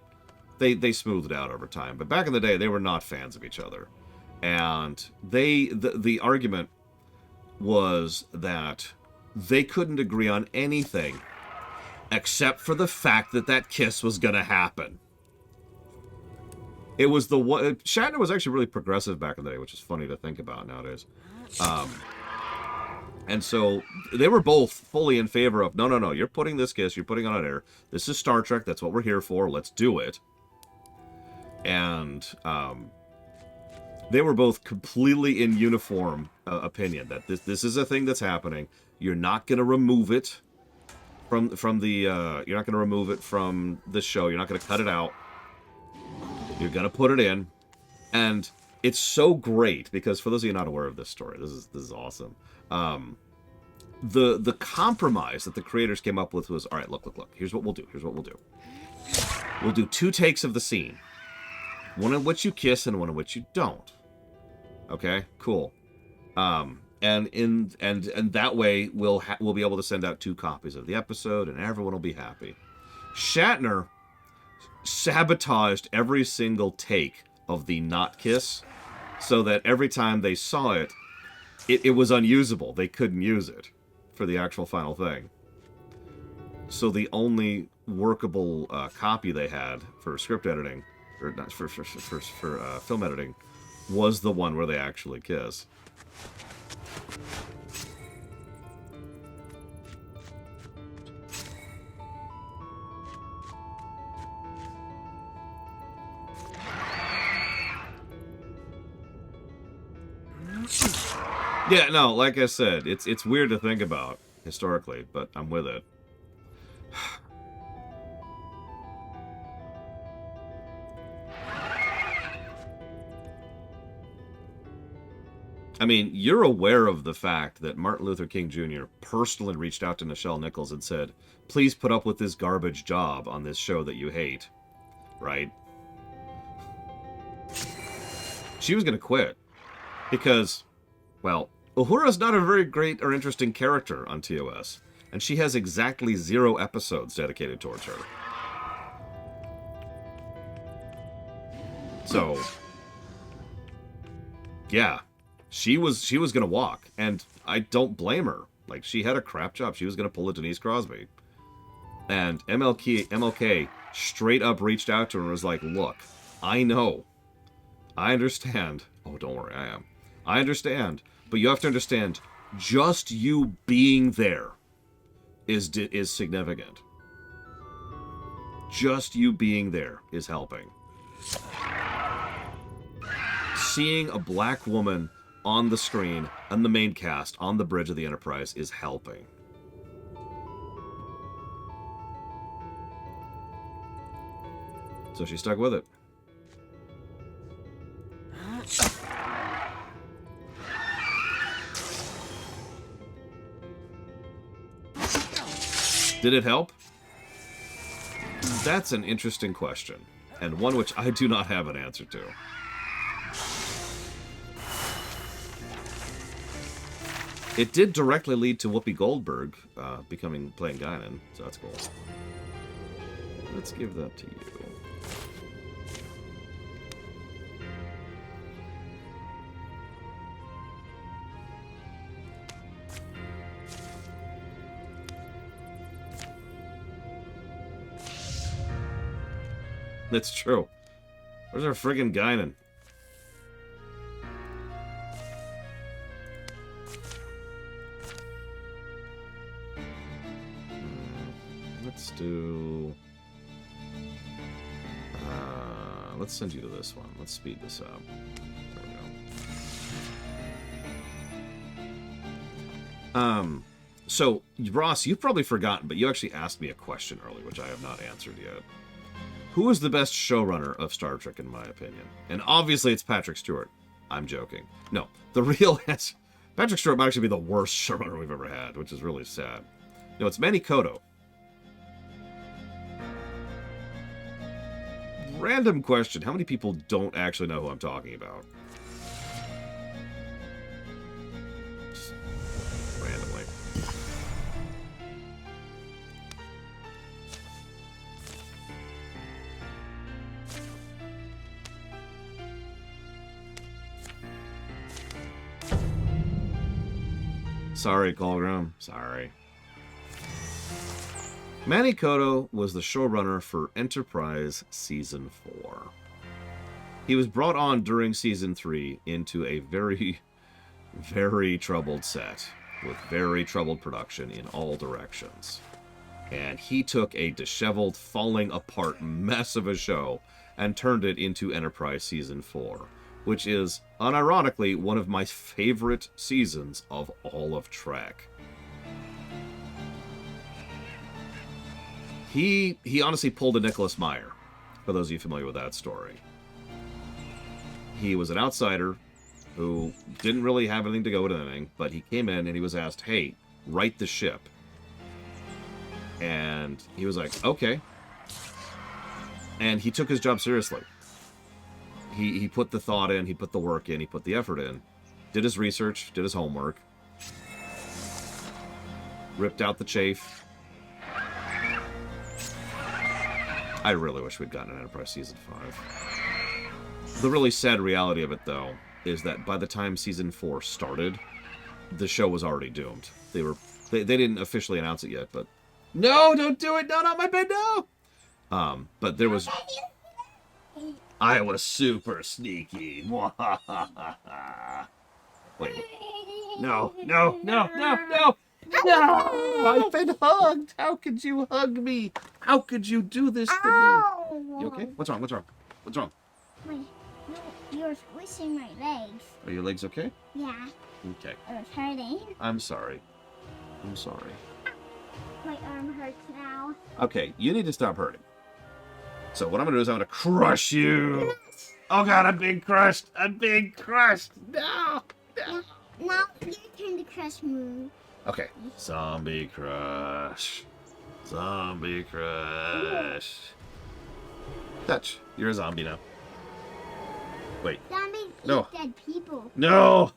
They smoothed out over time, but back in the day, they were not fans of each other. And the argument was that they couldn't agree on anything except for the fact that kiss was going to happen. It was the one... Shatner was actually really progressive back in the day, which is funny to think about nowadays. And so they were both fully in favor of, no, you're putting this kiss, you're putting on air. This is Star Trek, that's what we're here for, let's do it. And They were both completely in uniform opinion that this is a thing that's happening. You're not going to remove it from the you're not going to remove it from the show. You're not going to cut it out. You're going to put it in. And it's so great because for those of you not aware of this story, this is awesome. The compromise that the creators came up with was, all right, look. Here's what we'll do. We'll do 2 takes of the scene. One in which you kiss and one in which you don't. Okay, cool. And that way we'll be able to send out 2 copies of the episode and everyone will be happy. Shatner sabotaged every single take of the not kiss so that every time they saw it, it was unusable. They couldn't use it for the actual final thing. So the only workable copy they had for script editing, or not for film editing, was the one where they actually kiss. Yeah, no, like I said, it's weird to think about historically, but I'm with it. I mean, you're aware of the fact that Martin Luther King Jr. personally reached out to Nichelle Nichols and said, please put up with this garbage job on this show that you hate, right? She was going to quit because, well, Uhura's not a very great or interesting character on TOS, and she has exactly 0 episodes dedicated towards her. So, yeah. She was going to walk, and I don't blame her. Like, she had a crap job. She was going to pull a Denise Crosby. And MLK straight up reached out to her and was like, look, I know. I understand. Oh, don't worry, I am. I understand. But you have to understand, just you being there is significant. Just you being there is helping. Seeing a black woman on the screen, and the main cast, on the bridge of the Enterprise, is helping. So she stuck with it. Did it help? That's an interesting question, and one which I do not have an answer to. It did directly lead to Whoopi Goldberg playing Guinan, so that's cool. Let's give that to you. That's true. Where's our friggin' Guinan? Let's send you to this one. Let's speed this up. There we go. So, Ross, you've probably forgotten, but you actually asked me a question earlier, which I have not answered yet. Who is the best showrunner of Star Trek, in my opinion? And obviously it's Patrick Stewart. I'm joking. No, the real answer... Patrick Stewart might actually be the worst showrunner we've ever had, which is really sad. No, it's Manny Koto. Random question. How many people don't actually know who I'm talking about? Just randomly. Sorry, Colgram. Sorry. Manny Koto was the showrunner for Enterprise Season 4. He was brought on during Season 3 into a very, very troubled set, with very troubled production in all directions. And he took a disheveled, falling apart mess of a show and turned it into Enterprise Season 4, which is, unironically, one of my favorite seasons of all of Trek. He honestly pulled a Nicholas Meyer, for those of you familiar with that story. He was an outsider who didn't really have anything to go with anything, but he came in and he was asked, hey, write the ship. And he was like, okay. And he took his job seriously. He put the thought in, he put the work in, he put the effort in, did his research, did his homework, ripped out the chafe. I really wish we'd gotten an Enterprise Season 5. The really sad reality of it, though, is that by the time Season 4 started, the show was already doomed. They didn't officially announce it yet, but... No, don't do it! No, not my bed, no! But there was... I was super sneaky. Wait. No, no, no, no, no! No! I've been hugged! How could you hug me? How could you do this to me? You okay? What's wrong? What's wrong? What's wrong? Wait, you're squishing my legs. Are your legs okay? Yeah. Okay. It was hurting. I'm sorry. I'm sorry. My arm hurts now. Okay, you need to stop hurting. So what I'm going to do is I'm going to crush you. Oh god, I'm being crushed. I'm being crushed. No. No. Now your turn to crush me. Okay. Zombie crush. Zombie crush. Touch. You're a zombie now. Wait. Zombies No. eat dead people. No.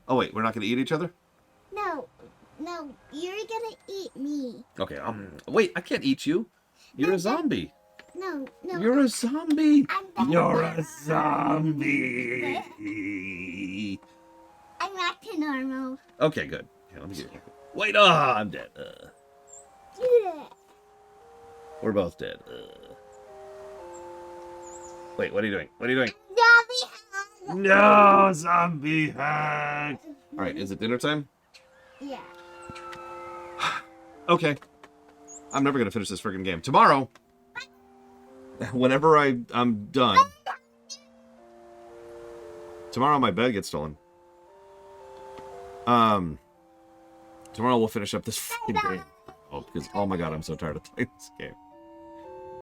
Oh wait, we're not going to eat each other? No, you're gonna eat me. Okay. Wait, I can't eat you. You're a zombie. No. You're a zombie. You're a zombie. I'm back to normal. Okay, good. Okay, let me get you. Wait, I'm dead. Yeah. We're both dead. Wait, what are you doing? What are you doing? Zombie hug. No, zombie hug. All right, is it dinner time? Yeah. Okay. I'm never gonna finish this freaking game. Tomorrow, whenever I'm done. Tomorrow my bed gets stolen. Tomorrow we'll finish up this freaking game. Oh, because oh my god, I'm so tired of playing this game.